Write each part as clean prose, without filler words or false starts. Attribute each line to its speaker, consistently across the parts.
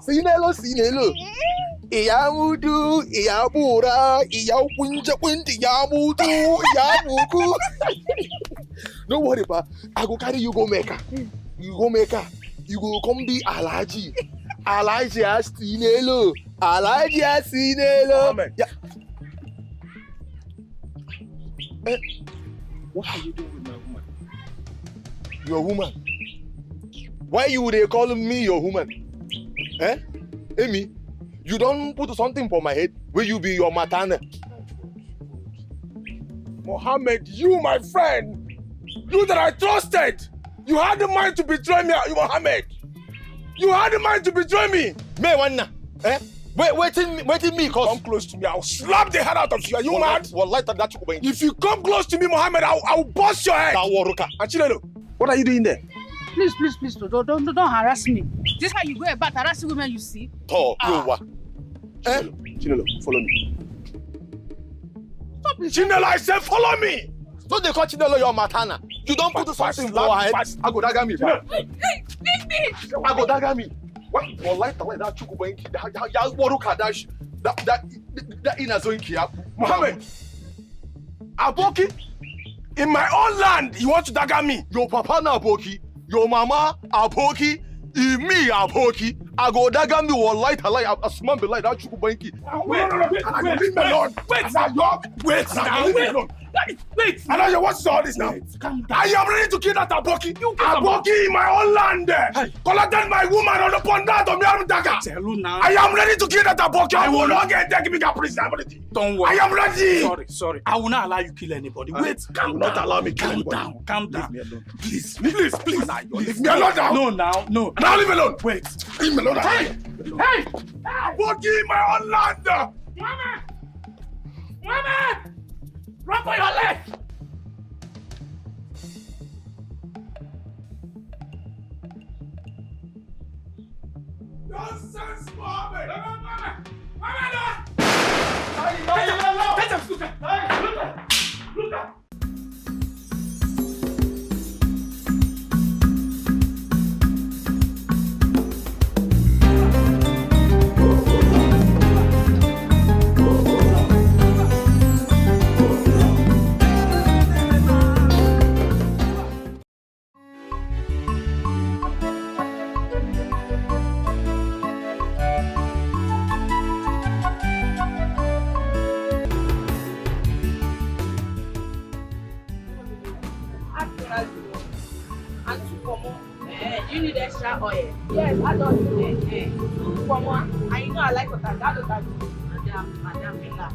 Speaker 1: Sinelo. Iyamudu, Iyabura, Iyawunja, Yamudu, Yamuku. Don't worry, pa. I go carry you go Mecca. You go Mecca. You go come be Alaji. Alaji Sinelo. Alaji Sinelo. Yeah. What are you doing with my woman? Your woman? Why you they calling me your woman? Amy, you don't put something for my head. Will you be your matana?
Speaker 2: Mohammed, you my friend, you that I trusted, you had the mind to betray me, Mohammed. You had the mind to betray me.
Speaker 1: Me wanna, waiting me, cause
Speaker 2: come close to me. I'll slap the head out of you. Are you mad?
Speaker 1: That
Speaker 2: if you come close to me, Mohammed, I'll bust your head. Achilelo, what are you doing there?
Speaker 3: Please, don't harass me. This is how you go about harassing women, you see?
Speaker 1: Oh,
Speaker 2: Chinelo, follow me. Chinelo, I said follow me.
Speaker 1: Don't they call Chinelo your matana? You don't put something for her head. I go dagger me.
Speaker 3: Hey, leave me!
Speaker 1: I go dagger me. What? That chukubenki, that waruka dash, that inazoinki.
Speaker 2: Mohammed, Aboki, in my own land, you want to dagger me?
Speaker 1: Your papa na Aboki, your mama Aboki, me Aboki. I go dagger me one light, a small be like that chukubenki.
Speaker 2: Wait, leave me alone. Wait. I know you want to do all this now. I am ready to kill that Aboki. Aboki in my own land. Collected my woman on the pondant of Miam Daga. I am ready to kill that Aboki. I will not get taken me a prisoner.
Speaker 4: Don't worry.
Speaker 2: I am ready.
Speaker 4: Sorry. I will not allow you to kill anybody. Wait.
Speaker 2: You will not allow me to kill anybody.
Speaker 4: Calm down.
Speaker 2: Leave me alone.
Speaker 4: Please.
Speaker 2: Leave me alone now.
Speaker 4: No.
Speaker 2: Now leave me alone.
Speaker 4: Wait.
Speaker 2: Leave me alone. Hey! Aboki in my own land.
Speaker 4: Mama! Run for your leg!
Speaker 2: Nonsense, Mohammed!
Speaker 4: Mama! Look!
Speaker 3: You need extra oil. Yes, I don't need it. Come on. I know I like what I got. Madam, relax.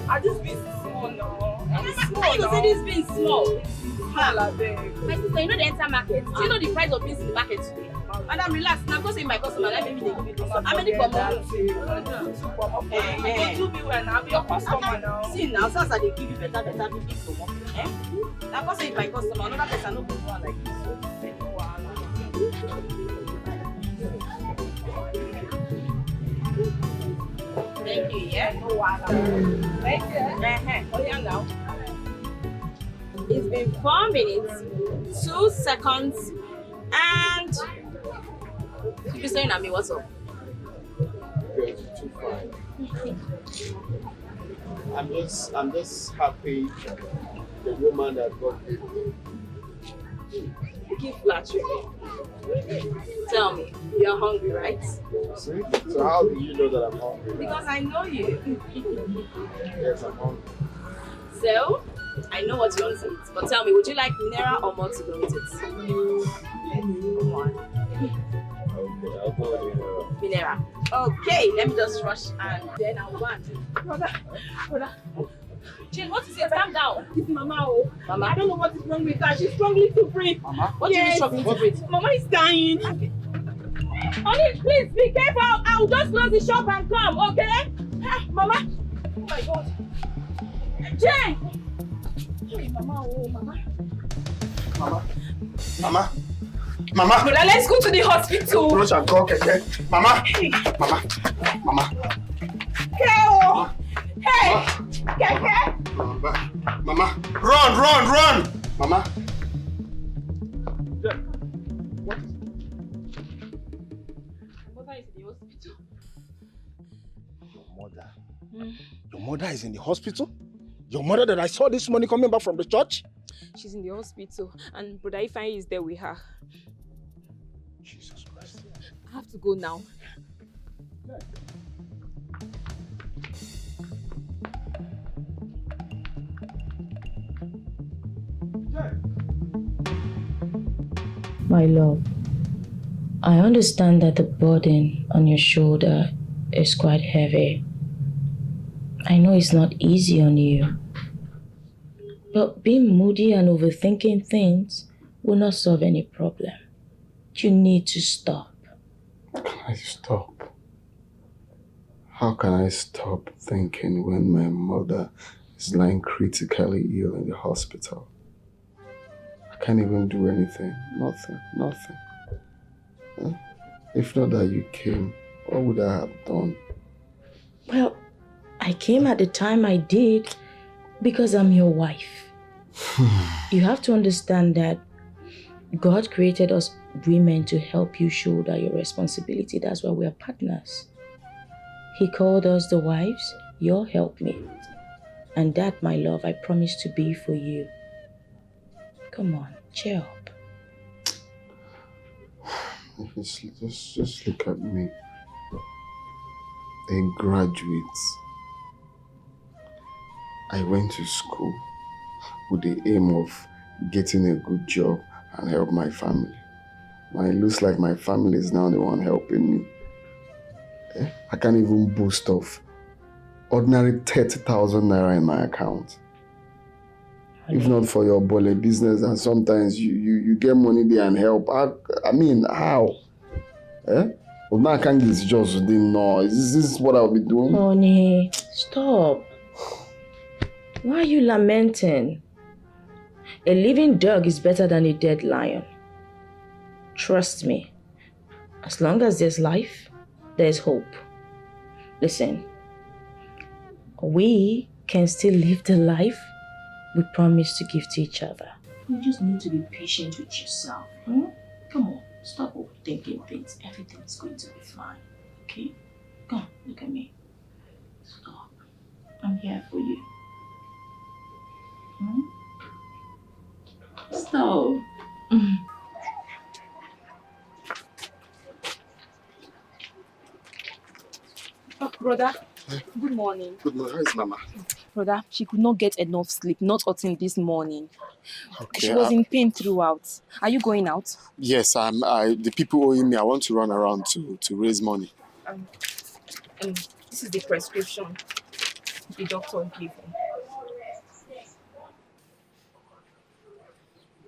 Speaker 3: I just be small now.
Speaker 5: How you go say this being small?
Speaker 3: My
Speaker 5: sister, you know the enter market. Do you know the price of beans in the market today? Madam, relax. Now go say my customer. Let me give you this. How many for more?
Speaker 3: You be well now. Be your customer now.
Speaker 5: See now, since I give you better big for more. Now go say my customer. Another person no go do one like this. Thank you, yeah?
Speaker 3: Thank you.
Speaker 5: Oh, yeah, now. It's been 4 minutes, 2 seconds, and you be saying at me, what's up?
Speaker 6: You're too fine. I'm just happy the woman that got you.
Speaker 5: Keep flattering me. Tell me, you're hungry, right?
Speaker 6: See? So how do you know that I'm hungry?
Speaker 5: Because I know you.
Speaker 6: Yes, I'm hungry.
Speaker 5: So, I know what you want to eat. But tell me, would you like mineral or multiple with it? Come on.
Speaker 6: Okay, I'll go with mineral.
Speaker 5: Mineral. Okay, let me just rush and then I'll go and do. Brother. Jane, what is it? Calm down.
Speaker 3: It's Mama. Oh.
Speaker 5: Mama.
Speaker 3: I don't know what is wrong with her. She's struggling to breathe.
Speaker 5: Mama? What do you mean struggling to breathe?
Speaker 3: Mama is dying.
Speaker 5: Okay.
Speaker 3: Honey, please be careful. I'll just close the shop and come, okay? Mama. Oh my God. Jane. Hey, Mama. Oh, Mama.
Speaker 6: Mama.
Speaker 3: Well, let's go to the hospital.
Speaker 6: Rush and go, okay? Mama.
Speaker 3: Keo. Hey. Keke.
Speaker 6: Mama. Run. Mama.
Speaker 3: What are
Speaker 5: is in the hospital.
Speaker 1: Your mother? Your mother is in the hospital? Your mother that I saw this morning coming back from the church?
Speaker 3: She's in the hospital and Brother Ifeanyi is there with her.
Speaker 1: Jesus Christ.
Speaker 3: I have to go now.
Speaker 5: My love, I understand that the burden on your shoulder is quite heavy. I know it's not easy on you. But being moody and overthinking things will not solve any problem. You need to stop.
Speaker 6: How can I stop? How can I stop thinking when my mother is lying critically ill in the hospital? I can't even do anything. Nothing. Huh? If not that you came, what would I have done?
Speaker 5: Well, I came at the time I did because I'm your wife. You have to understand that God created us women to help you shoulder your responsibility. That's why we are partners. He called us the wives, your helpmate. And that, my love, I promise to be for you. Come on, cheer up.
Speaker 6: Just look at me. A graduate. I went to school with the aim of getting a good job and help my family. Now it looks like my family is now the one helping me. I can't even boast of ordinary 30,000 naira in my account. If not for your bole business, and sometimes you get money there and help. I mean, how? Well, now I can't get just didn't know. Is this what I'll be doing?
Speaker 5: Honey, stop. Why are you lamenting? A living dog is better than a dead lion. Trust me. As long as there's life, there's hope. Listen, we can still live the life we promise to give to each other. You just need to be patient with yourself. Come on, stop overthinking things. Everything is going to be fine. Okay? Come on, look at me. Stop. I'm here for you. Stop.
Speaker 3: Oh, brother, good morning.
Speaker 6: Good morning. How is Mama?
Speaker 3: Brother, she could not get enough sleep, not until this morning.
Speaker 6: Okay.
Speaker 3: She was in pain throughout. Are you going out?
Speaker 6: Yes, the people owing me, I want to run around to raise money.
Speaker 3: This is the prescription the doctor gave me.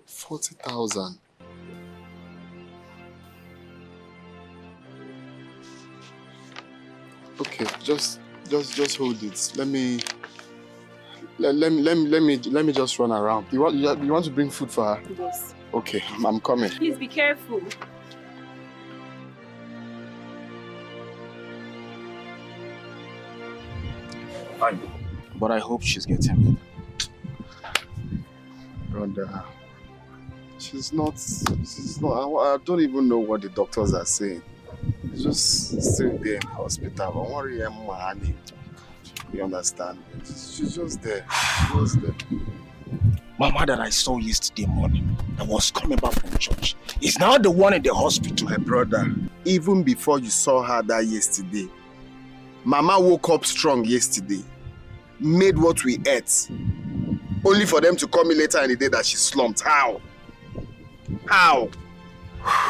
Speaker 6: 40,000. Okay, just hold it. Let me just run around. You want to bring food for her?
Speaker 3: Yes.
Speaker 6: Okay, I'm coming.
Speaker 3: Please be careful.
Speaker 1: Fine. But I hope she's getting better.
Speaker 6: Brother, she's not, I don't even know what the doctors are saying. She's just still there in the hospital. Don't worry, honey. You understand? She's just there.
Speaker 1: Mama that I saw yesterday morning that was coming back from church is now the one in the hospital.
Speaker 6: My brother, even before you saw her that yesterday, Mama woke up strong yesterday, made what we ate, only for them to call me later in the day that she slumped. How?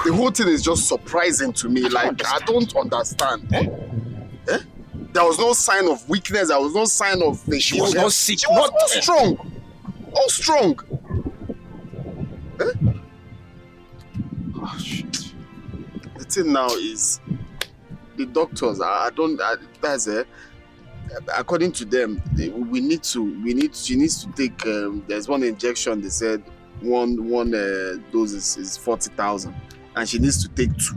Speaker 6: The whole thing is just surprising to me. I don't understand. There was no sign of weakness. There was no sign of...
Speaker 1: She was not sick.
Speaker 6: She was all strong. All strong. Oh, shit. The thing now is, the doctors, according to them, she needs to take, there's one injection, they said one dose is 40,000 and she needs to take 2.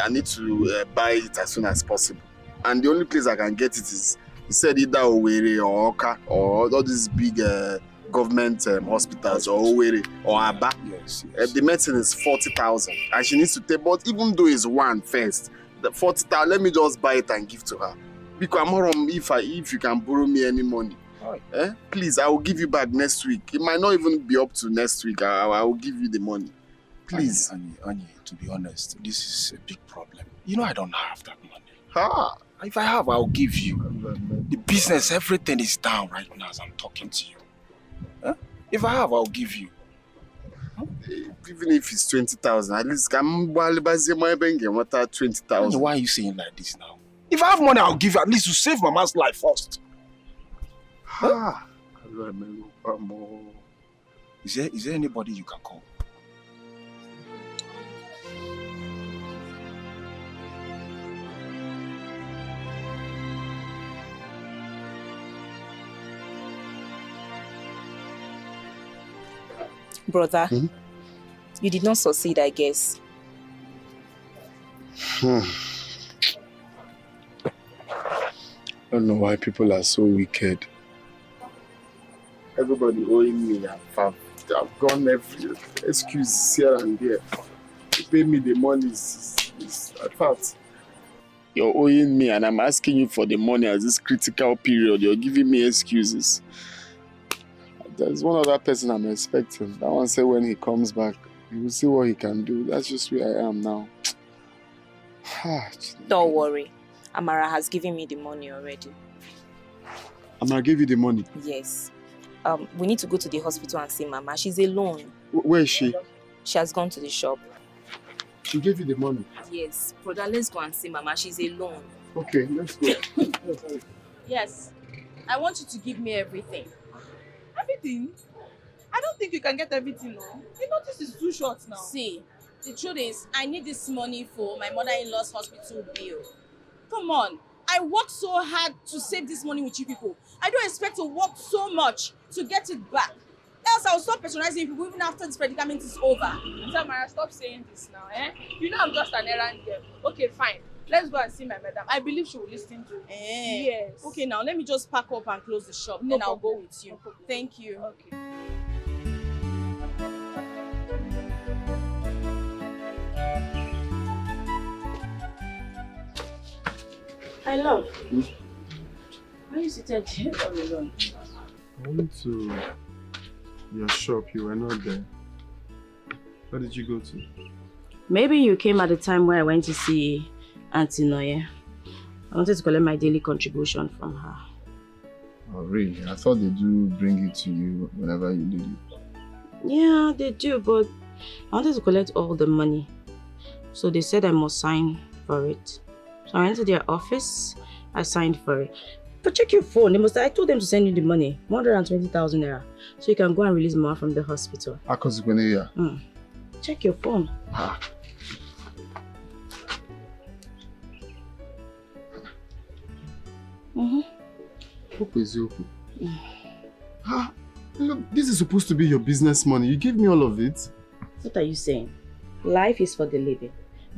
Speaker 6: I need to buy it as soon as possible. And the only place I can get it is, he said either Owerri or Oka or all these big government hospitals or Owerri or Aba.
Speaker 1: Yes.
Speaker 6: The medicine is 40,000 and she needs to take, but even though it's one first, the 40,000, let me just buy it and give to her. Because if you can borrow me any money, please, I will give you back next week. It might not even be up to next week. I will give you the money. Please.
Speaker 2: Annie, to be honest, this is a big problem. You know I don't have that money.
Speaker 6: Ah.
Speaker 2: If I have, I'll give you. The business, everything is down right now as I'm talking to you. If I have, I'll give you.
Speaker 6: Even if it's 20,000, at least I'm 20,000.
Speaker 2: Why are you saying like this now? If I have money, I'll give you at least to save Mama's life first. Is there anybody you can call?
Speaker 7: Brother, you did not succeed, I guess.
Speaker 6: I don't know why people are so wicked. Everybody owing me. I've gone every excuse here and there. To pay me the money is at fact. You're owing me and I'm asking you for the money at this critical period. You're giving me excuses. There's one other person I'm expecting. That one said when he comes back, he will see what he can do. That's just where I am now.
Speaker 7: Don't worry. Amara has given me the money already.
Speaker 6: Amara gave you the money?
Speaker 7: Yes. We need to go to the hospital and see Mama. She's alone.
Speaker 6: Where is she?
Speaker 7: She has gone to the shop.
Speaker 6: She gave you the money?
Speaker 7: Yes. Brother, let's go and see Mama. She's alone.
Speaker 6: Okay, let's go.
Speaker 3: Yes. I want you to give me everything. Everything? I don't think you can get everything, no. You know this is too short now.
Speaker 5: See, the truth is, I need this money for my mother-in-law's hospital bill. Come on. I worked so hard to save this money with you people. I don't expect to work so much to get it back. Else I'll stop patronizing people even after this predicament is over.
Speaker 3: Tamara, stop saying this now, eh? You know I'm just an errand girl. Okay, fine. Let's go and see my madam. I believe she will listen to you. Yes.
Speaker 5: Okay, now let me just pack up and close the shop.
Speaker 3: No
Speaker 5: then
Speaker 3: problem.
Speaker 5: I'll go with you.
Speaker 3: No problem.
Speaker 5: Thank you.
Speaker 3: Okay.
Speaker 5: I love. Why are you seated here all alone?
Speaker 6: I went to your shop. You were not there. Where did you go to?
Speaker 5: Maybe you came at the time where I went to see Auntie Noye. I wanted to collect my daily contribution from her.
Speaker 6: Oh, really? I thought they do bring it to you whenever you need it.
Speaker 5: Yeah, they do, but I wanted to collect all the money. So they said I must sign for it. So I went to their office, I signed for it. But check your phone. I told them to send you the money, 120,000 naira. So you can go and release Mama from the hospital. Check your phone.
Speaker 6: Look, this is supposed to be your business money. You gave me all of it.
Speaker 5: What are you saying? Life is for the living.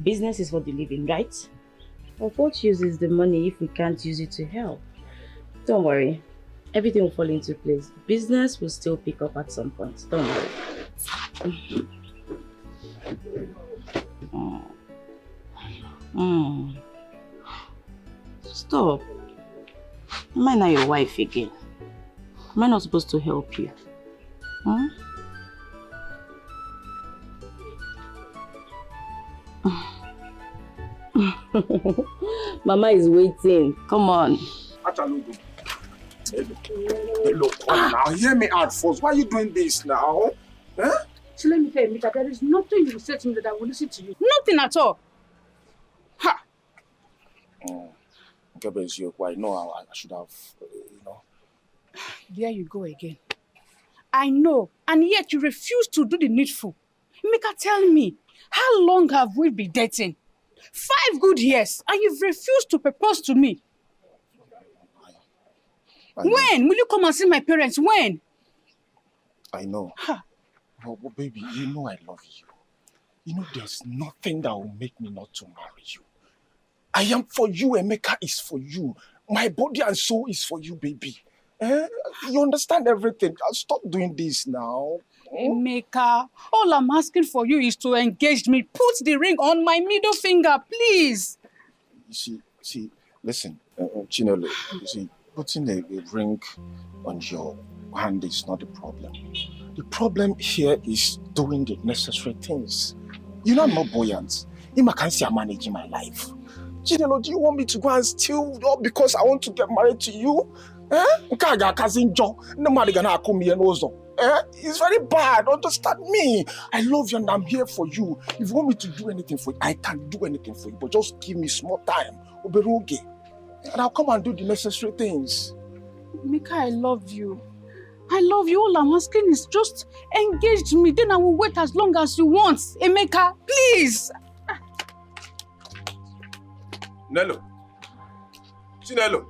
Speaker 5: Business is for the living, right? Of what use is the money if we can't use it to help? Don't worry. Everything will fall into place. Business will still pick up at some point. Don't worry. Stop. Am I not your wife again? Am I not supposed to help you? Mama is waiting. Come on.
Speaker 2: Look, now hear me out first. Why are you doing this now? Huh?
Speaker 8: So let me tell you, Mika, there is nothing you will say to me that I will listen to you. Nothing at all.
Speaker 2: Ha! Okay, I know I should have,
Speaker 8: There you go again. I know, and yet you refuse to do the needful. Mika, tell me, how long have we been dating? 5 good years, and you've refused to propose to me. When will you come and see my parents? When?
Speaker 2: I know. But baby, you know I love you. You know there's nothing that will make me not to marry you. I am for you, Emeka is for you. My body and soul is for you, baby. You understand everything. I'll stop doing this now.
Speaker 8: Emeka, all I'm asking for you is to engage me. Put the ring on my middle finger, please.
Speaker 2: see, listen, Chinelo, you see, putting a ring on your hand is not the problem. The problem here is doing the necessary things. You know I'm not buoyant. I can't see I'm managing my life. Chinelo, do you want me to go and steal all because I want to get married to you? It's very bad. Understand me. I love you and I'm here for you. If you want me to do anything for you, I can do anything for you. But just give me small time. Oberuge. And I'll come and do the necessary things.
Speaker 8: Emeka, I love you. I love you. All I'm asking is just engage me. Then I will wait as long as you want. Emeka, please.
Speaker 2: Nello. Chinelo.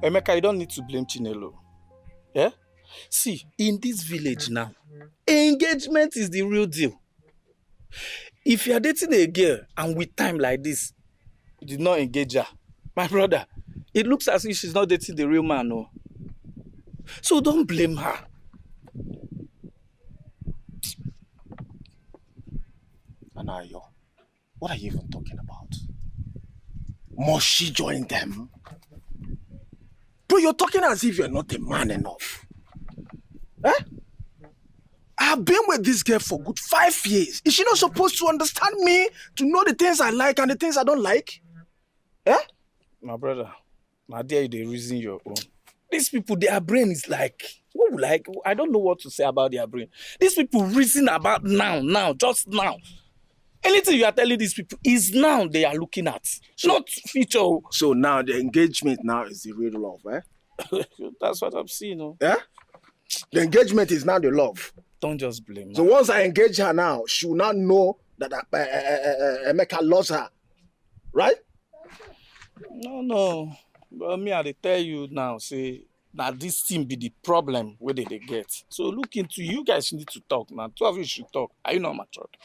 Speaker 4: Emeka, you don't need to blame Chinelo. Yeah? See, in this village now, engagement is the real deal. If you are dating a girl and with time like this, you did not engage her, my brother, it looks as if she's not dating the real man, no. So don't blame her.
Speaker 2: Anayo, what are you even talking about? Must she join them? Bro, you're talking as if you're not a man enough. Eh? I've been with this girl for good 5 years. Is she not supposed to understand me? To know the things I like and the things I don't like? Eh?
Speaker 4: My brother, my dear, they reason your own. These people, their brain is like, I don't know what to say about their brain. These people reason about now, just now. Anything you are telling these people is now they are looking at, not future.
Speaker 2: So now the engagement now is the real love, eh?
Speaker 4: That's what I'm seeing. No?
Speaker 2: Yeah? The engagement is now the love.
Speaker 4: Don't just blame her.
Speaker 2: So once I engage her now, she will not know that Emeka loves her. Right?
Speaker 4: No. But me, I tell you now, say, that this thing be the problem where they get. So look into you guys need to talk now. Two of you should talk. Are you not matured?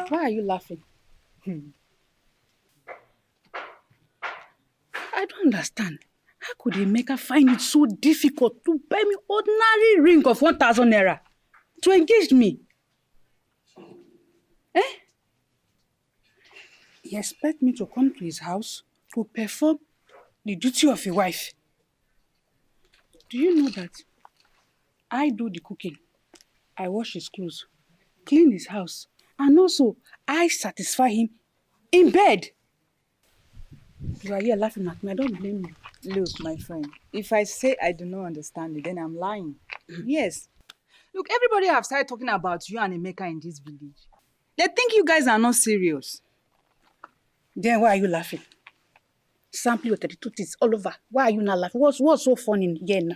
Speaker 8: Why are you laughing? I don't understand. How could Emeka find it so difficult to buy me ordinary ring of 1,000 naira to engage me? Eh? He expects me to come to his house to perform the duty of a wife. Do you know that I do the cooking, I wash his clothes, clean his house, and also I satisfy him in bed? You are here laughing at me. I don't blame you.
Speaker 9: Look, my friend, if I say I do not understand it, then I'm lying. Yes. Look, everybody have started talking about you and Emeka in this village. They think you guys are not serious.
Speaker 8: Then why are you laughing? Sample with the truth is all over. Why are you not laughing? What's so funny here now?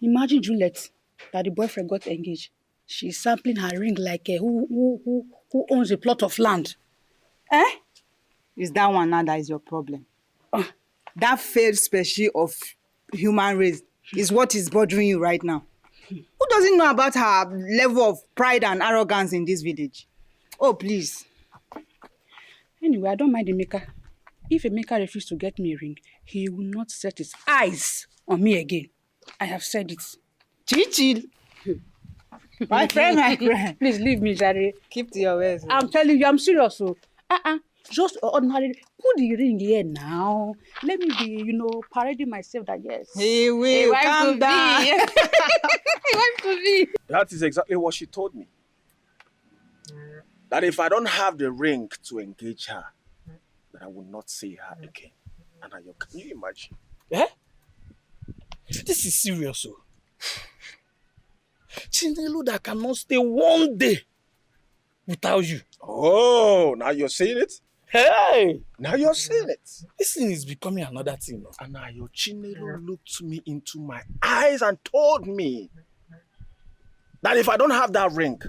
Speaker 8: Imagine Juliet, that the boyfriend got engaged. She's sampling her ring like who owns a plot of land. Eh?
Speaker 9: Is that one now that is your problem? That failed species of human race is what is bothering you right now. Who doesn't know about her level of pride and arrogance in this village? Oh, please.
Speaker 8: Anyway, I don't mind Emeka. If Emeka refuses to get me a ring, he will not set his eyes on me again. I have said it.
Speaker 9: Chill. My friend.
Speaker 8: Please leave me, Jare.
Speaker 9: Keep to your ways.
Speaker 8: I'm telling you, I'm serious. So, just ordinary. Put the ring here now. Let me be, parading myself that yes.
Speaker 9: He will calm down.
Speaker 8: He wants to be.
Speaker 2: That is exactly what she told me. That if I don't have the ring to engage her, that I will not see her again. And can you imagine?
Speaker 4: Eh? This is serious, oh. Chinelo that cannot stay one day without you.
Speaker 2: Oh, now you're saying it?
Speaker 4: Hey!
Speaker 2: Now you're saying it.
Speaker 4: This thing is becoming another thing. No?
Speaker 2: And now your Chinelo looked me into my eyes and told me that if I don't have that ring,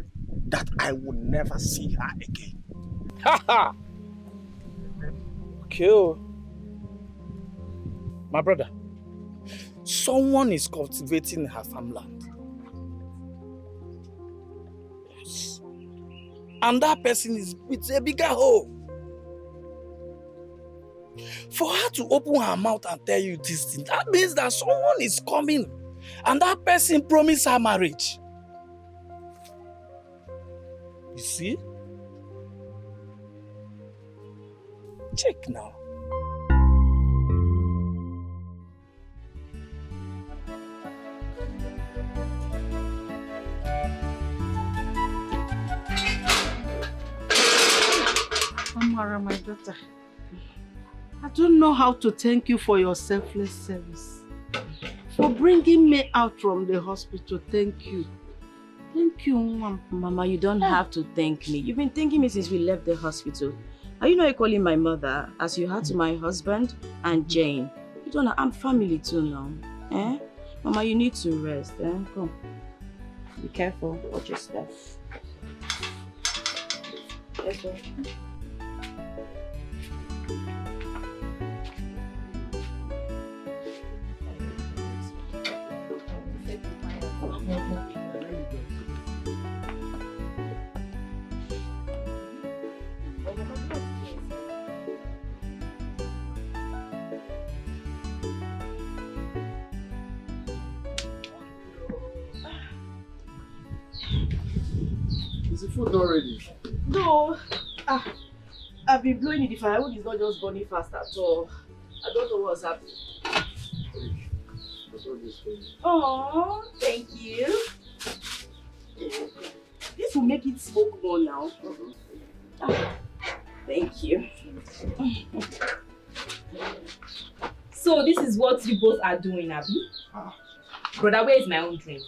Speaker 2: that I will never see her again.
Speaker 4: Ha! Okay. My brother, someone is cultivating her farmland. Yes. and that person is with a bigger hole. For her to open her mouth and tell you this thing, that means that someone is coming and that person promised her marriage. You see? Check now.
Speaker 10: Amara, my daughter, I don't know how to thank you for your selfless service. For bringing me out from the hospital, thank you. Thank you, Mom.
Speaker 5: Mama, you don't have to thank me. You've been thanking me since we left the hospital. Are you not equally my mother as you are to my husband and Jane? You don't know, I'm family too now. Eh? Mama, you need to rest. Eh? Come. Be careful. Watch your step. Let's go.
Speaker 6: Is the food not ready?
Speaker 10: No. I've been blowing it. The firewood is not just burning fast at all. I don't know what's happening. Oh, thank you. This will make it smoke more now.
Speaker 5: Thank you.
Speaker 7: So this is what you both are doing, Abby? Brother, where is my own drink?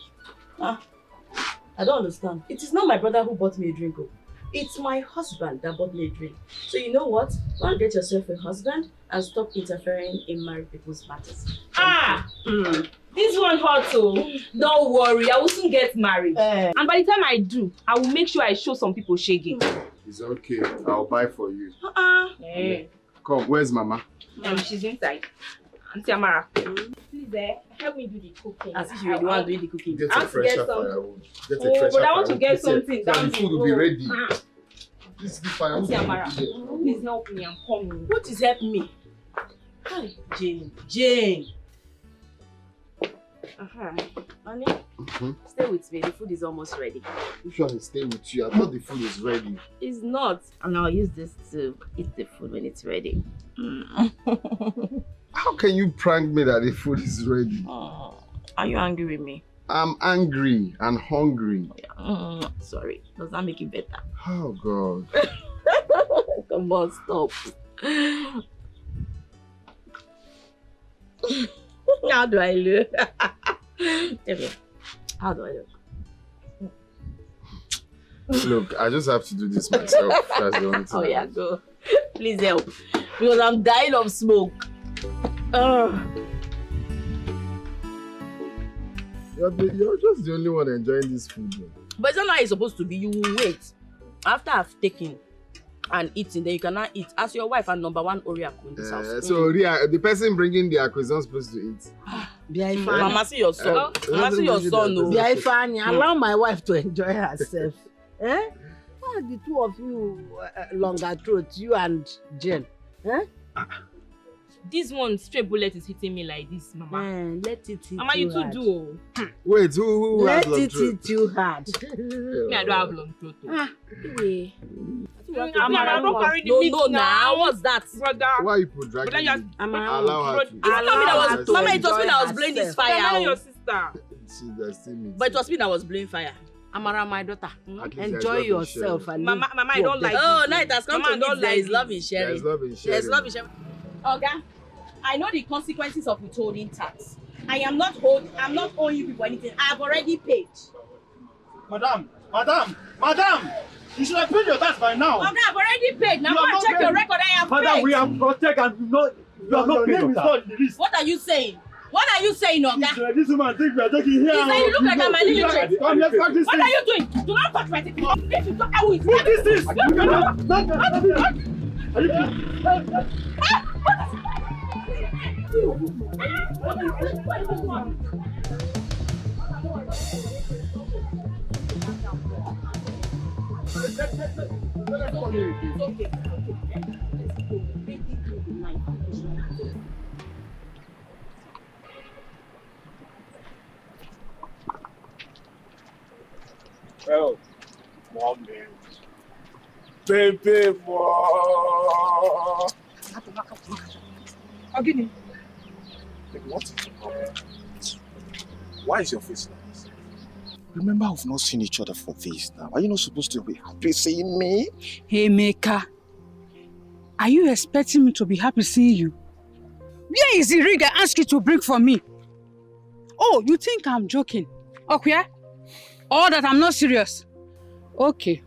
Speaker 5: I don't understand. It is not my brother who bought me a drink. It's my husband that bought me a drink. So you know what? Go and get yourself a husband and stop interfering in married people's matters.
Speaker 7: This one hot too. Don't worry, I will soon get married. And by the time I do, I will make sure I show some people shaking.
Speaker 6: It's okay. I'll buy for you.
Speaker 7: Hey.
Speaker 6: Come, where's Mama?
Speaker 7: She's inside. Auntie Amara, please help me do the cooking.
Speaker 5: As if you really want to do the cooking.
Speaker 6: Get a fresher firewood. Get a fresher
Speaker 7: but I want to
Speaker 6: firewood.
Speaker 7: get something.
Speaker 6: The food will be ready. This is the firewood.
Speaker 7: Auntie Amara, please help me, I'm coming.
Speaker 5: What is helping me? Hi, Jane. Honey, stay with me. The food is almost ready.
Speaker 6: Which one is staying with you? I thought the food is ready.
Speaker 5: It's not. And I'll use this to eat the food when it's ready.
Speaker 6: How can you prank me that the food is ready?
Speaker 5: Are you angry with me?
Speaker 6: I'm angry and hungry.
Speaker 5: Sorry. Does that make it better?
Speaker 6: Oh, God.
Speaker 5: Come on, stop. How do I look? Okay. How do I look?
Speaker 6: Look, I just have to do this myself. That's the only thing.
Speaker 5: Oh, yeah, go. Please help. Because I'm dying of smoke.
Speaker 6: You're just the only one enjoying this food. Man.
Speaker 5: But it's not how it's supposed to be. You will wait. After I've taken and eating, then you cannot eat. As your wife and number one Oriako in this house.
Speaker 6: So, Ria, the person bringing the akwa is not supposed to eat.
Speaker 5: Mama, see your son. Mama, see your son.
Speaker 10: Allow my wife to enjoy herself. Eh? Why are the two of you longer throats, you and Jen? Eh?
Speaker 7: This one straight bullet is hitting me like this, Mama.
Speaker 10: Let it hit
Speaker 7: Mama, you too do.
Speaker 6: Wait, who
Speaker 10: let
Speaker 6: has long
Speaker 10: it
Speaker 6: throat?
Speaker 10: hit you hard.
Speaker 7: Me, I don't have long throat.
Speaker 10: Amara,
Speaker 7: don't carry the meat now.
Speaker 5: What's that?
Speaker 7: Brother.
Speaker 6: Why you put dragging me? Allow her to.
Speaker 5: Mama, it was me that was blowing this fire.
Speaker 7: Your sister.
Speaker 6: See, there's still meat.
Speaker 5: But it was me that was blowing fire.
Speaker 10: Amara, my daughter,
Speaker 6: At least
Speaker 10: enjoy
Speaker 6: there's love in
Speaker 10: yourself.
Speaker 6: sharing.
Speaker 10: And
Speaker 7: Mama, I don't like
Speaker 5: Oh,
Speaker 7: this.
Speaker 5: now it has come
Speaker 7: Mama,
Speaker 5: to
Speaker 7: don't
Speaker 5: me. There is
Speaker 7: like
Speaker 5: love in
Speaker 6: There's
Speaker 5: sharing.
Speaker 6: love in sharing.
Speaker 5: There's love in sharing.
Speaker 7: Oga, I know the consequences of withholding tax. I'm not owing you people anything. I've already paid.
Speaker 2: Madam, you should have paid your tax by now.
Speaker 7: Oga, I've already paid. Now go and check your record. I have paid.
Speaker 2: Madam, we have protect and you have not paid your tax.
Speaker 7: What are you saying? What are you saying, Oga?
Speaker 2: This woman thinks we are taking here.
Speaker 7: You say you look like I'm an illiterate.
Speaker 2: Come, let's practice
Speaker 7: What
Speaker 2: this.
Speaker 7: are you doing? Do not touch my thing. If you talk, I will.
Speaker 2: What is this? Are you Well, mommy. Baby, more.
Speaker 8: Ogini.
Speaker 1: What is the problem? Why is your face like this? Remember, we've not seen each other for this now. Are you not supposed to be happy seeing me?
Speaker 8: Hey, Meka. Are you expecting me to be happy seeing you? Where is the ring I asked you to bring for me? Oh, you think I'm joking? Okay? Or that I'm not serious? Okay.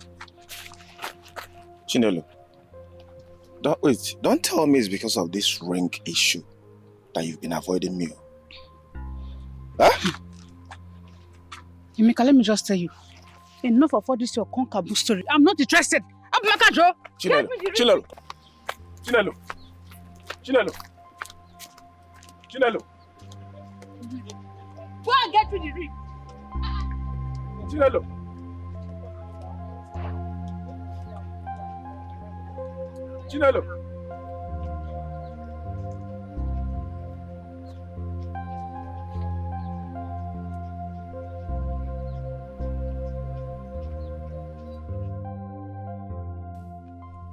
Speaker 1: Chinelo, don't tell me it's because of this ring issue that you've been avoiding me. Huh?
Speaker 8: Emeka, let me just tell you. Enough of all this your concubine story. I'm not interested. I'm Makajo.
Speaker 2: Chinelo.
Speaker 8: Go and get me the ring.
Speaker 2: Chinelo.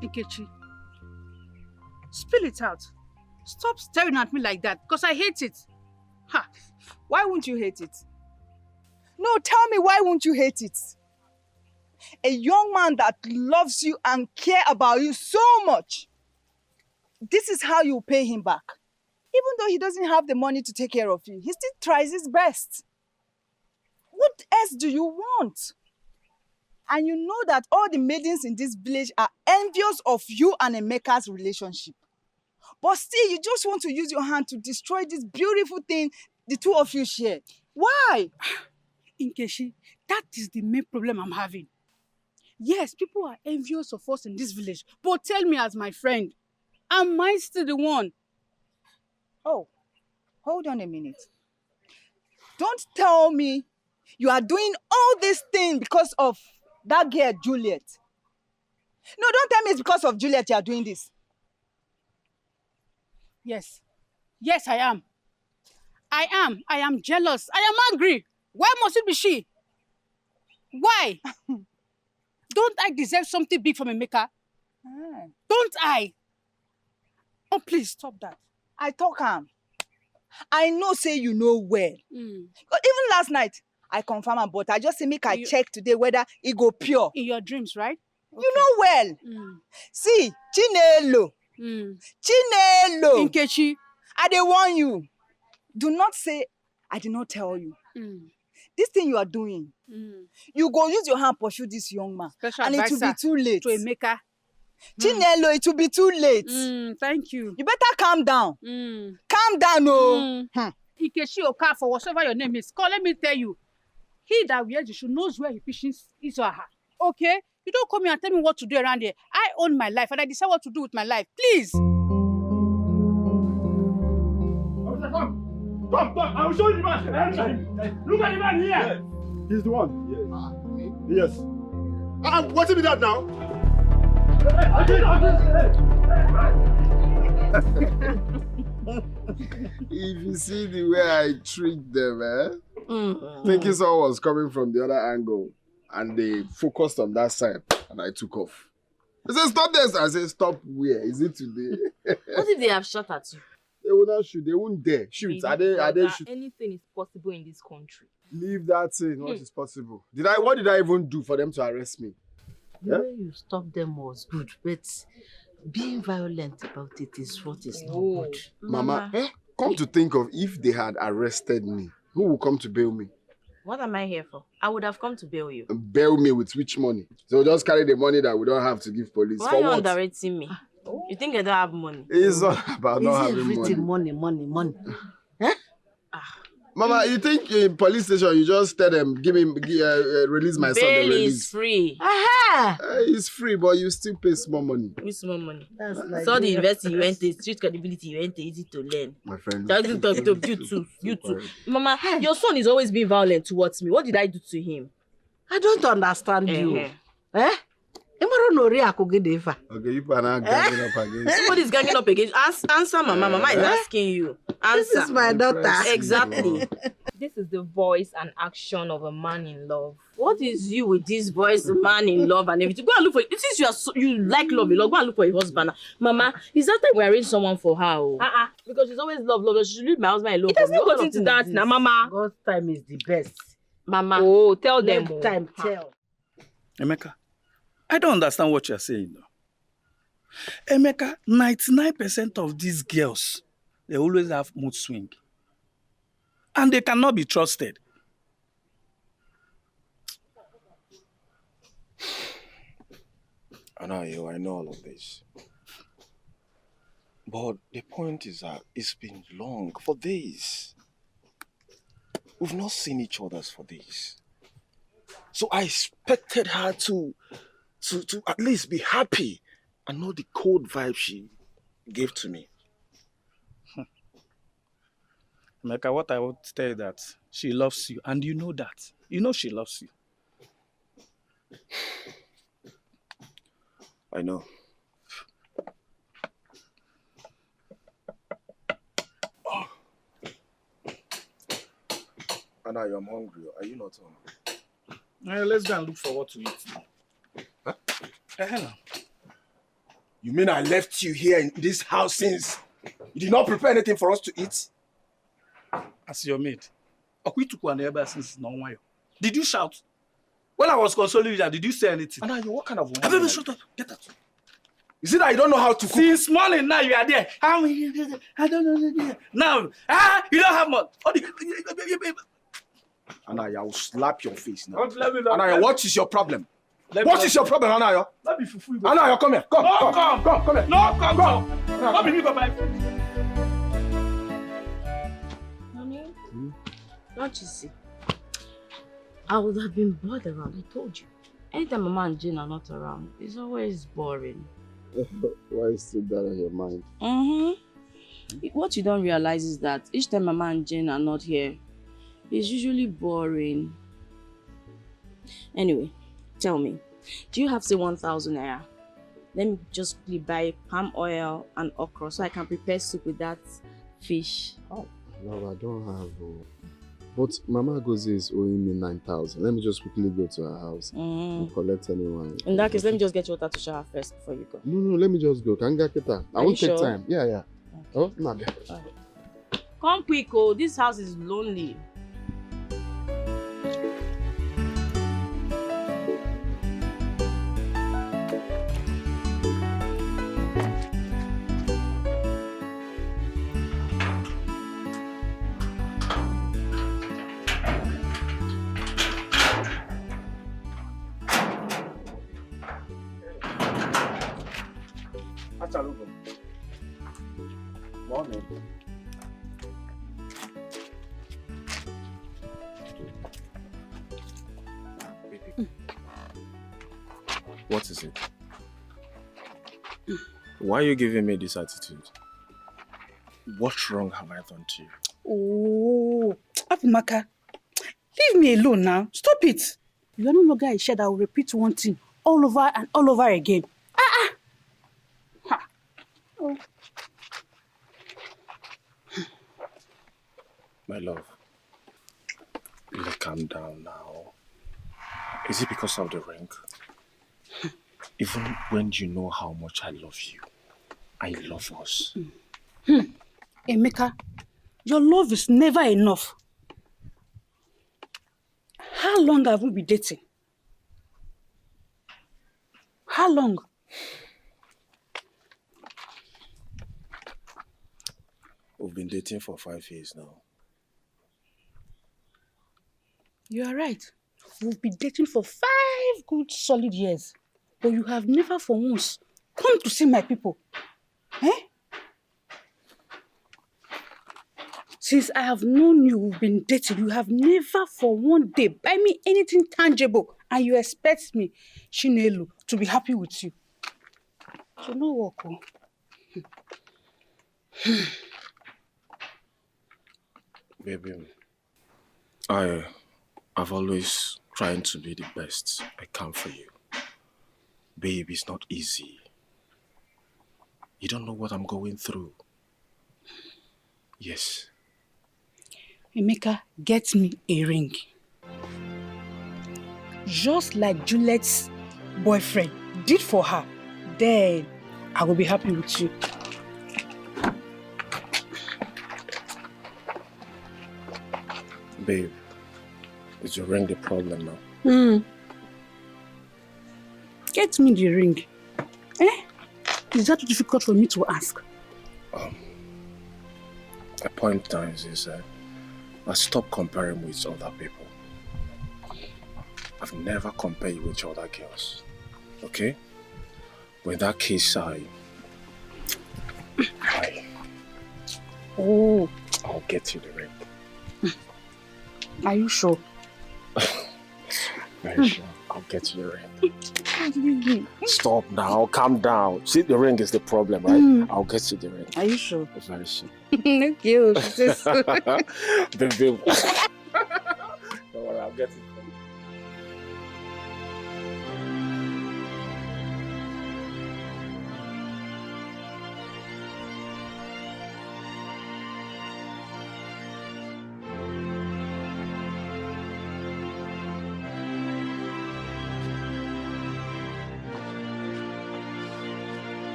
Speaker 8: Nkechi, spill it out. Stop staring at me like that, because I hate it.
Speaker 9: Ha! Why won't you hate it? No, tell me, why won't you hate it? A young man that loves you and cares about you so much. This is how you pay him back. Even though he doesn't have the money to take care of you, he still tries his best. What else do you want? And you know that all the maidens in this village are envious of you and Emeka's relationship. But still, you just want to use your hand to destroy this beautiful thing the two of you share. Why?
Speaker 8: Nkechi, that is the main problem I'm having. Yes, people are envious of us in this village, but tell me as my friend, am I still the one?
Speaker 9: Oh, hold on a minute. Don't tell me you are doing all this thing because of that girl, Juliet. No, don't tell me it's because of Juliet you are doing this.
Speaker 8: Yes. Yes, I am. I am jealous. I am angry. Why must it be she? Why? Don't I deserve something big from Emeka? Don't I? Oh, please stop that.
Speaker 9: I talk am. I know say you know well. But even last night, I confirm am, but I just say make I check today whether it go pure.
Speaker 8: In your dreams, right? Okay.
Speaker 9: You know well. See, Chinelo. Chinelo.
Speaker 8: Nkechi.
Speaker 9: I dey warn you. Do not say I did not tell you. This thing you are doing, you go use your hand pursue this young man.
Speaker 8: Special
Speaker 9: and it will be too late.
Speaker 8: To Emeka.
Speaker 9: Chinelo, it will be too late.
Speaker 8: Thank you.
Speaker 9: You better calm down. Calm down, oh.
Speaker 8: Nkechi Oka, for whatever your name is, let me tell you. He that wears the shoe knows where he pitches his or her. Okay? You don't come here and tell me what to do around here. I own my life and I decide what to do with my life. Please.
Speaker 2: Come, I will show you the man. Look at the man here. He's the one. Yes. What's it that now?
Speaker 6: If you see the way I treat them, thinking someone was coming from the other angle, and they focused on that side, and I took off. I said, stop this. I said, stop where? Is it today?
Speaker 7: What if they have shot at you?
Speaker 6: They will not shoot. They won't dare shoot. Are they shoot?
Speaker 7: Anything is possible in this country.
Speaker 6: Leave that thing. What is possible? What did I even do for them to arrest me?
Speaker 10: The way you stopped them was good, but being violent about it is what is not good.
Speaker 6: Mama, come to think of, if they had arrested me, who will come to bail me?
Speaker 7: What am I here for? I would have come to bail you.
Speaker 6: Bail me with which money? So just carry the money that we don't have to give police.
Speaker 7: Why
Speaker 6: for
Speaker 7: are you
Speaker 6: what?
Speaker 7: underrating me? You think I don't have money?
Speaker 6: It's not about not having
Speaker 10: money.
Speaker 6: Mama, you think in police station you just tell them, release my son,
Speaker 7: Bail
Speaker 6: they
Speaker 7: is free.
Speaker 6: It's free, but you still pay small money.
Speaker 7: With small money.
Speaker 10: That's like
Speaker 7: So the university you went to, street credibility you went to, easy to learn.
Speaker 6: My friend.
Speaker 7: You too. Mama, your son is always being violent towards me. What did I do to him?
Speaker 10: I don't understand you. Okay,
Speaker 6: you are ganging up against.
Speaker 7: Somebody's ganging up against. Answer, Mama. Mama is asking you. Answer.
Speaker 10: This is my daughter.
Speaker 7: Exactly. This is the voice and action of a man in love. What is you with this voice, man in love and everything? Go and look for it. Since you like love, go and look for a husband. Mama, is that time we arrange someone for her? Because she's always love. She should leave my husband alone. It doesn't go into that now, Mama.
Speaker 10: God's time is the best.
Speaker 7: Mama. Oh, tell them.
Speaker 10: Let time tell.
Speaker 4: Emeka, I don't understand what you're saying though. Emeka, 99% of these girls, they always have mood swing. And they cannot be trusted.
Speaker 1: I know all of this. But the point is that it's been long, for days. We've not seen each other for days. So I expected her to at least be happy and not the cold vibe she gave to me.
Speaker 4: Emeka, what I would tell you that she loves you, and you know that. You know she loves you.
Speaker 1: I know. Anna, I'm hungry. Are you not hungry?
Speaker 4: Let's go and look for what to eat.
Speaker 1: Huh?
Speaker 4: Hello.
Speaker 1: You mean I left you here in this house since you did not prepare anything for us to eat?
Speaker 4: As your maid. Did you shout? When I was consoling you, did you say anything?
Speaker 1: Anna, what kind of woman?
Speaker 4: Baby, shut up. Get out.
Speaker 1: Is it that you don't know how to cook?
Speaker 4: Since morning now you are there. I don't know. Now, you don't have much.
Speaker 1: Anaya, I will slap your face now.
Speaker 4: Anaya,
Speaker 1: Anaya, what is your problem? What is your problem, Anaya? Anaya, come here. Come here.
Speaker 4: No, come here.
Speaker 5: Honey, don't you see? I would have been bored around, I told you. Anytime Mama and Jane are not around, it's always boring.
Speaker 6: Why is still that on your mind?
Speaker 5: What you don't realize is that each time Mama and Jane are not here, it's usually boring. Anyway, tell me, do you have say 1,000 naira? Let me just quickly buy palm oil and okra so I can prepare soup with that fish.
Speaker 6: Oh. No, I don't have. But Mama Gozi is owing me 9,000. Let me just quickly go to her house and collect anyone.
Speaker 5: In that case, let me just get your water to shower first before you go.
Speaker 6: No, let me just go. Can get it? I won't take time. Yeah. Okay. Oh, no.
Speaker 5: Come quick, oh. This house is lonely.
Speaker 1: Morning. What is it? Why are you giving me this attitude? What wrong have I done to you?
Speaker 8: Oh, Apumaka, leave me alone now. Stop it. You are no longer a shed that will repeat one thing all over and all over again. Oh.
Speaker 1: My love, let's calm down now. Is it because of the ring? Even when you know how much I love you, I love us.
Speaker 8: Emeka, your love is never enough. How long have we been dating? How long?
Speaker 1: We've been dating for 5 years now.
Speaker 8: You are right. We've been dating for 5 good solid years. But you have never for once come to see my people. Since I have known you, we've been dating, you have never for one day buy me anything tangible. And you expect me, Chinelu, to be happy with you. So no work.
Speaker 1: Baby, I've always tried to be the best I can for you.
Speaker 4: Babe, it's not easy. You don't know what I'm going through. Yes.
Speaker 8: Emeka, get me a ring. Just like Juliet's boyfriend did for her. Then I will be happy with you.
Speaker 4: Babe, is your ring the problem now?
Speaker 8: Get me the ring. Is that too difficult for me to ask?
Speaker 4: The point times is I stop comparing with other people. I've never compared you with other girls. Okay? But in that case, I'll get you the ring.
Speaker 8: Are you sure?
Speaker 4: Very sure. I'll get you the ring. Stop now. Calm down. See, the ring is the problem, right? I'll get you the ring.
Speaker 8: Are you sure?
Speaker 4: Very soon.
Speaker 8: Thank you.
Speaker 4: Baby. Don't worry, I'll get it for you.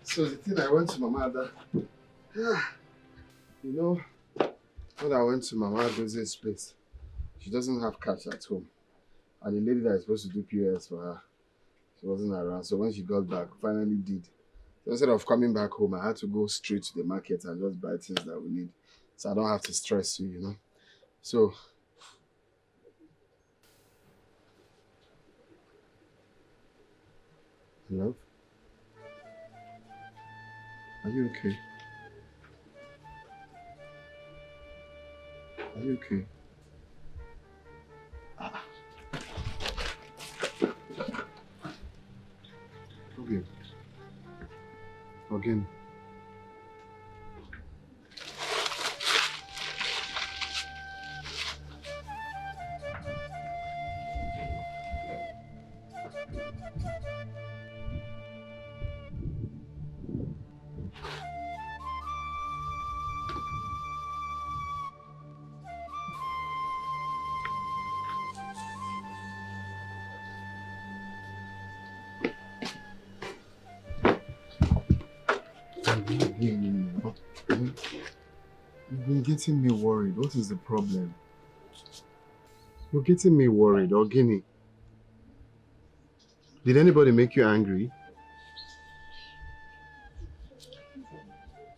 Speaker 6: So the thing I went to Mama Ada, you know, when I went to Mama Ada's place, she doesn't have cash at home. And the lady that is supposed to do POS for her, she wasn't around. So when she got back, finally did. So instead of coming back home, I had to go straight to the market and just buy things that we need. So I don't have to stress you, you know. So, love? Are you okay? Are you okay? Okay. Again. You've been getting me worried. What is the problem? You're getting me worried, Ogini. Did anybody make you angry?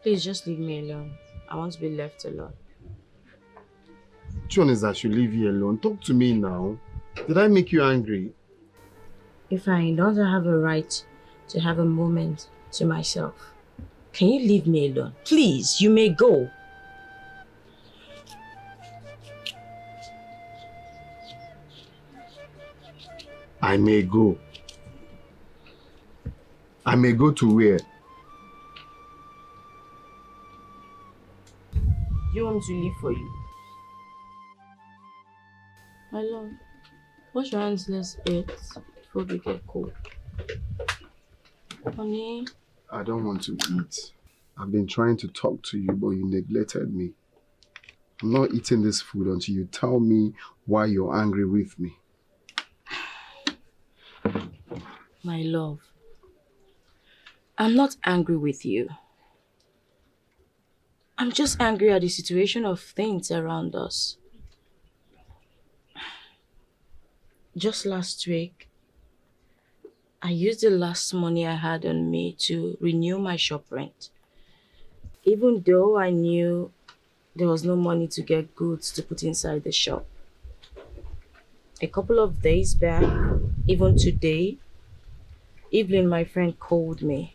Speaker 7: Please just leave me alone. I want to be left alone.
Speaker 6: Which one is that should leave you alone? Talk to me now. Did I make you angry?
Speaker 5: If I don't have a right to have a moment to myself, can you leave me alone? Please, you may go.
Speaker 6: I may go. I may go to where?
Speaker 7: You want me to leave for you? My love, wash your hands, let's eat before we get cold. Honey?
Speaker 6: I don't want to eat. I've been trying to talk to you, but you neglected me. I'm not eating this food until you tell me why you're angry with me.
Speaker 5: My love, I'm not angry with you. I'm just angry at the situation of things around us. Just last week, I used the last money I had on me to renew my shop rent. Even though I knew there was no money to get goods to put inside the shop. A couple of days back, even today, Evelyn, my friend, called me.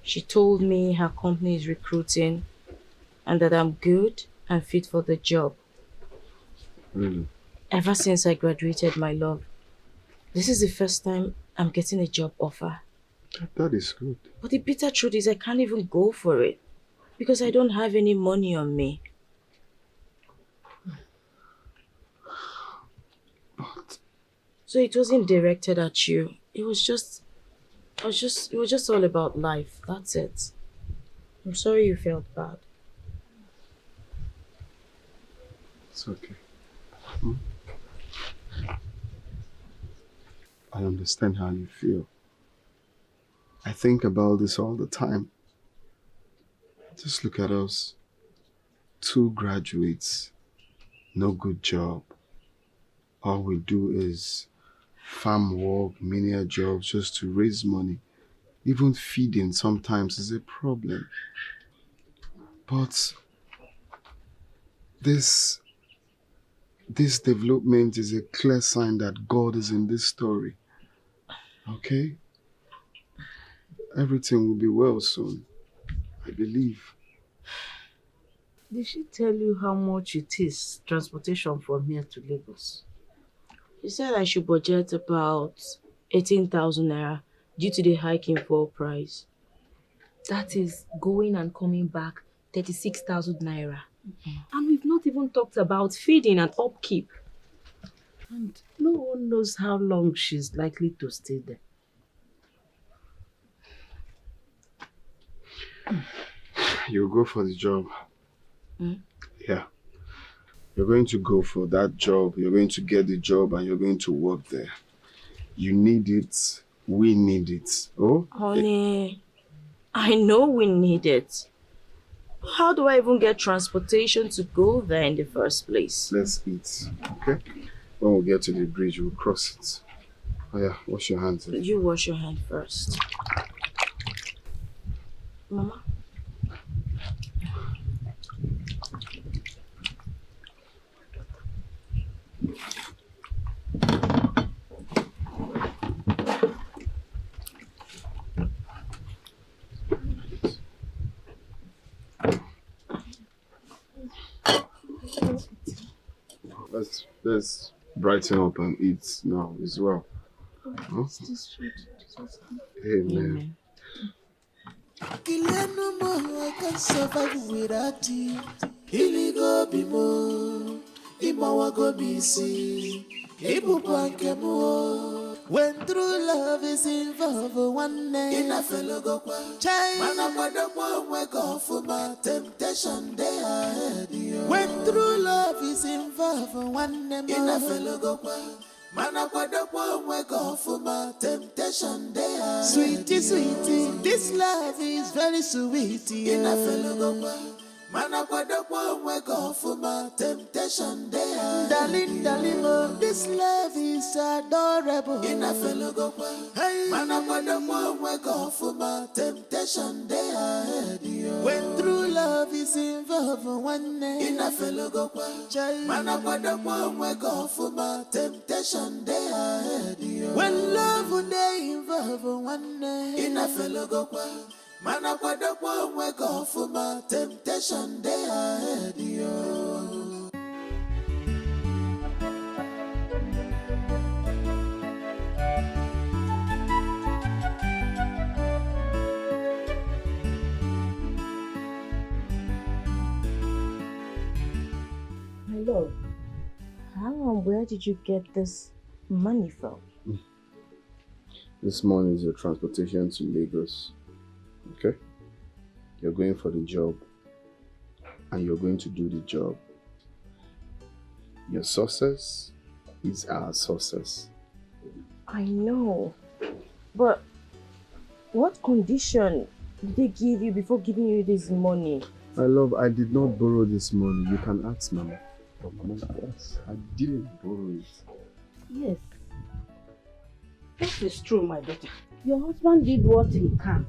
Speaker 5: She told me her company is recruiting and that I'm good and fit for the job.
Speaker 6: Really?
Speaker 5: Ever since I graduated, my love, this is the first time I'm getting a job offer.
Speaker 6: That is good.
Speaker 5: But the bitter truth is I can't even go for it because I don't have any money on me.
Speaker 6: But
Speaker 5: So it wasn't directed at you. It was just all about life. That's it. I'm sorry you felt bad.
Speaker 6: it's okay. I understand how you feel. I think about this all the time. Just look at us. 2 graduates, no good job. All we do is farm work, menial jobs just to raise money. Even feeding sometimes is a problem. But this development is a clear sign that God is in this story. Okay? Everything will be well soon. I believe.
Speaker 10: Did she tell you how much it is, transportation from here to Lagos?
Speaker 5: She said I should budget about 18,000 naira due to the hike in fuel price.
Speaker 7: That is going and coming back 36,000 naira. And we've not even talked about feeding and upkeep.
Speaker 10: And no one knows how long she's likely to stay there.
Speaker 6: You'll go for the job. Yeah. You're going to go for that job. You're going to get the job and you're going to work there. You need it. We need it. Oh?
Speaker 5: Honey, I know we need it. How do I even get transportation to go there in the first place?
Speaker 6: Let's eat. Okay? When we get to the bridge, we'll cross it. Oh yeah, wash your hands.
Speaker 5: You wash your hand first. Mama?
Speaker 6: Let's brighten up and eat now as well. Huh? Amen.
Speaker 11: I can survive without you. Iligo bimo, imawago bisi, ibupankemo. When true love is involved, one name in a fellow go kwa. Mana kwada kwa weko for my temptation they ahead. When true love is involved, one name in a fellow go kwa. Mana kwada kwa weko for my temptation they ahead. Sweetie, sweetie, this love is very sweet. In a fellow go kwa. Mana kwada kwa weko for my temptation they ahead. Darling, darling, oh, this love is adorable. In a fellow go kwa. Mana kwada kwa weko for my temptation they ahead. When true love is involved, one name in a fellow go kwa. Mana kwada kwa weko for my temptation they ahead. When love would they involve, one name in a fellow go kwa. Mana kwada kwa weko for my temptation they ahead.
Speaker 5: My love, where did you get this money from?
Speaker 6: This morning is your transportation to Lagos. Okay? You're going for the job. And you're going to do the job. Your success is our success.
Speaker 5: I know, but what condition did they give you before giving you this money?
Speaker 6: My love, I did not borrow this money. You can ask Mama. But Mama, yes, I didn't borrow it.
Speaker 10: Yes. That is true, my daughter. Your husband did what he can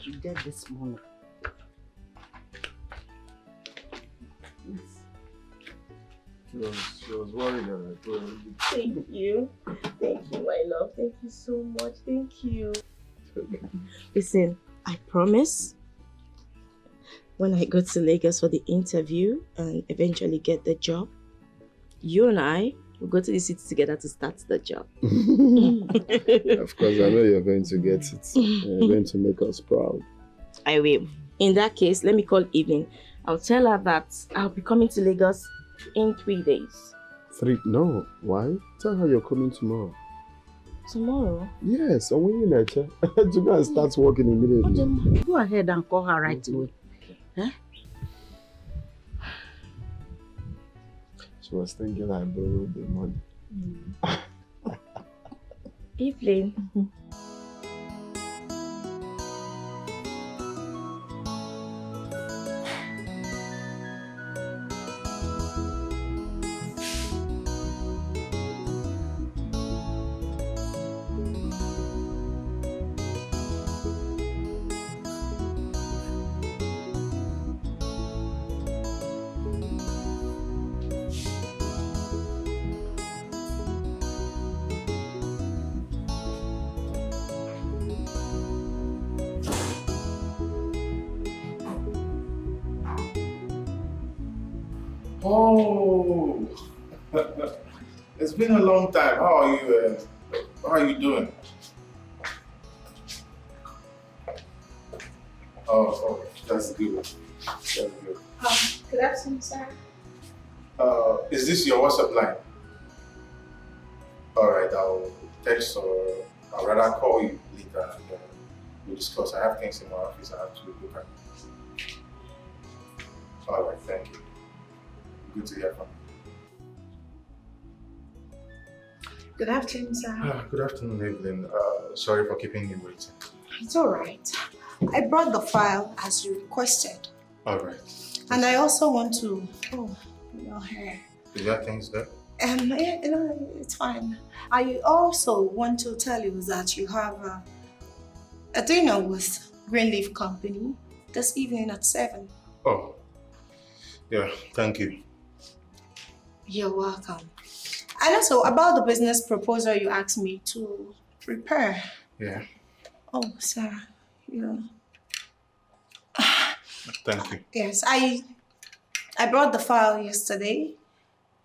Speaker 10: to get this money.
Speaker 6: Yes. She was worried that I borrowed it.
Speaker 5: Thank you. Thank you, my love. Thank you so much. Thank you. Listen, I promise when I go to Lagos for the interview and eventually get the job,
Speaker 7: You and I will go to the city together to start the job.
Speaker 6: Of course, I know you're going to get it. You're going to make us proud.
Speaker 7: I will. In that case, let me call Evelyn. I'll tell her that I'll be coming to Lagos in 3 days.
Speaker 6: 3? No. Why? Tell her you're coming tomorrow.
Speaker 7: Tomorrow?
Speaker 6: Yes, I'm waiting at you. To go and start working immediately.
Speaker 10: Go ahead and call her right away. Huh?
Speaker 6: She was thinking I borrowed the money.
Speaker 7: Evelyn.
Speaker 2: Oh, it's been a long time. How are you? How are you doing? Oh, that's good. That's good.
Speaker 3: Good afternoon, sir.
Speaker 2: Is this your WhatsApp line? All right, I'll text or I'll rather call you later and we'll discuss. I have things in my office I have to look at. All right, thank you. Good to hear from you.
Speaker 3: Good afternoon, sir.
Speaker 2: Good afternoon, Evelyn. Sorry for keeping you waiting.
Speaker 3: It's all right. I brought the file as you requested.
Speaker 2: All right.
Speaker 3: And I also want to... Oh, your hair.
Speaker 2: You got things there?
Speaker 3: Yeah, it's fine. I also want to tell you that you have a dinner with Greenleaf Company this evening at 7.
Speaker 2: Oh, yeah, thank you.
Speaker 3: You're welcome. And also about the business proposal you asked me to prepare.
Speaker 2: Yeah.
Speaker 3: Oh, sir, yeah.
Speaker 2: Thank you.
Speaker 3: Yes, I brought the file yesterday,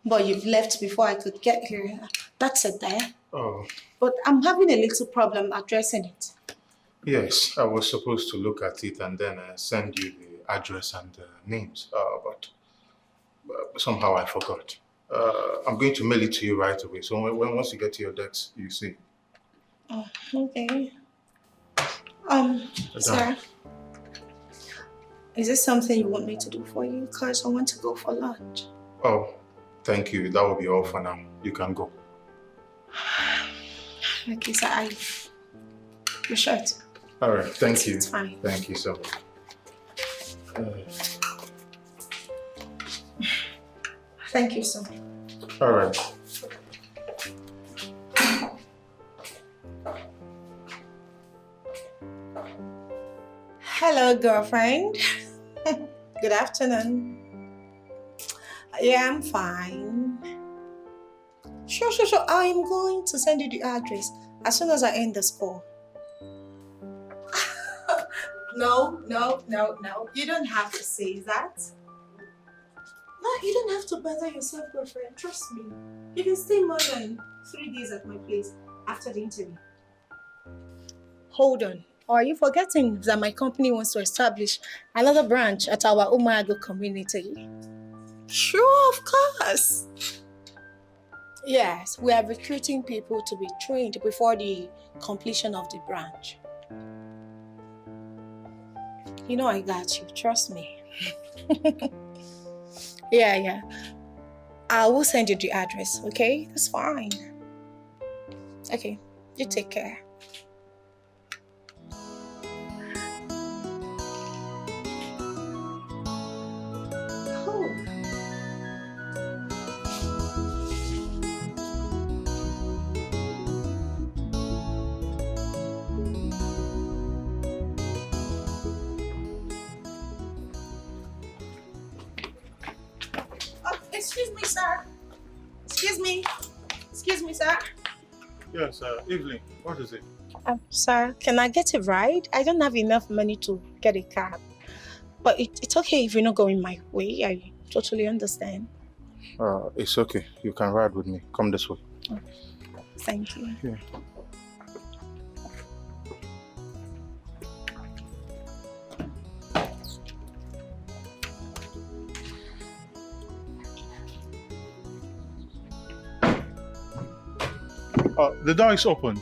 Speaker 3: but you've left before I could get here. That's it there.
Speaker 2: Oh.
Speaker 3: But I'm having a little problem addressing it.
Speaker 2: Yes, I was supposed to look at it and then send you the address and names, but somehow I forgot. I'm going to mail it to you right away. So once you get to your desk, you see.
Speaker 3: Oh, okay. Sir, is this something you want me to do for you? Because I want to go for lunch.
Speaker 2: Oh, thank you. That will be all for now. You can go.
Speaker 3: Okay, sir, your shirt.
Speaker 2: All right, thank you.
Speaker 3: It's fine.
Speaker 2: Thank you so much.
Speaker 3: Thank you so much.
Speaker 2: All right.
Speaker 3: Hello, girlfriend. Good afternoon. Yeah, I'm fine. Sure. I'm going to send you the address as soon as I end this call. No. You don't have to say that. No, you don't have to bother yourself, girlfriend. Trust me. You can stay more than 3 days at my place after the interview. Hold on. Or are you forgetting that my company wants to establish another branch at our Umago community? Sure, of course. Yes, we are recruiting people to be trained before the completion of the branch. You know I got you, trust me. Yeah. I will send you the address, okay? That's fine. Okay, you take care. Excuse me, sir. Excuse me, sir.
Speaker 2: Yes, Evelyn, what is it?
Speaker 3: Sir, can I get a ride? I don't have enough money to get a cab. But it's okay if you're not going my way. I totally understand.
Speaker 4: It's okay. You can ride with me. Come this way.
Speaker 5: Thank you.
Speaker 4: Yeah.
Speaker 2: The door is open.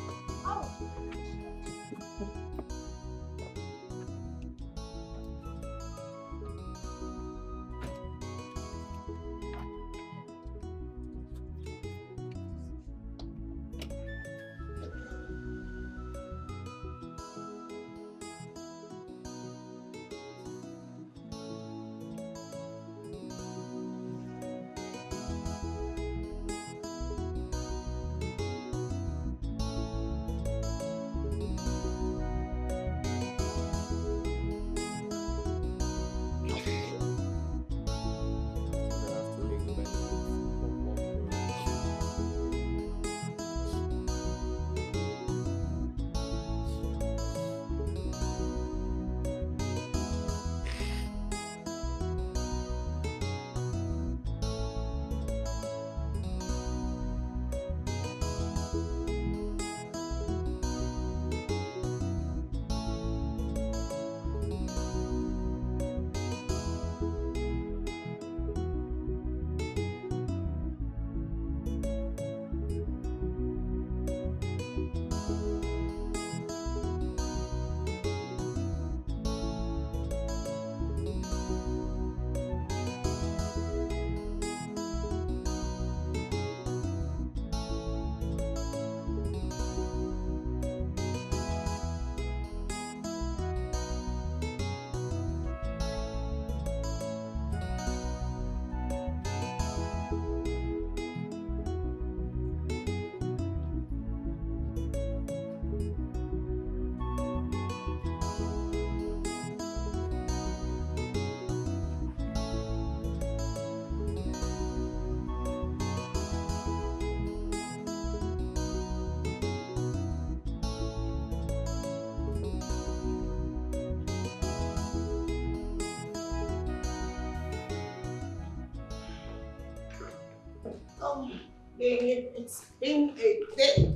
Speaker 10: It's been a day.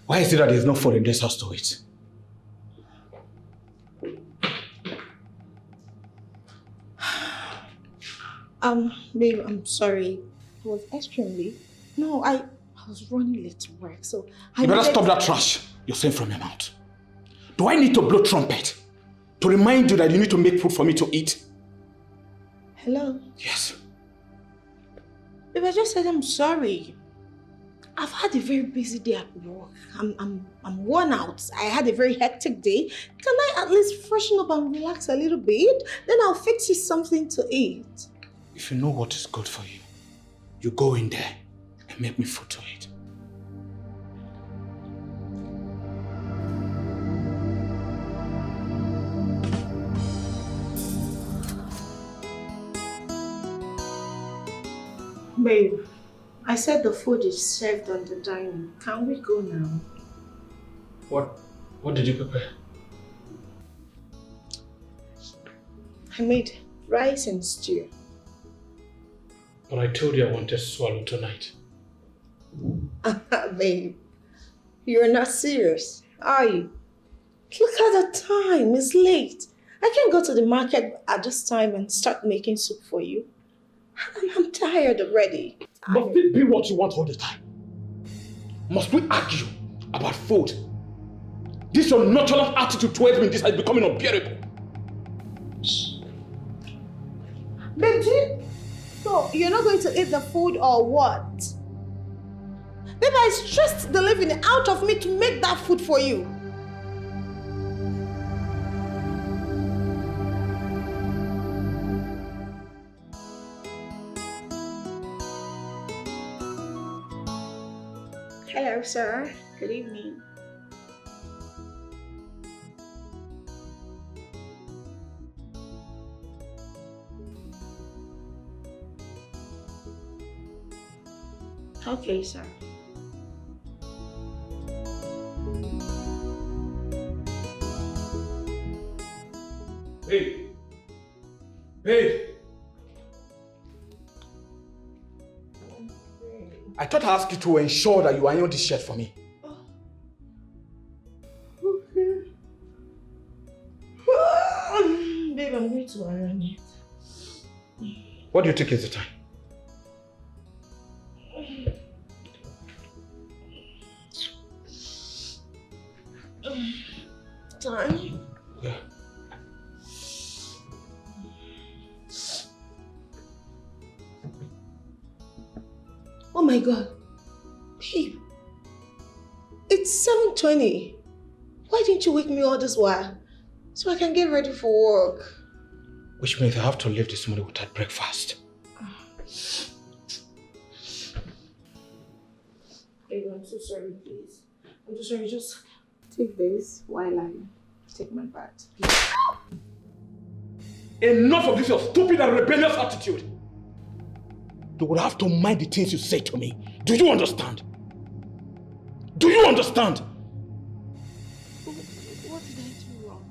Speaker 12: Why is it that there's no food in this house to eat?
Speaker 5: Babe, I'm sorry. It was extremely. No, I was running late to work, so
Speaker 12: You better stop that trash you're saying from your mouth. Do I need to blow trumpet to remind you that you need to make food for me to eat?
Speaker 5: Hello?
Speaker 12: Yes.
Speaker 5: Babe, I just said I'm sorry. I've had a very busy day at work. I'm worn out. I had a very hectic day. Can I at least freshen up and relax a little bit? Then I'll fix you something to eat.
Speaker 12: If you know what is good for you, you go in there and make me food to eat.
Speaker 5: Babe, I said the food is served on the dining. Can we go now?
Speaker 12: What did you prepare?
Speaker 5: I made rice and stew.
Speaker 12: But I told you I wanted swallow tonight.
Speaker 5: Babe, you're not serious, are you? Look at the time, it's late. I can't go to the market at this time and start making soup for you. I'm tired already.
Speaker 12: Must it be what you want all the time? Must we argue about food? This your nonchalant attitude towards me, this is becoming unbearable.
Speaker 5: Babe, so you're not going to eat the food or what? Babe, I stressed the living out of me to make that food for you. Hello, sir. Good evening. Okay, sir.
Speaker 12: Babe! Babe! I thought I asked you to ensure that you iron this shirt for me.
Speaker 7: Okay. Babe, I'm going to iron it.
Speaker 12: What do you think is the time?
Speaker 7: Time?
Speaker 12: Yeah.
Speaker 7: Oh my God. Babe. It's 7:20. Why didn't you wake me all this while? So I can get ready for work.
Speaker 12: Which means I have to leave this morning without breakfast.
Speaker 7: Babe, I'm so sorry, please. I'm so sorry, just take this while I take my bath.
Speaker 12: Enough of this your stupid and rebellious attitude. You would have to mind the things you say to me. Do you understand? Do you understand?
Speaker 7: What did I do wrong?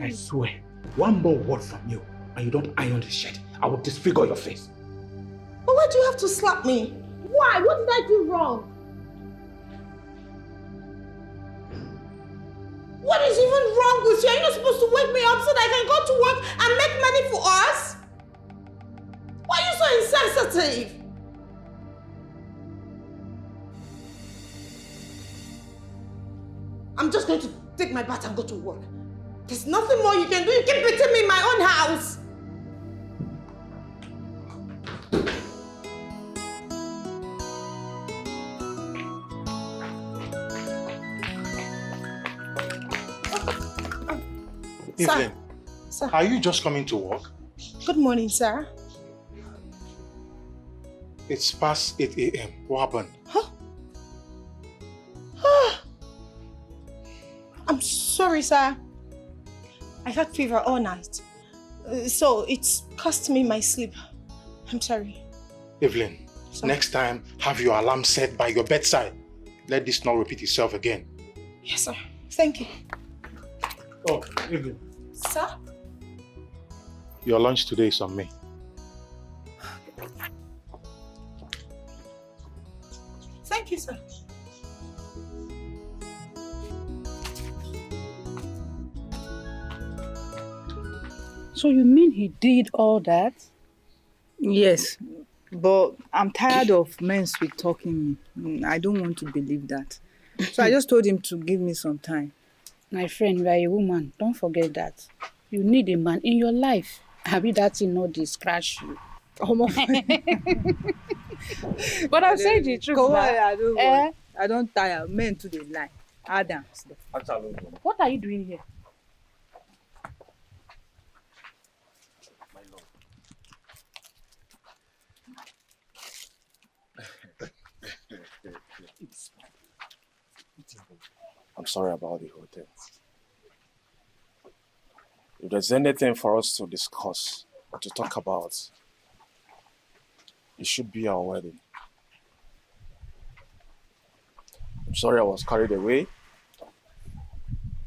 Speaker 12: I swear, one more word from you and you don't iron this shirt, I will disfigure your face.
Speaker 7: But why do you have to slap me? Why? What did I do wrong? What is even wrong with you? Are you not supposed to wake me up so that I can go to work and make money for us? Why are you so insensitive? I'm just going to take my bath and go to work. There's nothing more you can do. You keep beating me in my own house.
Speaker 13: Evelyn,
Speaker 7: Sir.
Speaker 13: are you just coming to work?
Speaker 7: Good morning, sir.
Speaker 13: It's past 8 a.m. What happened?
Speaker 7: I'm sorry, sir. I had fever all night. So it's cost me my sleep. I'm sorry.
Speaker 13: Evelyn, next time have your alarm set by your bedside. Let this not repeat itself again.
Speaker 7: Yes, sir. Thank you.
Speaker 13: Oh, Evelyn.
Speaker 7: Sir?
Speaker 13: Your lunch today is on me.
Speaker 7: Thank you, sir.
Speaker 8: So you mean he did all that?
Speaker 9: Yes, but I'm tired of men sweet talking me. I don't want to believe that. So I just told him to give me some time.
Speaker 8: My friend, you are a woman. Don't forget that. You need a man in your life. Have that thing not scratch you?
Speaker 9: Oh my.
Speaker 8: But I'll say the truth.
Speaker 9: Come on, I don't tire. Men to the lie. Adams.
Speaker 8: What are you doing here?
Speaker 14: I'm sorry about the hotel. If there's anything for us to discuss or to talk about, it should be our wedding. I'm sorry I was carried away,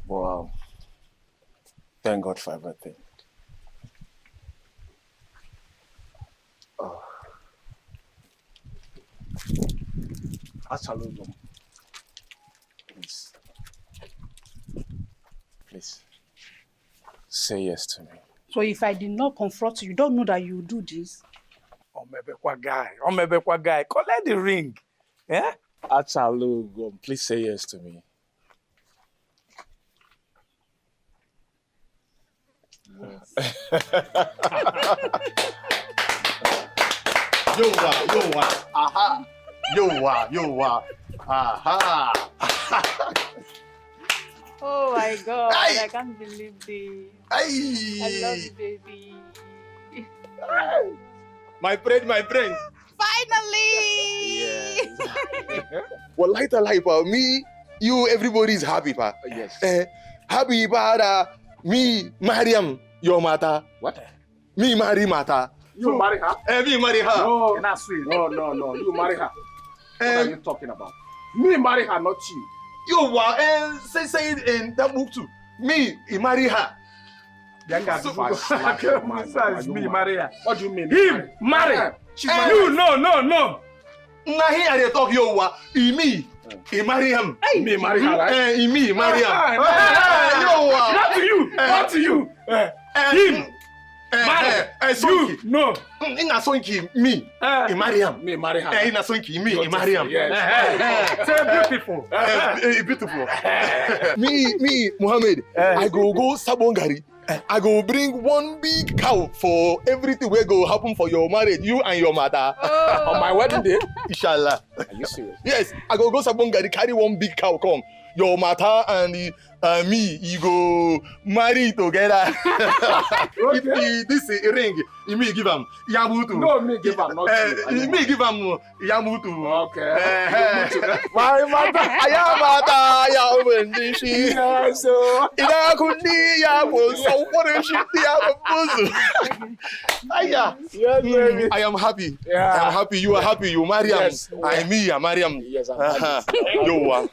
Speaker 14: but thank God for everything. Absolutely. Please, say yes to me.
Speaker 8: So if I did not confront you, you don't know that you do this?
Speaker 4: Omebekwa guy, collect the ring. Yeah?
Speaker 14: Achalugo, please say yes to me.
Speaker 13: Yes. Aha. Aha.
Speaker 15: Oh my God,
Speaker 13: Aye.
Speaker 15: I can't believe this.
Speaker 13: Aye.
Speaker 15: I love you, baby.
Speaker 13: My friend.
Speaker 15: Finally!
Speaker 14: Yes.
Speaker 1: Well, lighter life, me, you, everybody's happy, pa.
Speaker 14: Yes.
Speaker 1: Happy, pa, me, Mariam, your mata.
Speaker 14: What?
Speaker 1: Me, marry mata.
Speaker 2: You marry her?
Speaker 1: Me, marry her.
Speaker 2: No, you're not sweet. No. You marry her. What are you talking about? Me marry her, not you.
Speaker 1: You were say it in that book too. Me, he marry her.
Speaker 2: Besides me, marry her. What do you mean? Him marry? She's my wife.
Speaker 12: No.
Speaker 1: Now here I dey talk yo wa. Me, he marry him.
Speaker 12: Me marry her, right?
Speaker 1: Me marry him. Yo wa.
Speaker 12: Not to you. Him. Marry.
Speaker 1: Sonky.
Speaker 12: No.
Speaker 1: Ina Sonky, me. He marry him.
Speaker 12: Me marry her.
Speaker 1: Ina Sonky, me. He marry him.
Speaker 12: Yes. Say beautiful.
Speaker 1: Beautiful. Me, Muhammad. I go Sabongari. I go bring one big cow for everything wey go happen for your marriage, you and your mother.
Speaker 12: On my wedding day?
Speaker 1: Inshallah.
Speaker 12: Are you serious?
Speaker 1: Yes, I go Sabongari, carry one big cow come. Your mother and me, you go marry together. If this ring, me give him Yamutu.
Speaker 12: No, me give him, not you.
Speaker 1: Me give him Yamutu.
Speaker 12: Okay.
Speaker 1: My mother, I am Wendishi.
Speaker 12: So,
Speaker 1: Ina kundi ya so what shit ya I am happy.
Speaker 12: Yeah.
Speaker 1: I am happy. You are happy. You marry him.
Speaker 12: Yes.
Speaker 1: I marry him.
Speaker 12: Yes, I'm happy.
Speaker 1: Yo.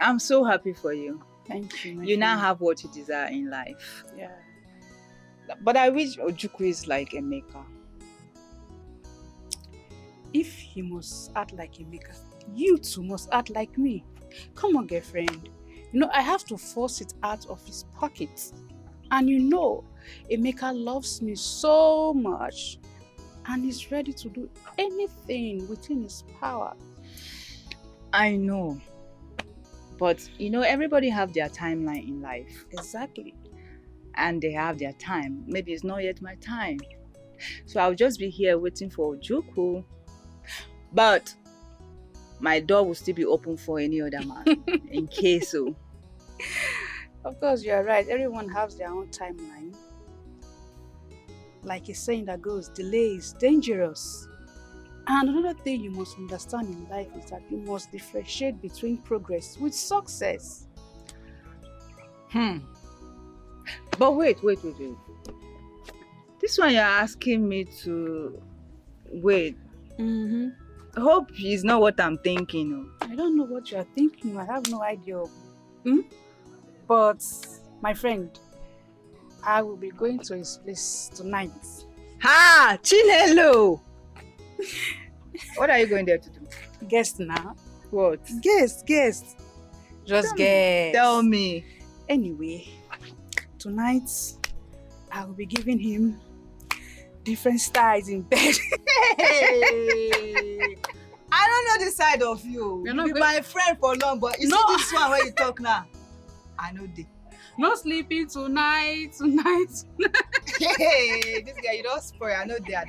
Speaker 9: I'm so happy for you.
Speaker 8: Thank you.
Speaker 9: You now have what you desire in life.
Speaker 8: Yeah.
Speaker 9: But I wish Ojukwu is like Emeka.
Speaker 8: If he must act like Emeka, you too must act like me. Come on, girlfriend. You know, I have to force it out of his pocket. And you know, Emeka loves me so much. And he's ready to do anything within his power.
Speaker 9: I know. But, you know, everybody have their timeline in life.
Speaker 8: Exactly.
Speaker 9: And they have their time. Maybe it's not yet my time. So I'll just be here waiting for Ojukwu. But my door will still be open for any other man. In case so.
Speaker 8: Of course, you're right. Everyone has their own timeline. Like a saying that goes, delay is dangerous. And another thing you must understand in life is that you must differentiate between progress with success.
Speaker 9: But wait. This one you're asking me to wait. Hope is not what I'm thinking.
Speaker 8: I don't know what you're thinking. I have no idea. But, my friend, I will be going to his place tonight.
Speaker 9: Ha! Chinelo! What are you going there to do?
Speaker 8: Guess now.
Speaker 9: What?
Speaker 8: Guess. Just guess.
Speaker 9: Tell me.
Speaker 8: Anyway, tonight I will be giving him different styles in bed.
Speaker 9: Hey! I don't know the side of you.
Speaker 8: You're
Speaker 9: You
Speaker 8: not
Speaker 9: be
Speaker 8: going-
Speaker 9: my friend for long, but you
Speaker 8: No.
Speaker 9: see this one where you talk now. I know this.
Speaker 8: No sleeping tonight.
Speaker 9: Hey, this guy, you don't spoil. I know that.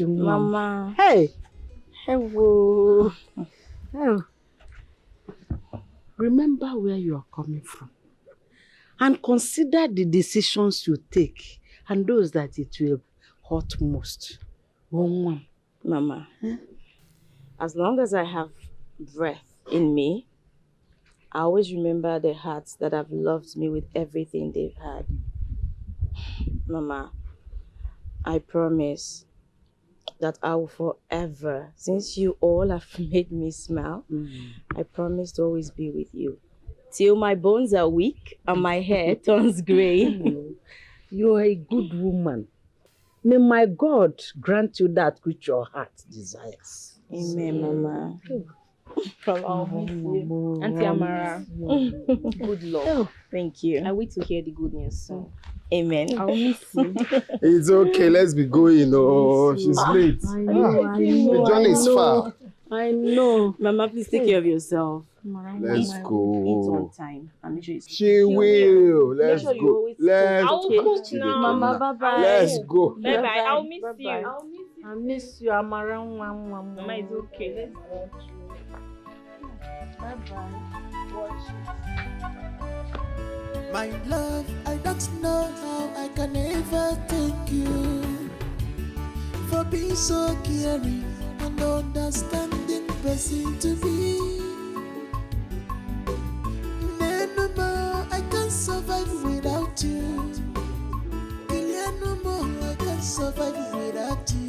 Speaker 10: Mama. Hey. Hello. Oh. Remember where you are coming from. And consider the decisions you take and those that it will hurt most.
Speaker 5: Mama, as long as I have breath in me, I always remember the hearts that have loved me with everything they've had. Mama, I promise that I will forever, since you all have made me smile, I promise to always be with you. Till my bones are weak and my hair turns gray.
Speaker 10: You are a good woman. May my God grant you that which your heart desires.
Speaker 5: Amen, Mama. I'll miss you.
Speaker 7: Auntie Amara, good luck.
Speaker 5: Thank you.
Speaker 7: I wait to hear the good news soon.
Speaker 5: Amen.
Speaker 7: I'll miss you.
Speaker 6: It's okay, let's be going. Oh, she's late.
Speaker 10: I know.
Speaker 6: The journey is far.
Speaker 10: I know.
Speaker 5: Mama, please take care of yourself.
Speaker 6: Let's
Speaker 5: Eat
Speaker 6: go.
Speaker 5: on time. And make sure you sleep.
Speaker 6: She will. Let's
Speaker 5: sure you
Speaker 6: go.
Speaker 5: always
Speaker 6: Let's
Speaker 7: I'll
Speaker 6: go.
Speaker 7: cook now.
Speaker 5: Mama, bye-bye.
Speaker 6: Let's go.
Speaker 7: Bye-bye. I'll miss
Speaker 10: Bye-bye.
Speaker 7: you.
Speaker 10: I miss you, Amara.
Speaker 7: Mama, it's okay. Let's go.
Speaker 11: My love, I don't know how I can ever thank you for being so caring and understanding person to be. No more, I can't survive without you. No more, I can't survive without you.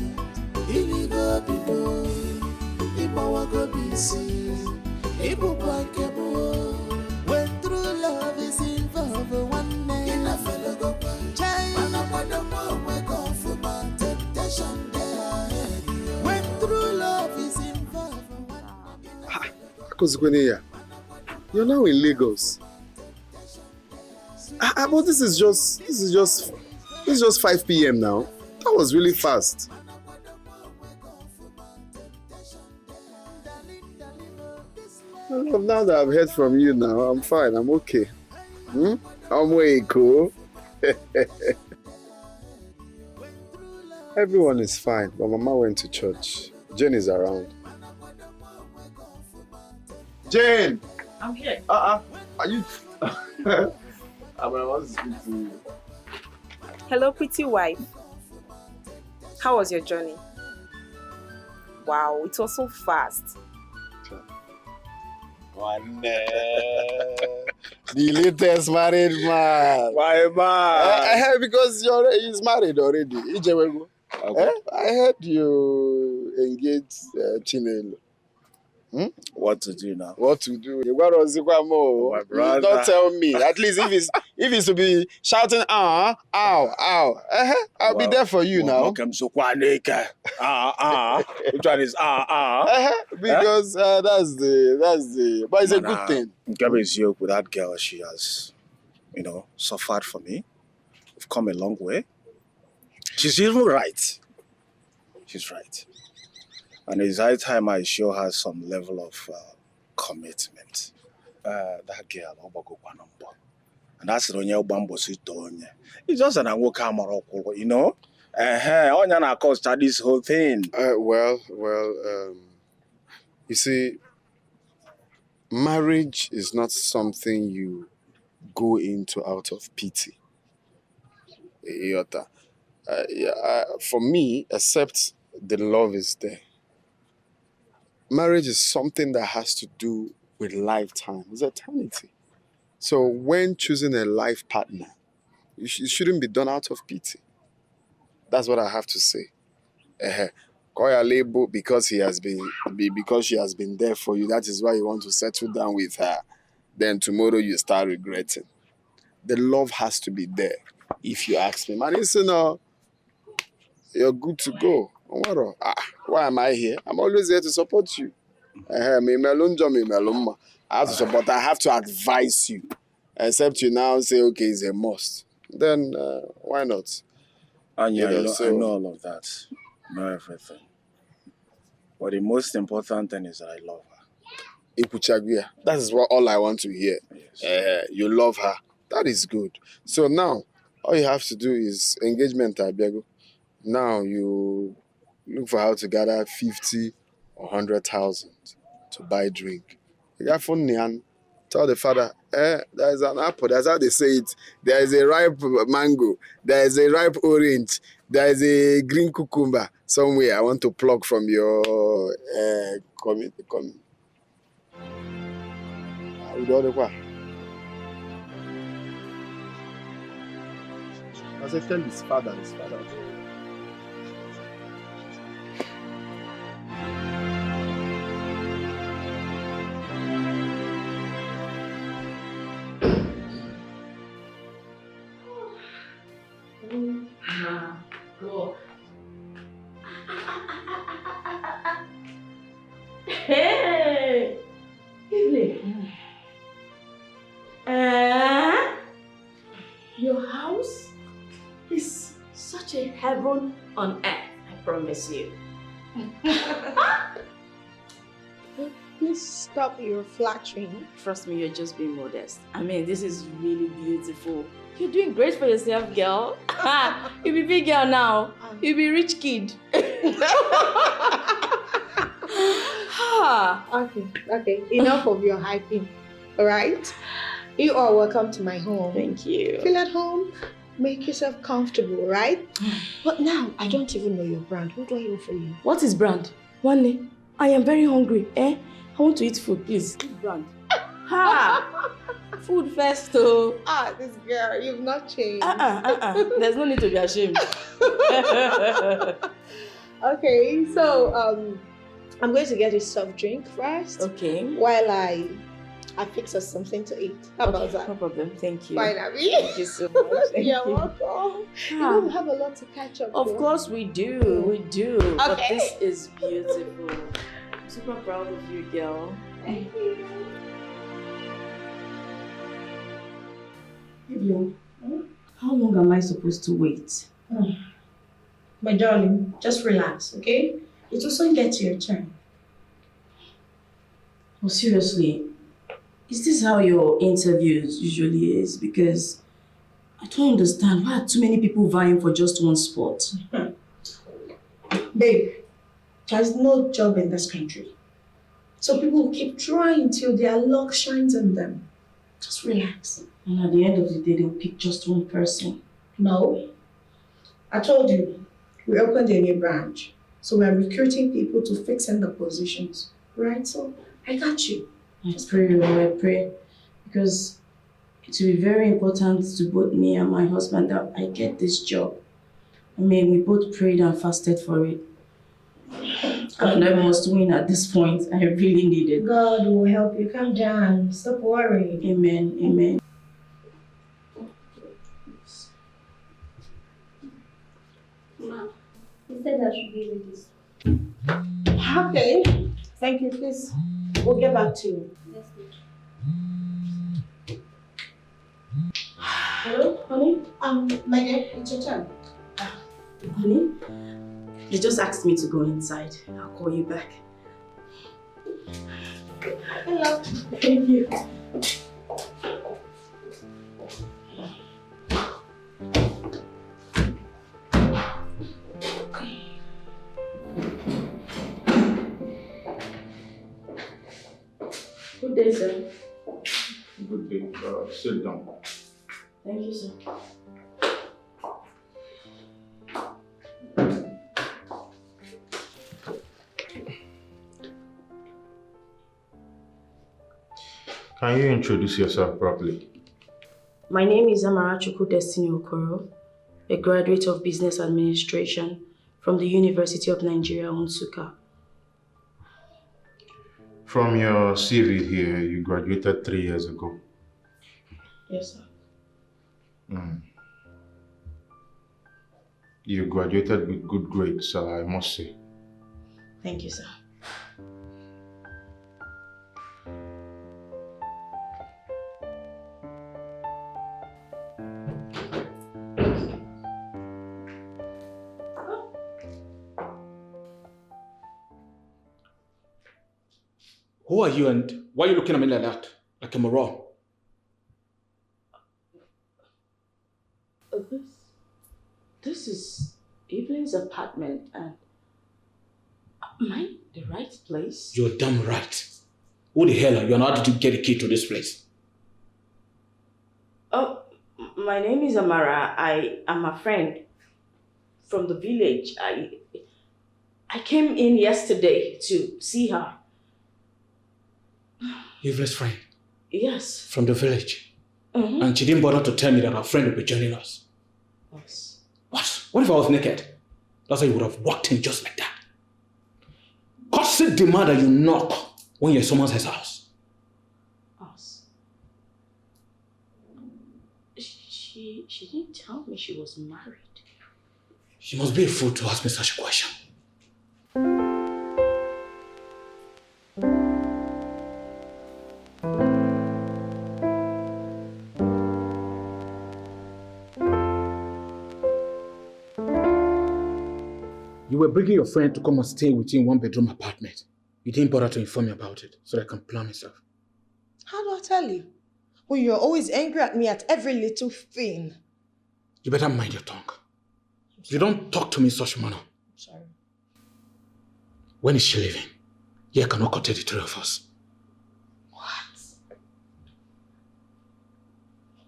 Speaker 11: When true love is involved, one day in a fellow go temptation there. When true love is involved.
Speaker 6: You're now in Lagos. But this is just 5 p.m. now. That was really fast. Well, now that I've heard from you now, I'm fine. I'm okay. I'm Wazico. Everyone is fine, but Mama went to church. Jane is around. Jane!
Speaker 7: I'm here.
Speaker 6: Are you... I want to speak to you.
Speaker 16: Hello, pretty wife. How was your journey? Wow, it was so fast.
Speaker 6: The latest married man.
Speaker 14: Why, man?
Speaker 6: Because he's married already. Okay. I heard you engaged Chinelo.
Speaker 14: What to do now?
Speaker 6: What to do? You got
Speaker 14: my brother.
Speaker 6: Don't tell me. At least if it's to be shouting, ow, I'll be there for you now.
Speaker 14: Which one is
Speaker 6: Because that's the. But it's a good thing.
Speaker 14: With that girl, she has, suffered for me. We've come a long way. She's even right. She's right. And it's high time I show her some level of commitment. That girl, and that's the only bambo sitonya. It's just an OKAM, you know. Onyana caused this whole thing.
Speaker 6: You see, marriage is not something you go into out of pity. For me, except the love is there. Marriage is something that has to do with lifetime. It's eternity. So when choosing a life partner, it shouldn't be done out of pity. That's what I have to say. Call your label because she has been there for you. That is why you want to settle down with her. Then tomorrow you start regretting. The love has to be there. If you ask me, man, listen, you're good to go. Why am I here? I'm always here to support you. I have to support. I have to advise you. Except you now say, okay, it's a must. Then why not?
Speaker 14: And I know all of that. I know everything. But the most important thing is that I love her.
Speaker 6: That is all I want to hear. Yes. You love her. That is good. So now, all you have to do is engagement, Abiago. Now you look for how to gather 50 or 100,000 to buy drink. You got phone and tell the father, there's an apple. That's how they say it. There is a ripe mango. There is a ripe orange. There is a green cucumber somewhere. I want to pluck from your community. I said, tell his father.
Speaker 5: God. Hey! Evelyn. Your house is such a heaven on earth, I promise you.
Speaker 17: Please stop your flattering.
Speaker 5: Trust me, you're just being modest. I mean, this is really beautiful. You're doing great for yourself, girl. You be big girl now. You be rich kid.
Speaker 17: Okay. Enough of your hyping. All right? You are welcome to my home.
Speaker 5: Thank you.
Speaker 17: Feel at home. Make yourself comfortable, right? But now, I don't even know your brand. What do I offer you?
Speaker 5: What is brand? One, I am very hungry. I want to eat food, please.
Speaker 17: Brand.
Speaker 5: Food first, though.
Speaker 17: This girl, you've not changed.
Speaker 5: There's no need to be ashamed.
Speaker 17: Okay, so I'm going to get a soft drink first.
Speaker 5: Okay.
Speaker 17: While I fix us something to eat. How about that?
Speaker 5: No problem. Thank you.
Speaker 17: Fine, Abby.
Speaker 5: Thank you so much. Thank
Speaker 17: You're
Speaker 5: you.
Speaker 17: welcome. You know we have a lot to catch up
Speaker 5: Of
Speaker 17: with.
Speaker 5: course we do. We do. But
Speaker 17: Okay.
Speaker 5: this is beautiful. I'm super proud of you, girl.
Speaker 17: Thank you.
Speaker 5: Vivian, how long am I supposed to wait?
Speaker 17: My darling, just relax, okay? It will soon get to your turn.
Speaker 5: Oh, seriously, is this how your interviews usually is? Because I don't understand. Why are too many people vying for just one spot?
Speaker 17: Babe, there's no job in this country. So people keep trying till their luck shines on them. Just relax.
Speaker 5: And at the end of the day, they'll pick just one person.
Speaker 17: No. I told you, we opened a new branch. So we're recruiting people to fix in the positions. Right? So I got you.
Speaker 5: I pray. Because it will be very important to both me and my husband that I get this job. I mean, we both prayed and fasted for it. And I must win at this point. I really need it.
Speaker 17: God will help you. Calm down. Stop worrying.
Speaker 5: Amen. Amen.
Speaker 18: Ma, he said I should give you this.
Speaker 17: Okay. Thank you, please. We'll get back to you.
Speaker 18: Yes,
Speaker 5: Hello, honey?
Speaker 17: My dear, it's your turn.
Speaker 5: Honey? They just asked me to go inside. I'll call you back.
Speaker 17: Hello.
Speaker 5: Thank you. Good day, sir.
Speaker 13: Good day. Sit down.
Speaker 5: Thank you, sir.
Speaker 13: Can you introduce yourself properly?
Speaker 5: My name is Amarachuku Destiny Okoro, a graduate of Business Administration from the University of Nigeria, Nsukka.
Speaker 13: From your CV here, you graduated 3 years ago.
Speaker 5: Yes, sir.
Speaker 13: You graduated with good grades, I must say.
Speaker 5: Thank you, sir.
Speaker 12: Who are you and why are you looking at me like that? Like a moron?
Speaker 5: This is Evelyn's apartment and am I the right place?
Speaker 12: You're damn right. Who the hell are you and how did you get the key to this place?
Speaker 5: Oh, my name is Amara. I am a friend from the village. I came in yesterday to see her.
Speaker 12: Evelyn's friend?
Speaker 5: Yes.
Speaker 12: From the village?
Speaker 5: Mm-hmm.
Speaker 12: And she didn't bother to tell me that her friend would be joining us.
Speaker 5: Yes.
Speaker 12: What? What if I was naked? That's why you would have walked in just like that. Cause it demand that you knock when you're in someone else's house.
Speaker 5: Us. She didn't tell me she was married.
Speaker 12: She must be a fool to ask me such a question. You were bringing your friend to come and stay with you in one-bedroom apartment. You didn't bother to inform me about it so that I can plan myself.
Speaker 17: How do I tell you? When you're always angry at me at every little thing.
Speaker 12: You better mind your tongue. You don't talk to me in such manner.
Speaker 17: I'm sorry.
Speaker 12: When is she leaving? Here cannot contain the three of us.
Speaker 17: What?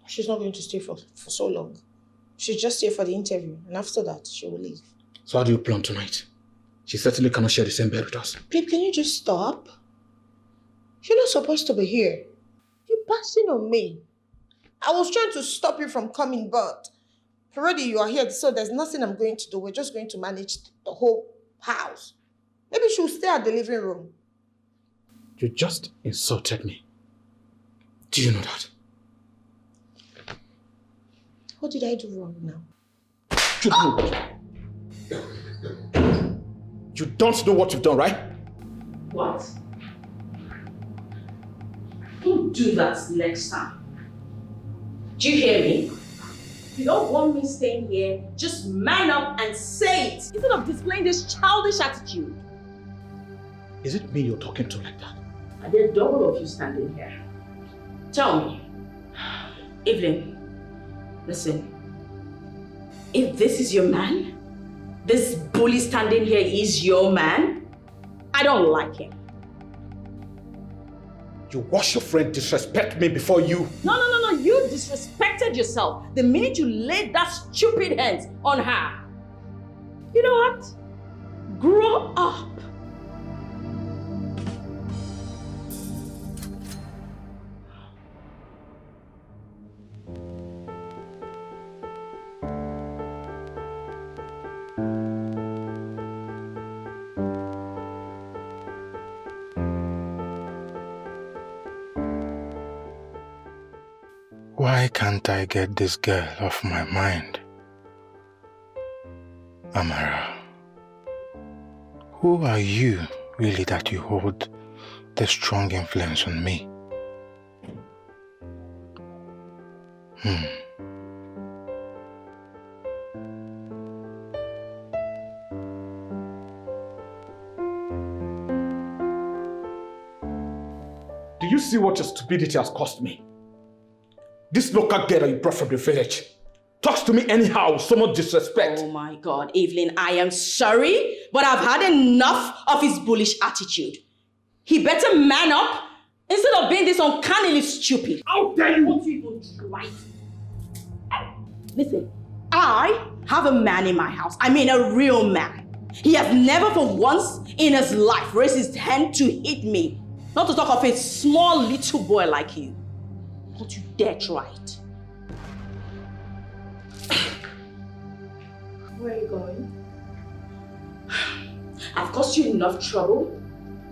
Speaker 17: She's not going to stay for so long. She's just here for the interview, and after that, she will leave.
Speaker 12: So how do you plan tonight? She certainly cannot share the same bed with us.
Speaker 17: Babe, can you just stop? You're not supposed to be here. You're passing on me. I was trying to stop you from coming, but already you are here, so there's nothing I'm going to do. We're just going to manage the whole house. Maybe she'll stay at the living room.
Speaker 12: You just insulted me. Do you know that?
Speaker 17: What did I do wrong now?
Speaker 12: You don't know what you've done, right?
Speaker 7: What? Don't do that next time. Do you hear me? You don't want me staying here, just man up and say it instead of displaying this childish attitude.
Speaker 12: Is it me you're talking to like that?
Speaker 7: Are there double of you standing here? Tell me, Evelyn, listen, if this is your man, this bully standing here is your man, I don't like him.
Speaker 12: You watch your friend disrespect me before you.
Speaker 7: No, you disrespected yourself the minute you laid that stupid hands on her. You know what? Grow up.
Speaker 13: Why can't I get this girl off my mind? Amara, who are you really that you hold the strong influence on me?
Speaker 12: Do you see what your stupidity has cost me? This local girl that you brought from the village talks to me anyhow with so much disrespect.
Speaker 7: Oh my God, Evelyn, I am sorry, but I've had enough of his bullish attitude. He better man up instead of being this uncannily stupid.
Speaker 12: How dare you?
Speaker 7: Won't you even try? Listen, I have a man in my house. I mean a real man. He has never for once in his life raised his hand to hit me. Not to talk of a small little boy like you. Don't you dare try it.
Speaker 5: Where are you going?
Speaker 7: I've caused you enough trouble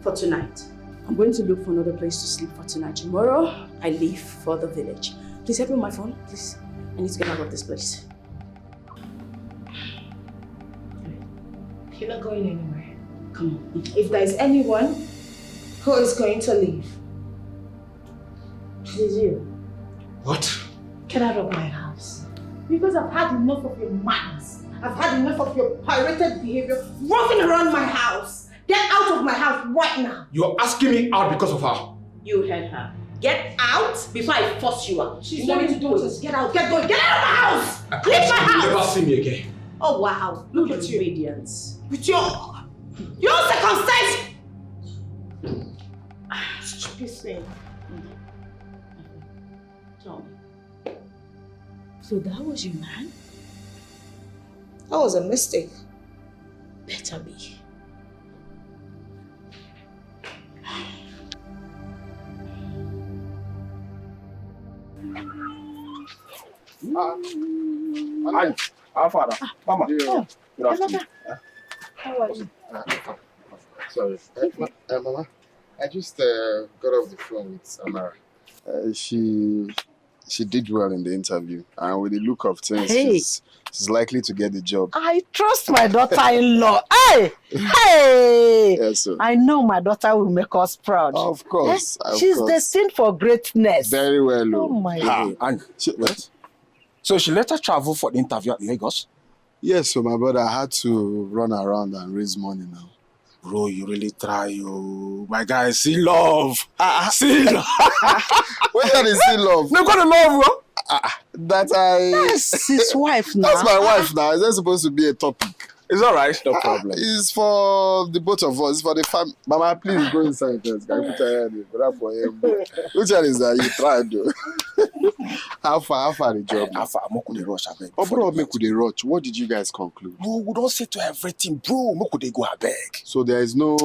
Speaker 7: for tonight. I'm going to look for another place to sleep for tonight. Tomorrow, I leave for the village. Please help me with my phone, please. I need to get out of this place.
Speaker 5: You're not going anywhere.
Speaker 7: Come on.
Speaker 5: If there is anyone who is going to leave, it is you.
Speaker 12: What?
Speaker 5: Get out of my house. Because I've had enough of your manners. I've had enough of your pirated behavior roving around my house. Get out of my house right now.
Speaker 12: You're asking me out because of her.
Speaker 7: You heard her. Get out before I force you out.
Speaker 5: She's
Speaker 7: you want me
Speaker 5: telling
Speaker 7: to do
Speaker 5: daughters,
Speaker 7: it?
Speaker 5: get out, get going, get out of my house! Leave my
Speaker 12: You'll
Speaker 5: house!
Speaker 12: never see me again.
Speaker 7: Oh wow, look at your radiance.
Speaker 5: With your circumstance! Stupid thing.
Speaker 7: Tell me. So that was your man?
Speaker 17: That was a mistake.
Speaker 7: Better be.
Speaker 14: Our father. Mama.
Speaker 17: Oh,
Speaker 14: Good afternoon.
Speaker 17: how are you?
Speaker 6: Sorry. Mama, I just got off the phone with Amara. She did well in the interview, and with the look of things,
Speaker 10: Hey.
Speaker 6: she's likely to get the job.
Speaker 10: I trust my daughter-in-law. Hey! Hey!
Speaker 6: Yes, sir.
Speaker 10: I know my daughter will make us proud.
Speaker 6: Of course.
Speaker 10: Eh?
Speaker 6: Of
Speaker 10: She's
Speaker 6: course.
Speaker 10: destined for greatness.
Speaker 6: Very well.
Speaker 10: Oh my God.
Speaker 14: And so she let her travel for the interview at Lagos?
Speaker 6: Yes, so my brother, I had to run around and raise money now.
Speaker 14: Bro, you really try, oh. My guy, see love. See love.
Speaker 6: Where did he see love?
Speaker 14: No, got to love, bro.
Speaker 10: That's his wife now.
Speaker 6: That's my wife now. Is that supposed to be a topic?
Speaker 14: It's all right, no problem.
Speaker 6: It's for the both of us. It's for the family. Mama, please go inside first. Can you put your hand in? But for him. Which one is that? You tried, though. How far the job?
Speaker 14: How far? I'm going to rush, I beg.
Speaker 6: Oh, bro, make they rush. What did you guys conclude?
Speaker 14: Bro, we don't say to everything, bro. Make they go, I beg.
Speaker 6: So there is no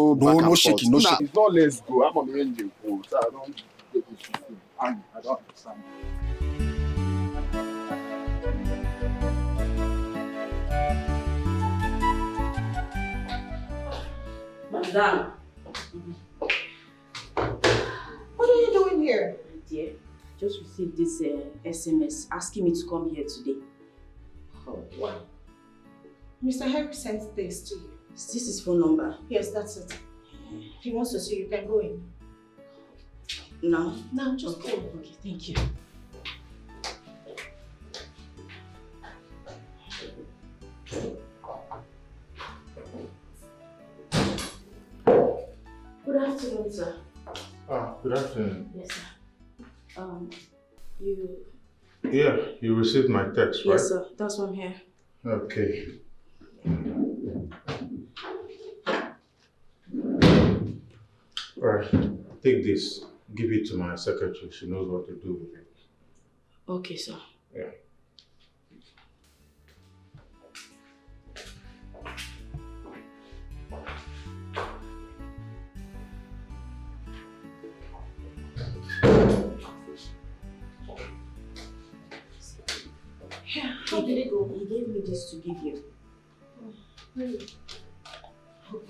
Speaker 14: shaking, no shaking.
Speaker 6: It's not let's go. I'm on the engine. So I don't get this.
Speaker 14: I don't understand.
Speaker 7: Madam.
Speaker 17: What are you doing here?
Speaker 7: Dear, just received this SMS asking me to come here today.
Speaker 17: Oh, why? Mr. Henry sent this to you.
Speaker 7: Is this his phone number?
Speaker 17: Yes, that's it. If he wants to see you, can go in.
Speaker 7: No?
Speaker 17: No, just go.
Speaker 7: Okay, thank you. Good afternoon, sir.
Speaker 13: Good afternoon.
Speaker 7: Yes, sir. You...
Speaker 13: Yeah, you received my text, right?
Speaker 7: Yes, sir. That's why I'm here.
Speaker 13: Okay. Alright, take this. Give it to my secretary. She knows what to do with it.
Speaker 7: Okay, sir.
Speaker 13: Yeah.
Speaker 7: How did it go? He gave me this to give you.
Speaker 17: Oh, really?
Speaker 7: What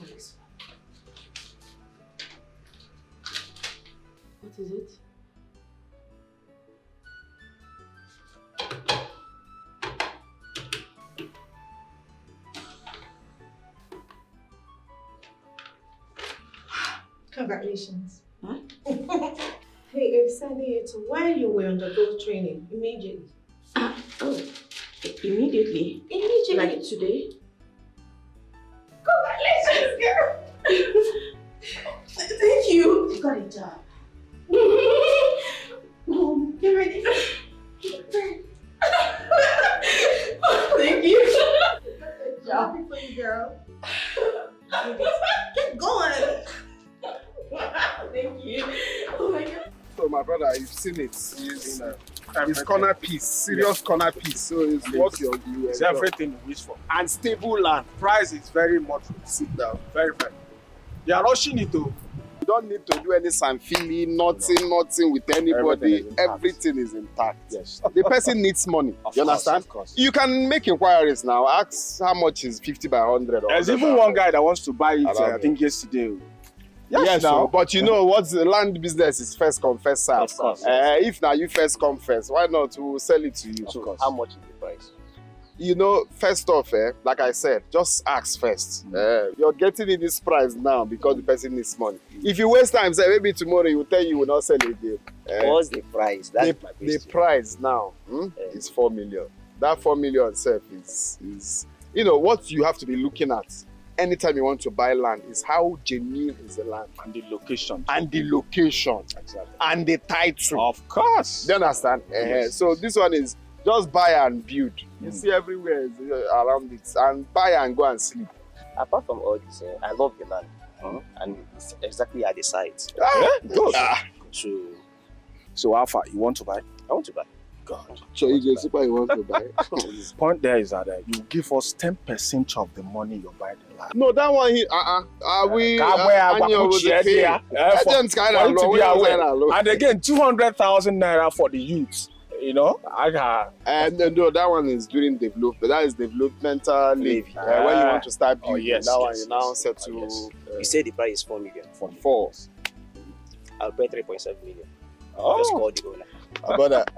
Speaker 7: is it?
Speaker 17: Congratulations.
Speaker 7: Huh?
Speaker 17: Hey, I'm sending it while you were on the go training, immediately.
Speaker 7: Oh, immediately?
Speaker 17: Immediately.
Speaker 7: Like today?
Speaker 17: Congratulations, girl!
Speaker 7: Thank you. You got a job.
Speaker 17: Mom, get ready.
Speaker 7: Thank you.
Speaker 17: Good job for you, girl. Get going.
Speaker 7: Thank you. Oh my God.
Speaker 6: So my brother, you've seen it. It's corner piece, serious corner piece. So it's what you
Speaker 14: It's everything you wish for. And stable land. Price is very moderate.
Speaker 6: Sit down.
Speaker 14: Very fair. You are rushing it though.
Speaker 6: You don't need to do any sanfili, nothing with anybody. Everything is intact.
Speaker 14: Yes.
Speaker 6: The person needs money. You understand?
Speaker 14: Of course.
Speaker 6: You can make inquiries now. Ask how much is 50 by 100.
Speaker 14: There's even one guy that wants to buy it, I think yesterday.
Speaker 6: Yes,
Speaker 14: now.
Speaker 6: no, but you know what? The land business is first come, first serve.
Speaker 14: Of course.
Speaker 6: If now you first come first, why not? We'll sell it to you.
Speaker 14: Of course.
Speaker 19: How much is the price?
Speaker 6: You know, first off, like I said, just ask first. You're getting in this price now because the person needs money. If you waste time, say maybe tomorrow he will tell you will not sell it again.
Speaker 19: What's the price? That's my question.
Speaker 6: The price now is 4 million. That 4 million itself is you know what you have to be looking at anytime you want to buy land is how genuine is the land
Speaker 14: and the location.
Speaker 6: Exactly. And the title.
Speaker 14: Of course.
Speaker 6: Do you understand?
Speaker 14: Yes.
Speaker 6: So this one is just buy and build. You see everywhere around it, and buy and go and sleep.
Speaker 19: Apart from all this, I love the land, and it's exactly at the site.
Speaker 14: Good. So how far you want to buy?
Speaker 19: I want to buy.
Speaker 14: God.
Speaker 6: So you just see what you want to buy.
Speaker 14: The point there is that you give us 10% of the money you buy the land.
Speaker 6: No, that one here.
Speaker 14: And again, 200,000 naira for the youth. You know,
Speaker 6: and no, that one is during development. That is developmental levy. When you want to start building, that one you now set to.
Speaker 19: You say the price is 4 million.
Speaker 6: 4.
Speaker 19: I'll pay 3.7 million.
Speaker 14: Oh.
Speaker 19: Just call the owner.
Speaker 6: But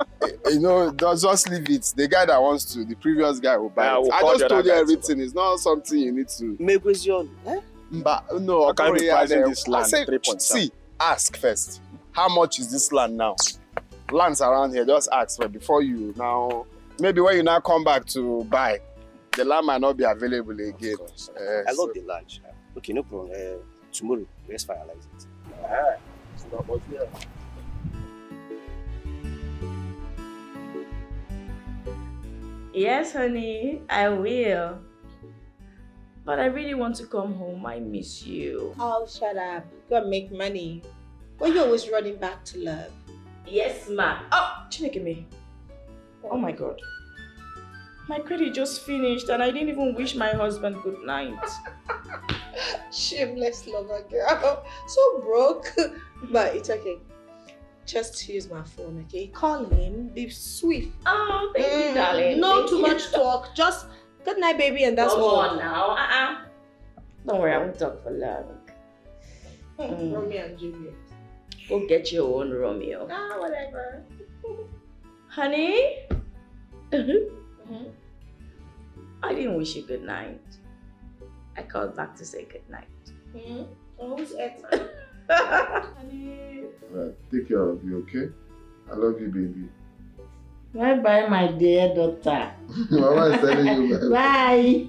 Speaker 6: you know, just leave it. The guy that wants to, the previous guy will buy it. I just told you everything. It's not something you need to. But no,
Speaker 14: I can't be pricing this land. 3.7.
Speaker 6: See, ask first. How much is this land now? Lands around here, just ask for before you now. Maybe when you now come back to buy, the land might not be available again.
Speaker 19: I love the land. Okay, no problem. Tomorrow, let's finalize it.
Speaker 5: Yes, honey, I will. But I really want to come home. I miss you.
Speaker 17: Oh, shut up. Go and make money. Why are you always running back to love?
Speaker 5: Yes, ma. Oh, Chineke. Oh my God. My credit just finished and I didn't even wish my husband good night.
Speaker 17: Shameless lover girl. So broke. But it's okay. Just use my phone, okay? Call him. Be sweet.
Speaker 5: Oh, thank you, darling.
Speaker 17: No
Speaker 5: Thank
Speaker 17: too
Speaker 5: you.
Speaker 17: much talk. Just good night, baby, and that's
Speaker 5: Come
Speaker 17: all.
Speaker 5: on now. Don't worry, I won't talk for long.
Speaker 3: Romeo and Juliet.
Speaker 5: Go get your own Romeo.
Speaker 3: Ah, whatever.
Speaker 5: Honey? I didn't wish you good night. I called back to say good night.
Speaker 3: Who's it?
Speaker 6: Alright, take care of you, okay? I love you, baby.
Speaker 10: Bye-bye, my dear daughter.
Speaker 6: Mama is telling you
Speaker 10: bye.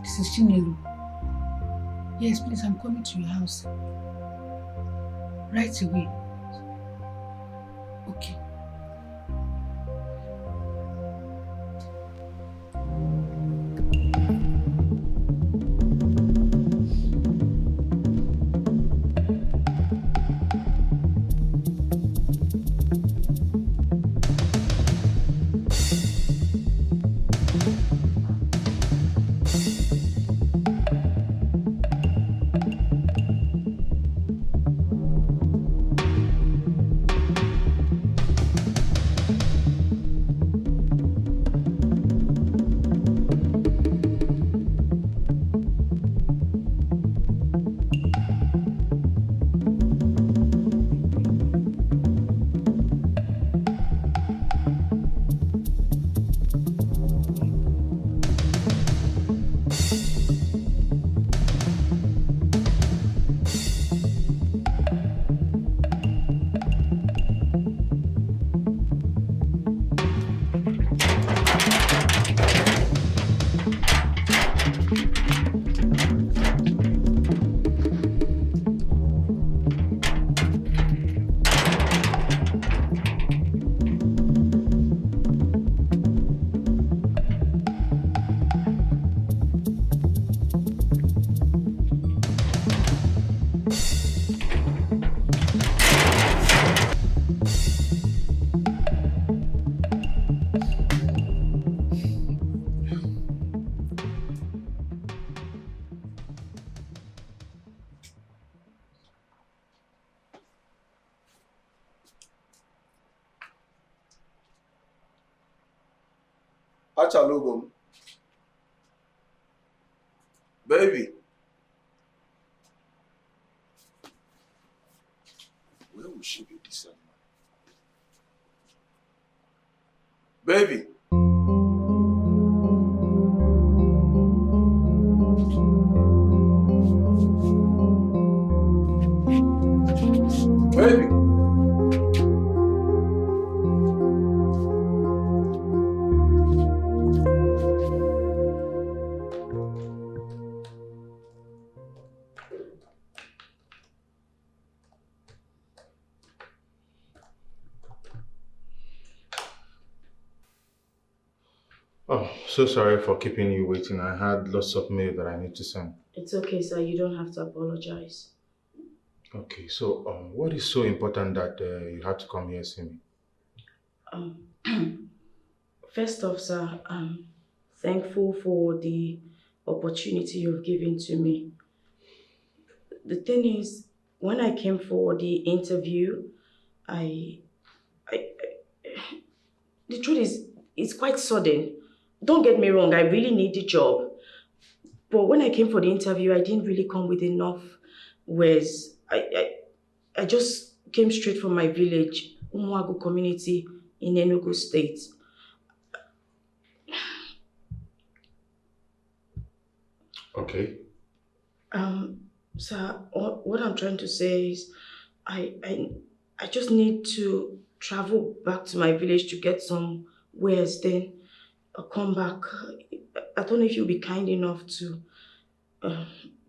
Speaker 8: This is Chinelu. Yes, please, I'm coming to your house. Right away. Okay.
Speaker 14: Achalugum. Baby. Where will she be this time? Baby. Baby.
Speaker 13: Oh, so sorry for keeping you waiting. I had lots of mail that I need to send.
Speaker 5: It's okay, sir. You don't have to apologize.
Speaker 13: Okay, so what is so important that you had to come here see me?
Speaker 5: First off, sir, I'm thankful for the opportunity you've given to me. The thing is, when I came for the interview, I the truth is, it's quite sudden. Don't get me wrong, I really need the job. But when I came for the interview, I didn't really come with enough words. I just came straight from my village, Umuagu community in Enugu State.
Speaker 13: Okay.
Speaker 5: Sir, what I'm trying to say is, I just need to travel back to my village to get some wares, then I'll come back. I don't know if you'll be kind enough to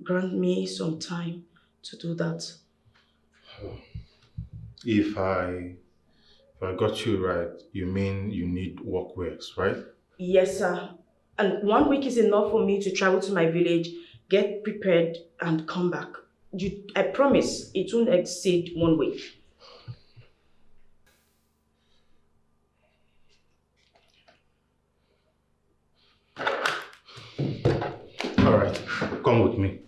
Speaker 5: grant me some time to do that.
Speaker 13: If I got you right, you mean you need workwears, right?
Speaker 5: Yes, sir. And 1 week is enough for me to travel to my village, get prepared, and come back. I promise it won't exceed 1 week.
Speaker 13: All right, come with me.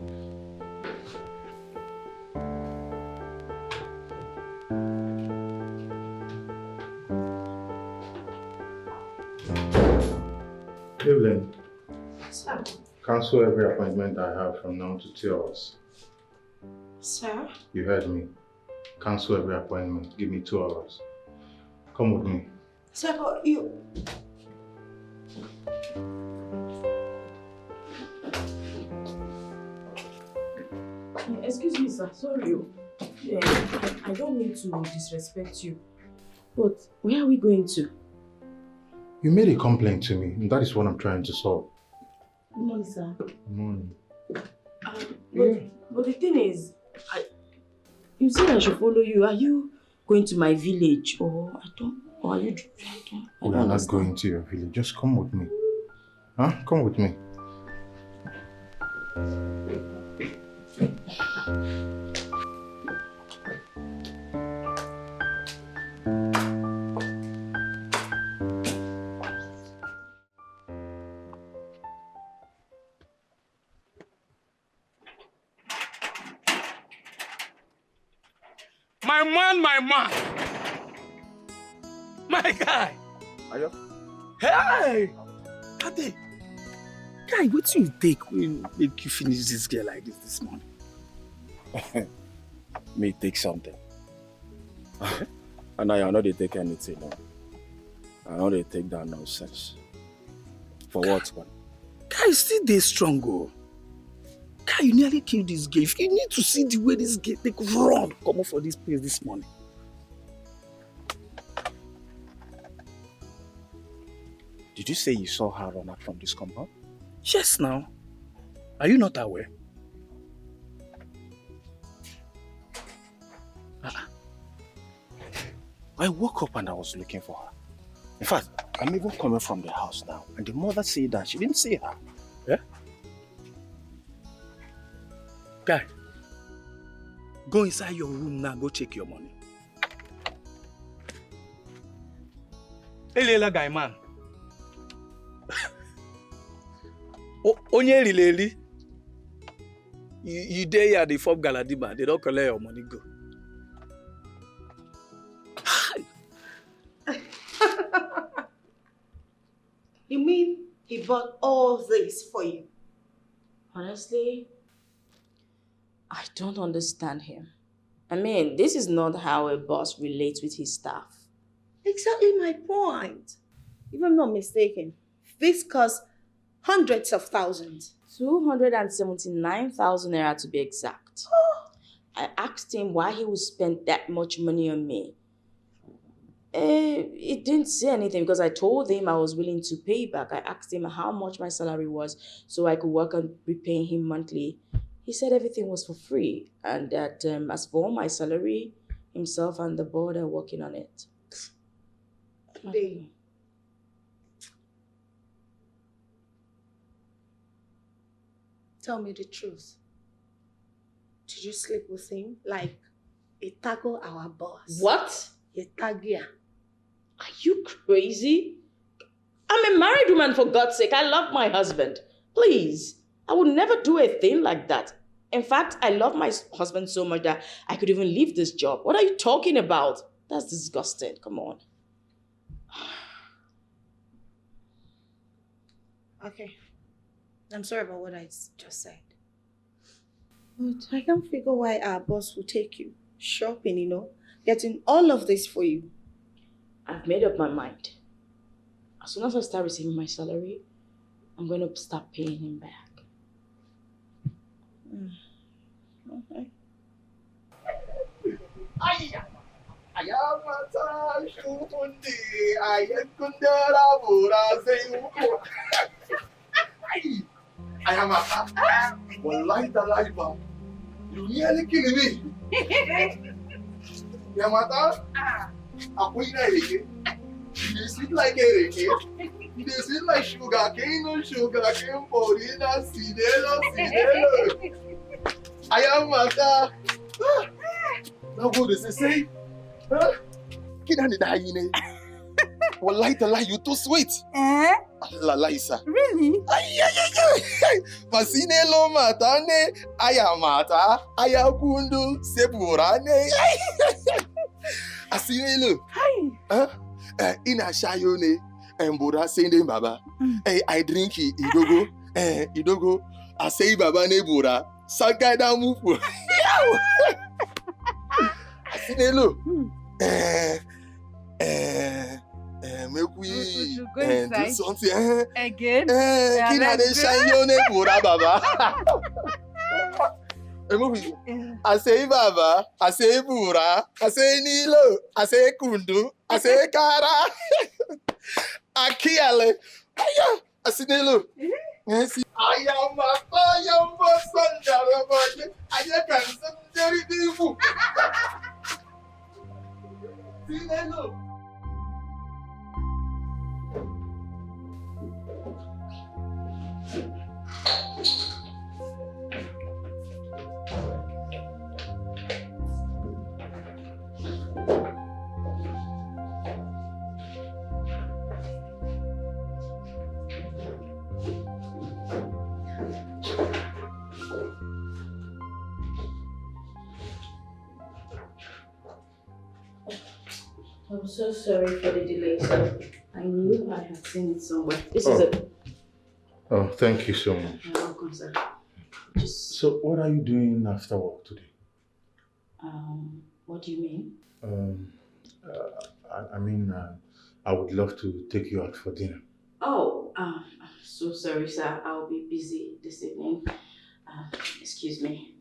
Speaker 13: Evelyn,
Speaker 5: Sir.
Speaker 13: cancel every appointment I have from now to 2 hours.
Speaker 5: Sir?
Speaker 13: You heard me. Cancel every appointment. Give me 2 hours. Come with me.
Speaker 5: Sir, but you... Excuse me, sir. Sorry. Yeah, I don't mean to disrespect you. But where are we going to?
Speaker 13: You made a complaint to me, and that is what I'm trying to solve.
Speaker 5: Good morning, sir.
Speaker 13: Morning.
Speaker 5: But the thing is, you said I should follow you. Are you going to my village, or are you?
Speaker 13: We are not going to your village. Just come with me. Huh? Come with me.
Speaker 12: My man! My guy!
Speaker 14: Ayo?
Speaker 12: Hey!
Speaker 4: Ade! Guy, what do you take when make you finish this girl like this morning?
Speaker 14: Me take something. And I know they take anything. No. I know they take that nonsense. For what, man?
Speaker 4: Guy, still dey strong, oh. Guy, you nearly killed this girl. You need to see the way this girl take run come up for this place this morning.
Speaker 14: Did you say you saw her run out from this compound?
Speaker 4: Yes, now. Are you not aware?
Speaker 14: I woke up and I was looking for her. In fact, I'm even coming from the house now, and the mother said that she didn't see her.
Speaker 4: Yeah? Guy, go inside your room now, go check your money.
Speaker 12: Elela guy, man.
Speaker 4: Onye Lily, you dey here, the Fob Galadiba, they don't collect your money, go.
Speaker 15: You mean he bought all this for you?
Speaker 5: Honestly, I don't understand him. I mean, this is not how a boss relates with his staff.
Speaker 15: Exactly my point. If I'm not mistaken, this cost hundreds of thousands.
Speaker 5: 279,000 naira to be exact. I asked him why he would spend that much money on me. He didn't say anything because I told him I was willing to pay back. I asked him how much my salary was so I could work on repaying him monthly. He said everything was for free and that as for my salary, himself and the board are working on it.
Speaker 15: Babe. Tell me the truth. Did you sleep with him? Like, He tackled our boss.
Speaker 7: What?
Speaker 15: He tagged her.
Speaker 7: Are you crazy? I'm a married woman, for God's sake. I love my husband. Please, I would never do a thing like that. In fact, I love my husband so much that I could even leave this job. What are you talking about? That's disgusting. Come on.
Speaker 15: Okay. I'm sorry about what I just said. But I can't figure why our boss will take you shopping, getting all of this for you.
Speaker 7: I've made up my mind. As soon as I start receiving my salary, I'm going to start paying him back.
Speaker 15: Okay.
Speaker 1: Wallahi the life, you nearly killing me. Yamata, Aquina Reke. They sweet like a reke. They sweet like sugar cane, porina, sidelo. I am Mata. Now go to say, Kidani Daine. Wallahi the life, you too sweet. La Lisa.
Speaker 9: Really?
Speaker 1: Masinelo matane, ayamata, ayakundu, seburane. Asinelo. Hi. Ina shayone, embura sende baba. I drink idogo. I say baba nebura. Sakada mufu. Asinelo. Make we do something
Speaker 9: again.
Speaker 1: Kina de shayone bura baba. I say baba, I say bura, I say nilo, I say kundu, I say kara. Akiale. Aya, I say nilo. Yes, I am a son. I can very beautiful. See nilo.
Speaker 5: I'm so sorry for the delay, sir. I knew I had seen it somewhere. This is it.
Speaker 13: Oh, thank you so much.
Speaker 5: You're welcome, sir.
Speaker 13: So, what are you doing after work today?
Speaker 5: What do you mean?
Speaker 13: I would love to take you out for dinner.
Speaker 5: Oh, I'm so sorry, sir. I'll be busy this evening. Excuse me.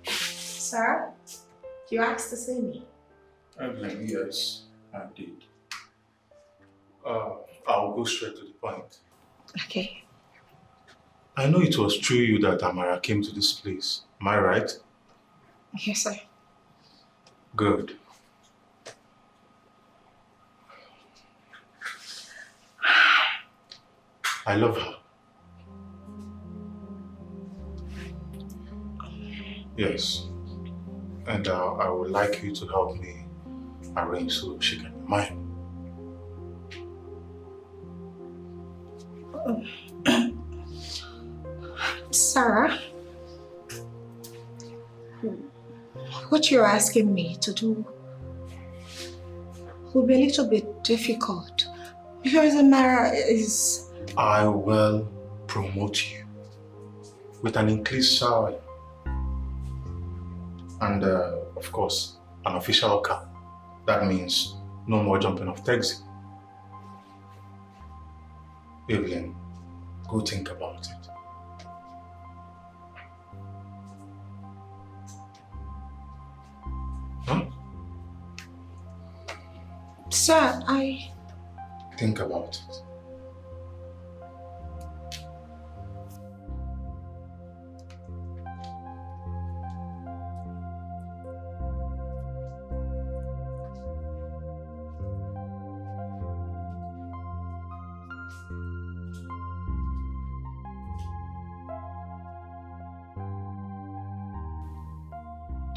Speaker 17: Sir, you asked to see me.
Speaker 13: Yes, I did. I'll go straight to the point.
Speaker 17: Okay.
Speaker 13: I know it was through you that Amara came to this place. Am I right?
Speaker 17: Yes, sir.
Speaker 13: Good. I love her. Yes. And I would like you to help me arrange so she can be mine.
Speaker 17: Sarah, what you're asking me to do will be a little bit difficult because Amara is...
Speaker 13: I will promote you with an increased salary and, of course, an official car. That means no more jumping off taxi. Evelyn, go think about it. Huh?
Speaker 17: Sir, I...
Speaker 13: Think about it.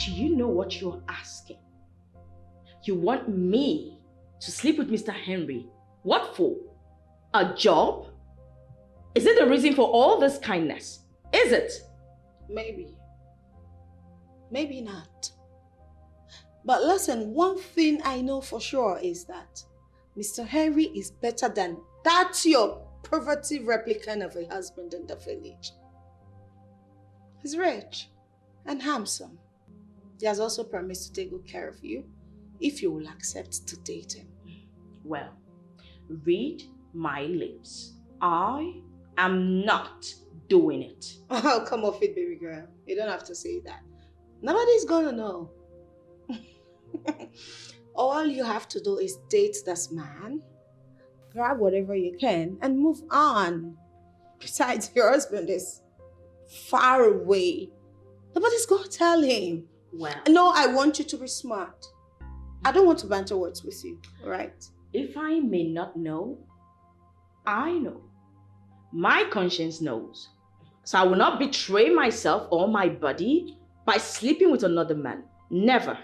Speaker 5: Do you know what you're asking? You want me to sleep with Mr. Henry? What for? A job? Is it the reason for all this kindness? Is it?
Speaker 17: Maybe. Maybe not. But listen, one thing I know for sure is that Mr. Henry is better than that your poverty replicant of a husband in the village. He's rich and handsome. He has also promised to take good care of you if you will accept to date him.
Speaker 5: Well, read my lips. I am not doing it.
Speaker 17: Oh, come off it, baby girl. You don't have to say that. Nobody's gonna know. All you have to do is date this man, grab whatever you can, and move on. Besides, your husband is far away. Nobody's gonna tell him.
Speaker 5: Well,
Speaker 17: no, I want you to be smart. I don't want to banter words with you, all right?
Speaker 5: If I may not know, I know. My conscience knows. So I will not betray myself or my body by sleeping with another man. Never.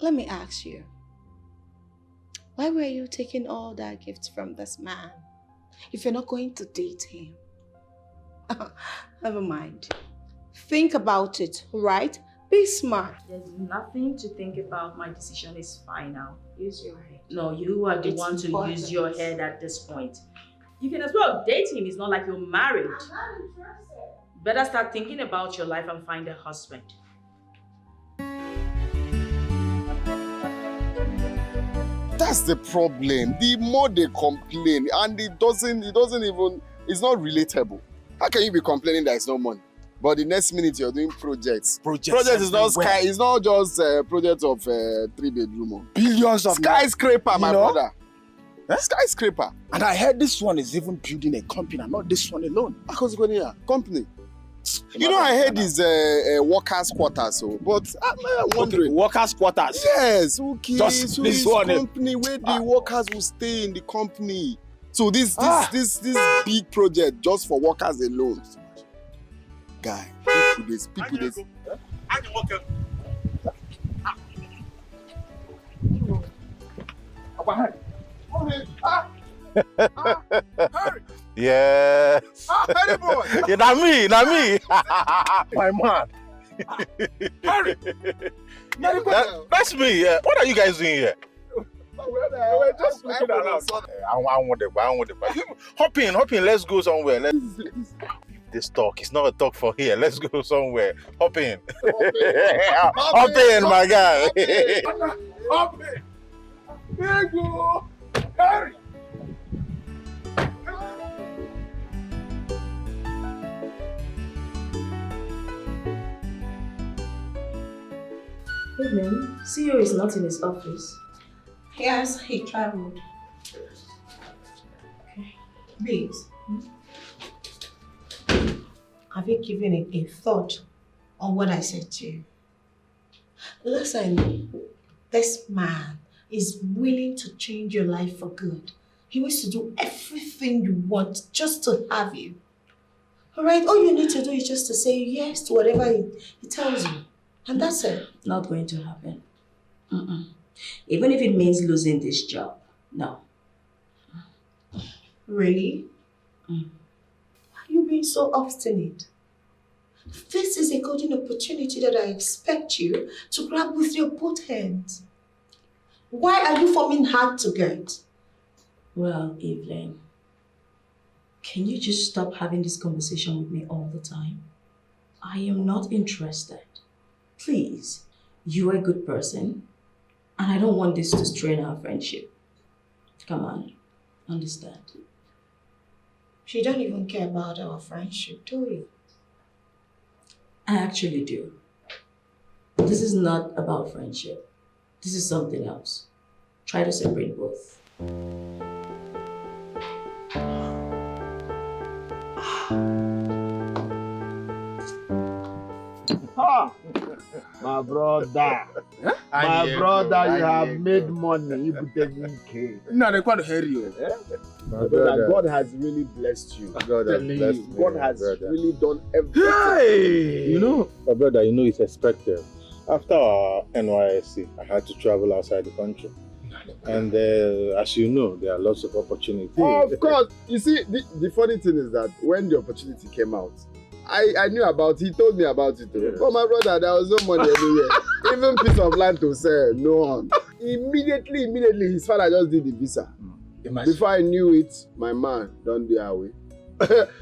Speaker 17: Let me ask you, why were you taking all that gifts from this man if you're not going to date him? Never mind. Think about it, right? Be smart.
Speaker 5: There's nothing to think about. My decision is final.
Speaker 17: Use your head.
Speaker 5: No, you are the one to use your head at this point. You can as well date him. It's not like you're married.
Speaker 17: I'm not interested.
Speaker 5: Better start thinking about your life and find a husband.
Speaker 6: That's the problem. The more they complain, and it doesn't even, it's not relatable. How can you be complaining that it's no money? But the next minute you're doing projects. Project is not sky. It's not just a project of 3-bedroom.
Speaker 14: Billions of
Speaker 6: skyscraper, my brother.
Speaker 14: Eh?
Speaker 6: Skyscraper.
Speaker 14: And I heard this one is even building a company, and not this one alone.
Speaker 6: How's it going here? Company. You know, I heard is workers' quarters, so, but I'm wondering.
Speaker 14: Okay, workers' quarters.
Speaker 6: Yes, okay.
Speaker 14: Just
Speaker 6: so
Speaker 14: this
Speaker 6: this
Speaker 14: one.
Speaker 6: Company where the workers will stay in the company. So this big project just for workers alone. Guy, people this.
Speaker 2: I can walk
Speaker 20: Yes.
Speaker 2: Harry boy.
Speaker 20: Yeah, not me.
Speaker 14: My man.
Speaker 2: Harry.
Speaker 20: That's me. What are you guys doing here?
Speaker 2: We're just looking around.
Speaker 20: I want the bike. Hop in. Let's go somewhere. This talk is not a talk for here. Let's go somewhere. Hop in. Hop in, my guy.
Speaker 2: Hop in. Here you go. Harry.
Speaker 5: Evening. CEO is not in his office.
Speaker 17: Yes, he traveled. Okay. Babes, have you given it a thought on what I said to you? Listen, this man is willing to change your life for good. He wants to do everything you want just to have you. All right, all you need to do is just to say yes to whatever he tells you. And that's it.
Speaker 5: Not going to happen. Even if it means losing this job. No.
Speaker 17: Really? Why are you being so obstinate? This is a golden opportunity that I expect you to grab with your both hands. Why are you forming hard to get?
Speaker 5: Well, Evelyn, can you just stop having this conversation with me all the time? I am not interested. Please, you are a good person, and I don't want this to strain our friendship. Come on, understand.
Speaker 17: You don't even care about our friendship, do you?
Speaker 5: I actually do. This is not about friendship. This is something else. Try to separate both.
Speaker 21: My brother. My brother, you have made money. You put $7K.
Speaker 2: No, they quite hurry you.
Speaker 21: My brother, God has really blessed you.
Speaker 20: God has blessed me.
Speaker 21: God has really done everything.
Speaker 20: Hey! You know, my brother, you know it's expected. After our NYSC, I had to travel outside the country. And as you know, there are lots of opportunities.
Speaker 6: Of course. You see, the funny thing is that when the opportunity came out, I knew about it. He told me about it. Yes. But my brother, there was no money anywhere. Even piece of land to sell, no one. Immediately, his father just did the visa.
Speaker 2: Imagine.
Speaker 6: Before I knew it, my man don't do away.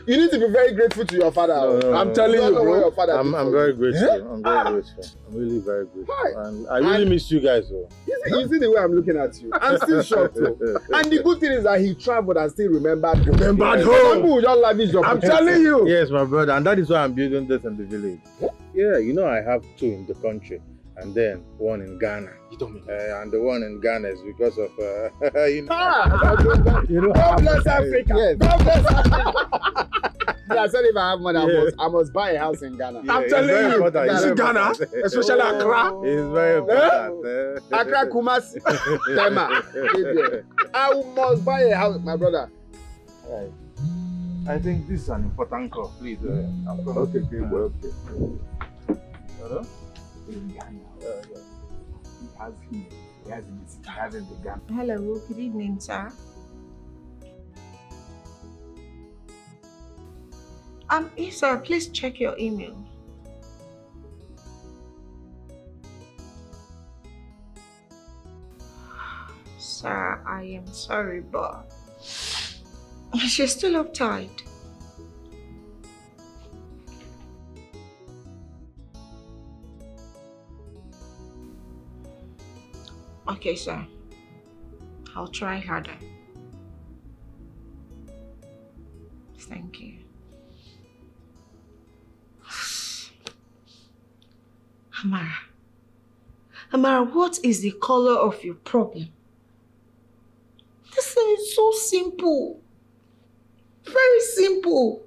Speaker 6: You need to be very grateful to your father.
Speaker 20: No,
Speaker 6: I'm telling you, bro. Your father
Speaker 20: I'm very grateful. I'm very grateful. I'm really very grateful. And I really miss you guys, though.
Speaker 6: You see the way I'm looking at you. I'm still shocked, though. And the good thing is that he traveled and still remembered home. Some people just lavish your
Speaker 20: I'm telling you. Yes, my brother. And that is why I'm building this in the village. Yeah, you know I have 2 in the country. And then 1 in Ghana.
Speaker 2: You don't mean
Speaker 20: and the 1 in Ghana is because of, you know.
Speaker 6: God bless Africa. Yes. God bless Africa. I said if I have money, I must buy a house in Ghana.
Speaker 2: I'm telling you. Is it Ghana? Especially Accra?
Speaker 20: It's very important.
Speaker 6: Accra, Kumasi, Tema. I must buy a house, my brother.
Speaker 20: Right. I think this is an important call. Please, I'm going
Speaker 6: okay.
Speaker 20: Hello?
Speaker 21: In Ghana. He has in the Ghana.
Speaker 15: Hello, good evening, sir. Yes, sir, please check your email. Sir, I am sorry, but she's still uptight. Okay, sir. I'll try harder. Thank you. Amara, what is the color of your problem? This thing is so simple. Very simple.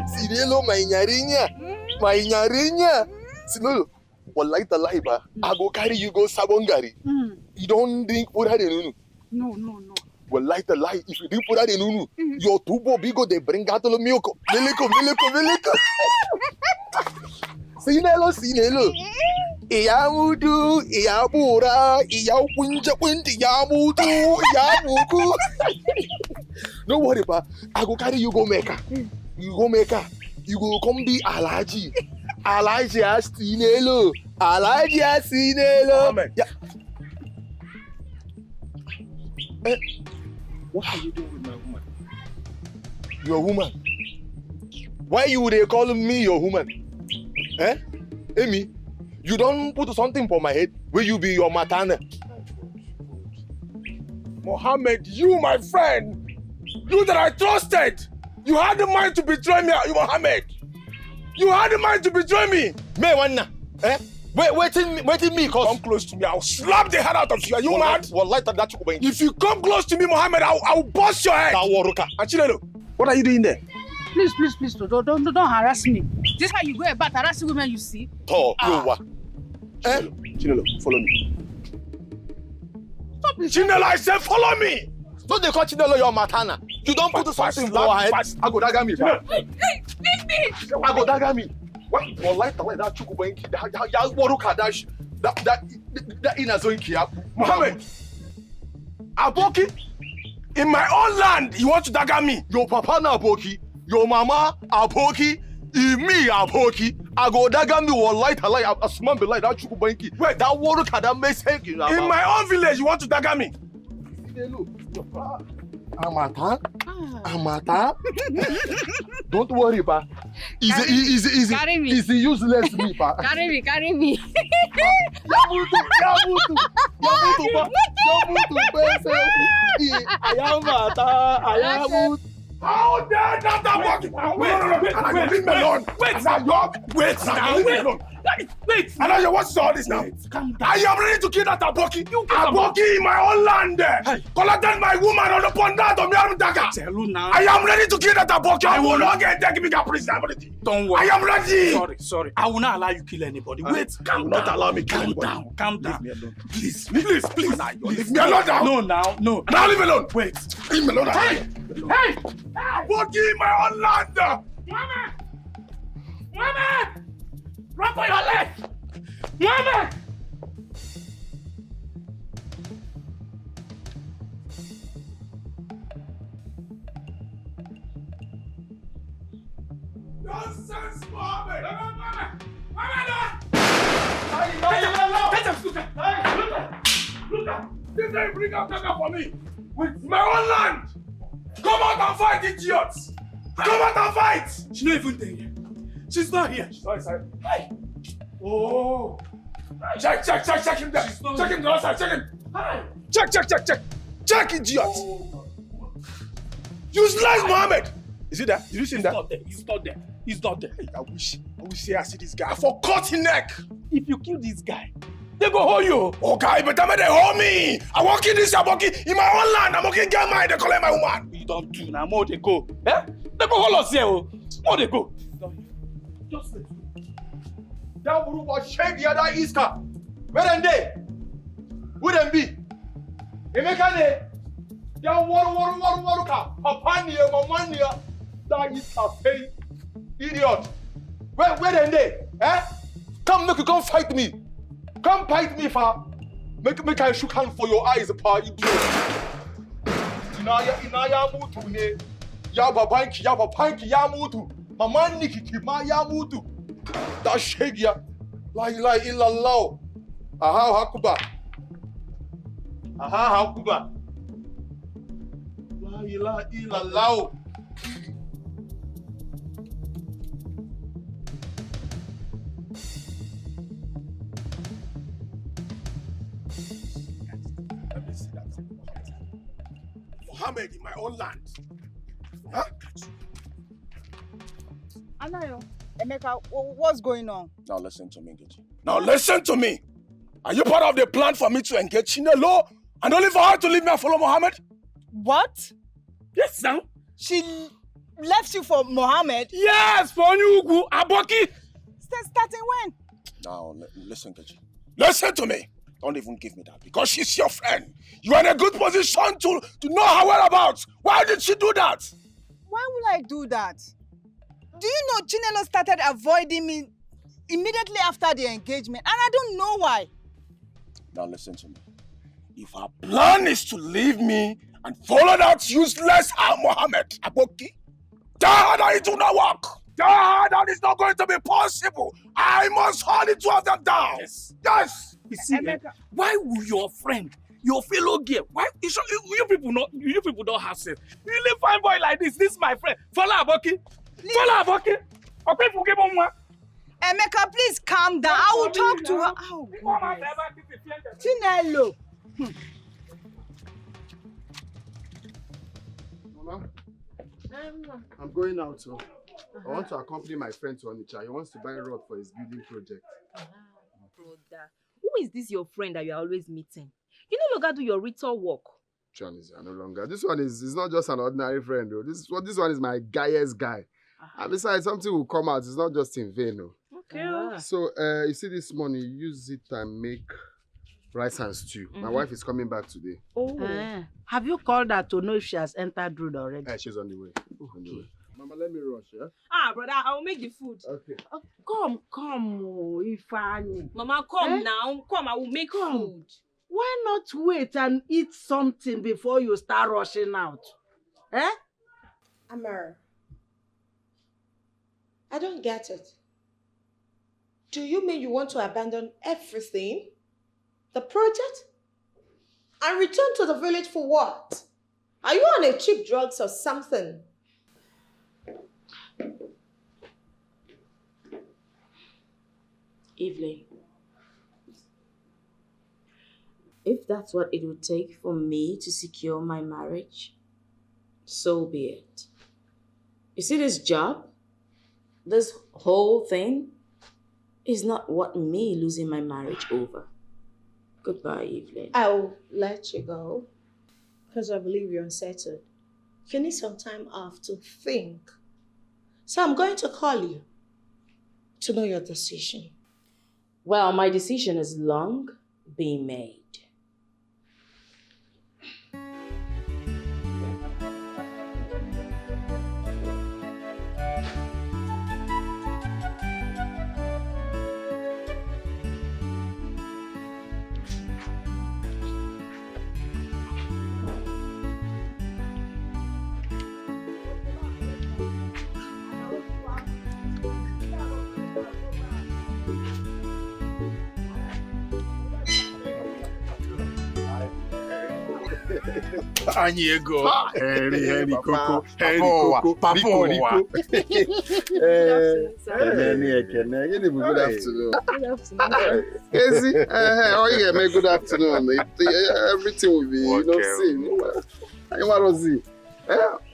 Speaker 1: Sinelo my nyarinya. Sinelo, wallahi tallahi ba. I go carry you go Sabongari. You don't drink pura de nunu.
Speaker 8: No.
Speaker 1: Wallahi tallahi, if you drink pura de nunu, your tubo bigo they bring out the milk. Miliko. Sinelo. Iyamudu, iyabura, iyawunja, iyamuku. Don't worry, ba. I go carry you go Mecca. You go Mecca. You go come be Alaji. Alaji Astinelo. Yeah. What are you doing with my woman? Your woman? Why you they calling me your woman? Amy, you don't put something for my head. Will you be your matana?
Speaker 2: Mohammed, you my friend. You that I trusted. You had the mind to betray me, Mohammed. You had the mind to betray me.
Speaker 1: Me wanna, waiting me, cause
Speaker 2: come close to me. I'll slap the head out of you. Are you mad?
Speaker 1: That
Speaker 2: if you come close to me, Mohammed, I'll bust your head. Chinelo, what are you doing there?
Speaker 8: Please, don't harass me. This is how you go about harassing women you see.
Speaker 2: Chinelo, follow me. Stop it. Chinelo, I said follow me.
Speaker 1: Don't they call Chinelo your matana? You don't put something in your head. I go dagger me.
Speaker 3: Hey, leave me!
Speaker 1: I go dagger me. What? Your light like that chukubanki. That waruka dash. That inazoinki.
Speaker 2: Mohammed, Aboki, in my own land, you want to dagger me?
Speaker 1: Your papa na Aboki. Your mama Aboki. Me Aboki. I go dagger me or light a small be like that chukubanki. Wait, that waruka that makes sense.
Speaker 2: In my own village, you want to dagger me?
Speaker 1: Amata. Don't worry, pa. Easy, useless me, pa.
Speaker 8: Carry me.
Speaker 1: Yamutu, Ayamutu.
Speaker 2: How dare that Aboki? Wait, leave me alone. Wait. Anayo, what's all this now? I am ready to kill that Aboki. Aboki in my own land. Collected my woman on the pondant of Yarmdaka. I am ready to kill that Aboki. I will not get taken me prisoner.
Speaker 4: Don't worry.
Speaker 2: I am ready.
Speaker 4: Sorry. I will not allow you kill anybody. Wait.
Speaker 2: Calm down. Not allow me kill anybody.
Speaker 4: Calm down.
Speaker 2: Leave me alone. Please. Leave me alone now.
Speaker 4: No.
Speaker 2: Now leave me alone.
Speaker 4: Wait.
Speaker 2: Leave me alone. Hey! Aboki in my own land.
Speaker 3: Mama! Run for your life! Mama!
Speaker 2: Nonsense, Mohammed! This guy bring up Gaga for me with my own land! Come out and fight, idiots! Come out and fight!
Speaker 4: She's not even there yet. She's not here.
Speaker 2: She's not inside. Hey! Oh! Check him there! Check him outside! Check him! Hey! Check, idiot! Useless Mohammed! Is he there? Did you see him there?
Speaker 4: He's not there.
Speaker 2: I wish I see this guy. I forgot his neck!
Speaker 4: If you kill this guy, they go hold you.
Speaker 2: Okay, but they hold me. I walk in this Aboki in my own land. I'm walking get mine. They collect my woman.
Speaker 4: You don't do now. More they go. Eh? They go hold us here. More they go.
Speaker 1: Just let that woman was shake the other Iska. Where them they? Who them be? Emeka ne? Ya waru ka. Papa ni mama ni that Iska pay. Idiot. Where them they? Eh? Come fight me. Come fight me, fa. Make I shook hand for your eyes, pa, idiot. Inaya mutu ne. Ya babanki ya mutu. Mama niki ma ya mutu. That shake ya. La ilaha illallah. Aha hakuba. La ilaha illallah.
Speaker 2: Mohammed in my own land. Huh?
Speaker 9: Anayo, Emeka, what's going on?
Speaker 14: Now listen to me, Nkechi.
Speaker 2: Now listen to me. Are you part of the plan for me to engage Chinelo and only for her to leave me and follow Mohammed?
Speaker 9: What?
Speaker 2: Yes, now.
Speaker 9: She left you for Mohammed?
Speaker 2: Yes, for Nyugu, Aboki.
Speaker 9: Starting when?
Speaker 14: Now listen, Nkechi.
Speaker 2: Listen to me. Don't even give me that because she's your friend. You are in a good position to know her whereabouts. Why did she do that?
Speaker 9: Why will I do that? Do you know Chinelo started avoiding me immediately after the engagement and I don't know why.
Speaker 14: Now listen to me.
Speaker 2: If her plan is to leave me and follow that useless Mohammed Aboki, that it will not work. That is not going to be possible. I must hold the two of them down. Yes.
Speaker 4: You see, why will your friend, your fellow girl, why you people don't have sense? You live fine boy like this. This is my friend. Follow Aboki. Okay, forgive me.
Speaker 9: Emeka, please calm down. I will talk to her. Oh, Chinelo.
Speaker 6: Mama, I'm going out, so I want to accompany my friend to Onitsha. He wants to buy a rod for his building project.
Speaker 7: Brother, who is this your friend that you are always meeting? You no longer do your ritual work.
Speaker 6: Chinese, no longer. This one is not just an ordinary friend, though. This one is my guyest guy. And besides, something will come out. It's not just in vain, no.
Speaker 7: Okay.
Speaker 6: So, you see this money, use it and make Rice and stew. My wife is coming back today.
Speaker 10: Oh. Have you called her to know if she has entered road already?
Speaker 6: She's on the way. On the way. Mama, let me rush, yeah?
Speaker 7: Brother, I will make the food.
Speaker 6: Okay.
Speaker 10: Come, Ifeanyi.
Speaker 7: Mama, come now. Come, I will make food.
Speaker 10: Why not wait and eat something before you start rushing out?
Speaker 17: Amar, I don't get it. Do you mean you want to abandon everything? The project? And return to the village for what? Are you on a cheap drugs or something?
Speaker 5: Evelyn, if that's what it would take for me to secure my marriage, so be it. You see, this job, this whole thing, is not what me losing my marriage over. Goodbye, Evelyn.
Speaker 17: I'll let you go because I believe you're unsettled. You need some time off to think. So I'm going to call you to know your decision.
Speaker 5: Well, my decision is long being made.
Speaker 20: Anyego.
Speaker 6: Henry Coco. Good afternoon.
Speaker 7: Good afternoon.
Speaker 6: Good afternoon. Everything will be, seen.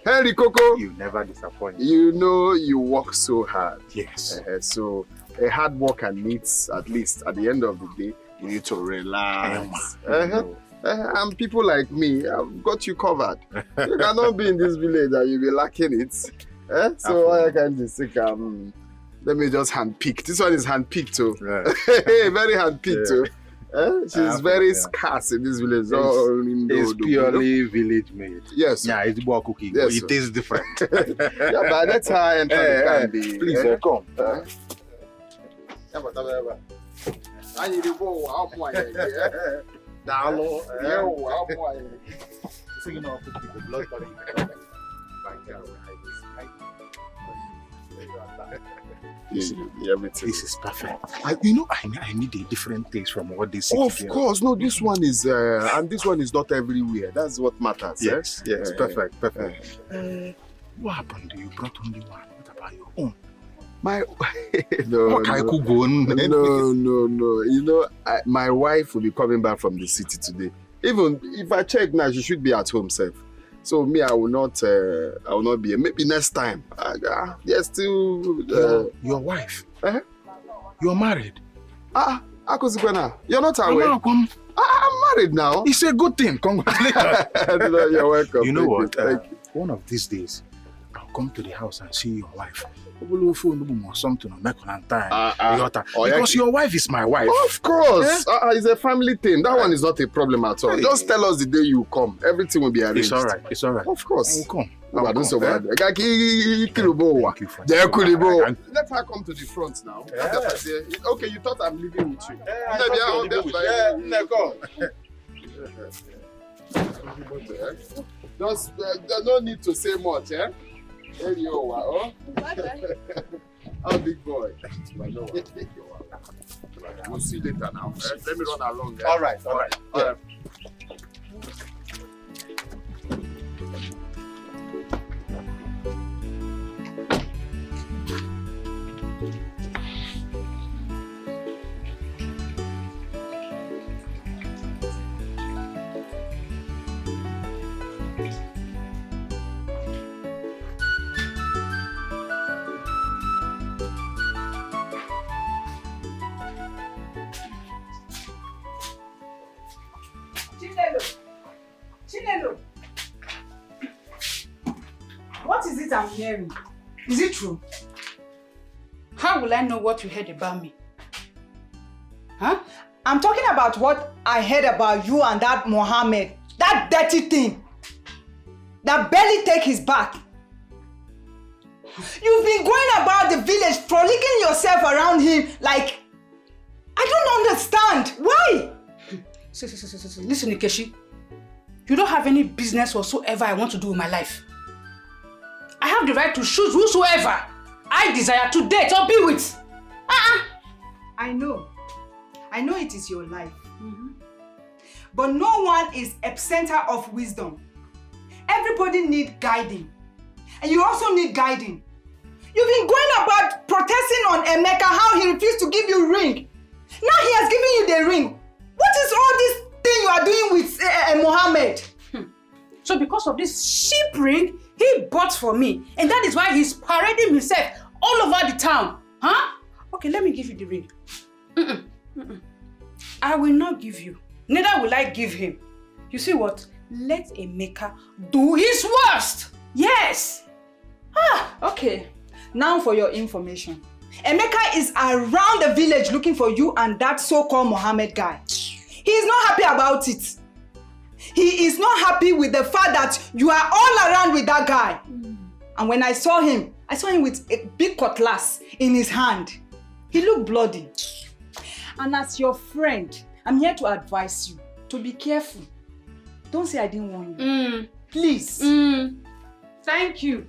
Speaker 6: Henry Coco.
Speaker 20: You never disappoint.
Speaker 6: You know you work so hard.
Speaker 20: Yes.
Speaker 6: So a hard worker needs, at least at the end of the day, you need to relax. And people like me, I've got you covered. You cannot be in this village and you'll be lacking it. So I can just think, let me just handpick. This one is handpicked too. Very handpicked too. She's very scarce in this village.
Speaker 20: It's purely village made.
Speaker 6: Yes.
Speaker 20: Yeah, it's more cooking.
Speaker 6: Yes,
Speaker 20: it tastes different.
Speaker 6: Yeah, but that's how I enter the candy.
Speaker 20: Please, come.
Speaker 6: I need to go.
Speaker 20: This is perfect. I need a different taste from what they see.
Speaker 6: Of course, no. This one is, and this one is not everywhere. That's what matters.
Speaker 20: Yes, perfect. What happened? You brought only one. What about your own?
Speaker 6: No. You know, my wife will be coming back from the city today. Even if I check now, she should be at home safe. So me, I will not be here. Maybe next time. There's still
Speaker 20: your wife. You're married.
Speaker 6: You're not aware. I'm married now.
Speaker 20: It's a good thing. Congratulations.
Speaker 6: You're welcome.
Speaker 20: You know what?
Speaker 6: Thank you.
Speaker 20: One of these days, I'll come to the house and see your wife. Or something on time. Because your wife is my wife.
Speaker 6: Of course. It's a family thing. That one is not a problem at all. Just tell us the day you come. Everything will be arranged.
Speaker 20: It's all right.
Speaker 6: Of course.
Speaker 20: I will come.
Speaker 6: Let her come to the front now. Okay, you thought I'm living with you. Just no need to say much, eh? There you are, oh, big boy. We'll see later now. Let me run along.
Speaker 20: All right.
Speaker 8: Chinelo. What is it I'm hearing? Is it true? How will I know what you heard about me?
Speaker 9: I'm talking about what I heard about you and that Mohammed. That dirty thing. That barely take his bath. You've been going about the village, frolicking yourself around him like... I don't understand. Why?
Speaker 8: Listen, Nkechi. You don't have any business whatsoever I want to do with my life. I have the right to choose whosoever I desire to date or be with.
Speaker 9: I know it is your life. But no one is epicenter of wisdom. Everybody needs guiding. And you also need guiding. You've been going about protesting on Emeka how he refused to give you ring. Now he has given you the ring. What is all this thing you are doing with Mohammed?
Speaker 8: So because of this sheep ring he bought for me, and that is why he's parading himself all over the town. Huh? Okay, let me give you the ring. I will not give you. Neither will I give him. You see what? Let Emeka do his worst. Yes.
Speaker 9: Okay. Now for your information. Emeka is around the village looking for you and that so-called Mohammed guy. He is not happy about it. He is not happy with the fact that you are all around with that guy. And when I saw him with a big cutlass in his hand. He looked bloody. And as your friend, I'm here to advise you to be careful. Don't say I didn't warn you. Please.
Speaker 8: Thank you.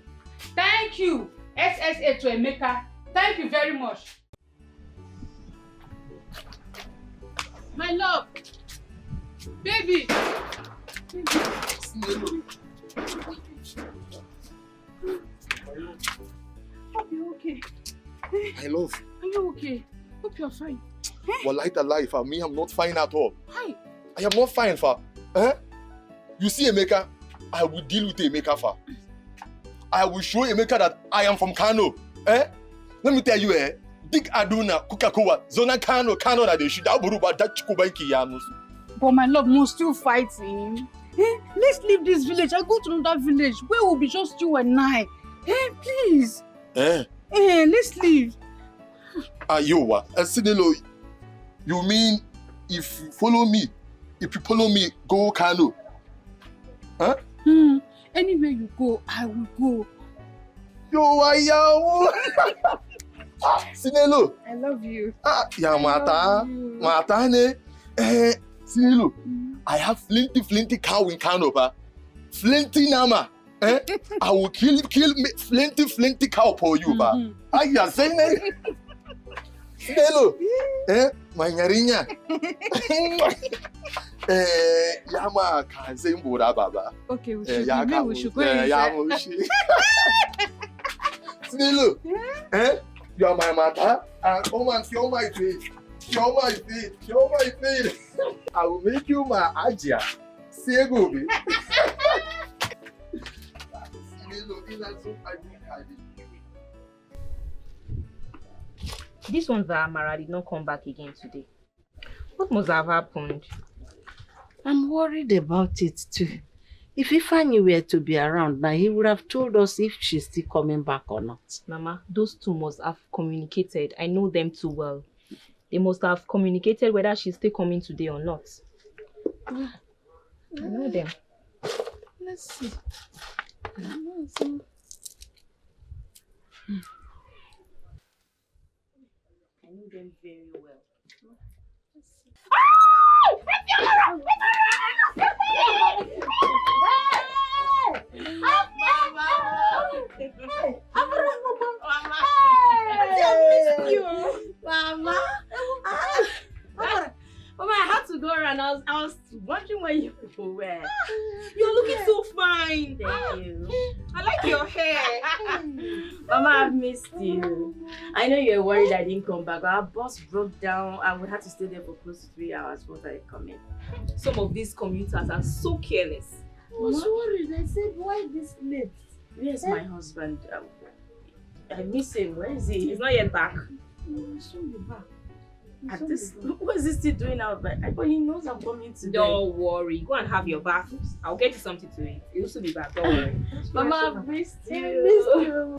Speaker 8: Thank you, SSA to Emeka. Thank you very much. My love. Baby. Hope you're okay.
Speaker 1: My love.
Speaker 8: Are you okay? Hope you're fine.
Speaker 1: Wallahi tallahi, for me, I'm not fine at all.
Speaker 8: Hi.
Speaker 1: I am not fine, fa. You see Emeka, I will deal with Emeka, fa. I will show Emeka that I am from Kano. Let me tell you, Dick Aduna, Kukakowa, Zona Kano that they should have that Chukubaiki Yamus.
Speaker 8: But my love must still fight him. Let's leave this village. I'll go to another village where will be just you and I. Please. Let's leave.
Speaker 1: Ayowa, Sinelo, you mean if you follow me, go Kano?
Speaker 8: Anywhere you go, I will go.
Speaker 1: Yo, Sinelo.
Speaker 8: I love you.
Speaker 1: Matane. Sinelo, I have flinty cow in Kano, ba. Flinty nama. I will kill flinty cow for you, ba. Aya, saying it. Sinelo. My nyarinya. Yama can say Mura Baba.
Speaker 8: Okay, we should go.
Speaker 1: Sinelo, you are my mother, and come and show my feet. Show my feet. I will make you my Ajia. Say go, baby.
Speaker 7: This one that Amara did not come back again today. What must have happened?
Speaker 10: I'm worried about it too. If Ifeanyi were to be around now, he would have told us if she's still coming back or not.
Speaker 7: Mama, those two must have communicated. I know them too well. They must have communicated whether she's still coming today or not. I know them.
Speaker 10: Let's see.
Speaker 7: I know them very well. Mama, I had to go around. I was wondering where you people were. You're looking so fine. Thank you. I like your hair. Mama, I've missed you. I know you're worried I didn't come back. Our bus broke down and we had to stay there for close to 3 hours before I come in. Some of these commuters are so careless.
Speaker 10: I was worried. I said, why this late?
Speaker 7: Where's my husband? I miss him. Where is he? He's not yet back.
Speaker 10: I saw you back.
Speaker 7: What is he still doing out there? But he knows I'm coming today. Don't worry. Go and have your bath. I'll get you something to eat. He'll still be back. Don't worry. Mama, I've missed you.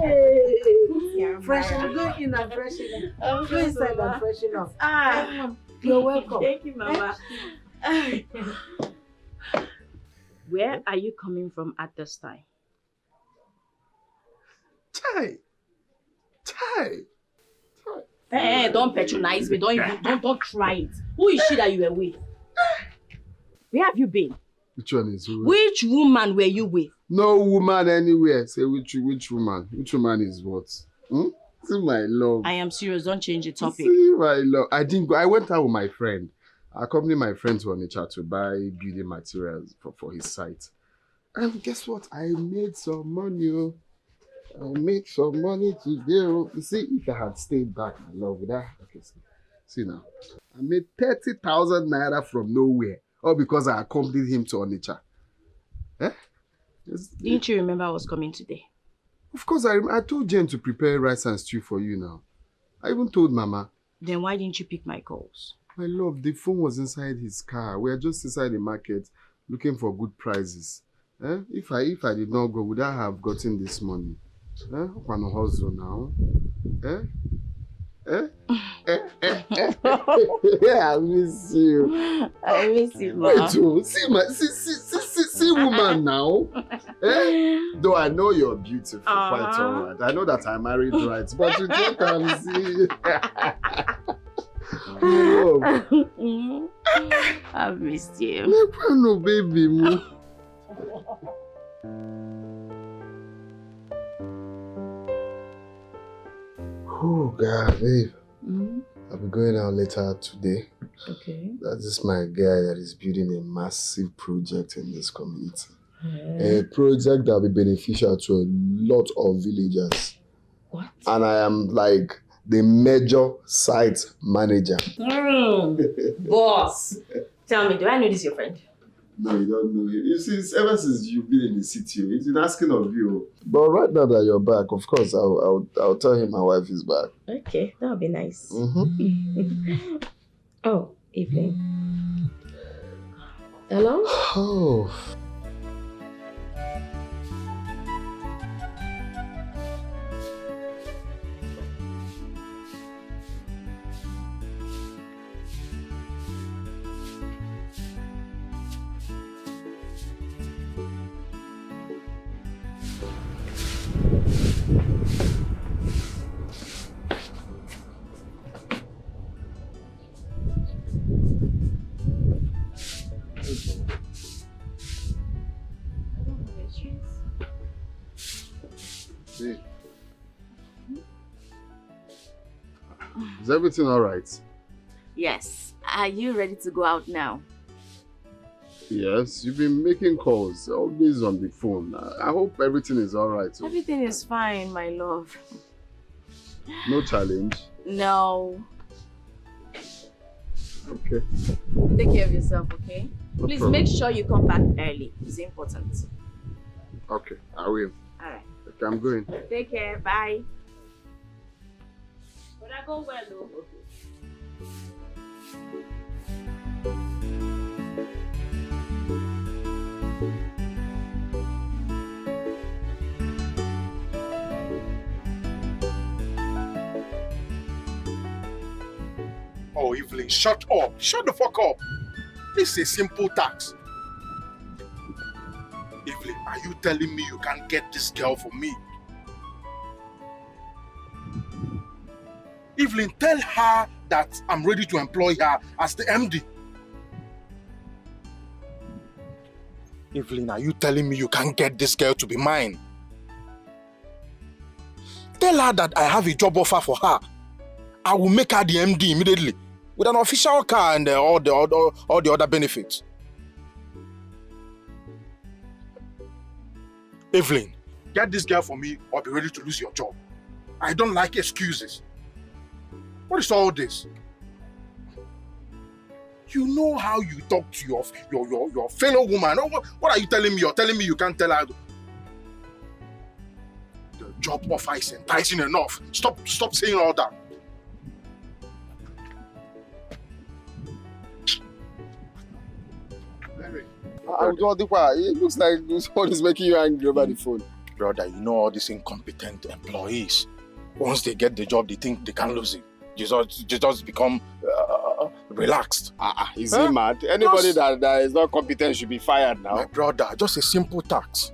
Speaker 10: Hey. Freshen, go in and freshen up. Go inside and freshen up.
Speaker 7: You're welcome. Thank you, Mama. Where are you coming from at this time?
Speaker 6: Chai.
Speaker 7: Hey, don't patronize me. Don't try it. Who is she that you were with? Where have you been?
Speaker 6: Which one is who?
Speaker 7: Which woman were you with?
Speaker 6: No woman anywhere. Say which woman? Which woman is what? See my love.
Speaker 7: I am serious. Don't change the topic.
Speaker 6: See my love. I didn't go. I went out with my friend. I accompanied my friend to Onitsha to buy building materials for his site. And guess what? I made some money. I made some money today. You see, if I had stayed back, my love, with that. Okay, see now. I made 30,000 naira from nowhere. All because I accompanied him to Onitsha. Eh?
Speaker 7: Didn't you remember I was coming today?
Speaker 6: Of course, I told Jane to prepare rice and stew for you now. I even told Mama.
Speaker 7: Then why didn't you pick my calls?
Speaker 6: My love, the phone was inside his car. We are just inside the market looking for good prices. Eh? If I did not go, would I have gotten this money? Eh? One hustle now. Eh? I miss you.
Speaker 7: I miss you, Ma.
Speaker 6: Wait, see woman now. Eh? Though I know you're beautiful, quite alright. I know that I married right, but you don't come see.
Speaker 7: I've missed you.
Speaker 6: No, baby. Oh, God, babe. I'll be going out later today.
Speaker 5: Okay.
Speaker 6: That is my guy that is building a massive project in this community. A project that will be beneficial to a lot of villagers.
Speaker 5: What?
Speaker 6: And I am like the major site manager.
Speaker 7: Boss. Tell me, do I know this your friend?
Speaker 6: No, you don't know him. You see, ever since you've been in the city, he's been asking of you. But right now that you're back, of course, I'll tell him my wife is back.
Speaker 5: Okay, that'll be nice. Oh, evening. Hello?
Speaker 6: Oh. Is everything all right?
Speaker 7: Yes. Are you ready to go out now?
Speaker 6: Yes, you've been making calls, always on the phone. I hope everything is all right.
Speaker 7: Everything is fine, my love.
Speaker 6: No challenge?
Speaker 7: No.
Speaker 6: Okay.
Speaker 7: Take care of yourself, okay?
Speaker 6: No
Speaker 7: Please
Speaker 6: problem.
Speaker 7: make sure you come back early. It's important.
Speaker 6: Okay, I will.
Speaker 7: Alright.
Speaker 6: Okay, I'm going.
Speaker 7: Take care. Bye. But I go well, though.
Speaker 2: Oh, Evelyn, shut up. Shut the fuck up. This is a simple task. Evelyn, are you telling me you can't get this girl for me? Evelyn, tell her that I'm ready to employ her as the MD. Evelyn, are you telling me you can't get this girl to be mine? Tell her that I have a job offer for her. I will make her the MD immediately with an official car and all the other benefits. Evelyn, get this girl for me or be ready to lose your job. I don't like excuses. What is all this? You know how you talk to your fellow woman. What are you telling me? You're telling me you can't tell her. The job offer is enticing enough. Stop saying all that.
Speaker 6: It looks like someone is making you angry over the phone.
Speaker 2: Brother, you know all these incompetent employees. Once they get the job, they think they can't lose it. They just become
Speaker 20: relaxed.
Speaker 6: Is he mad? Anybody that is not competent should be fired now.
Speaker 20: My brother, just a simple tax.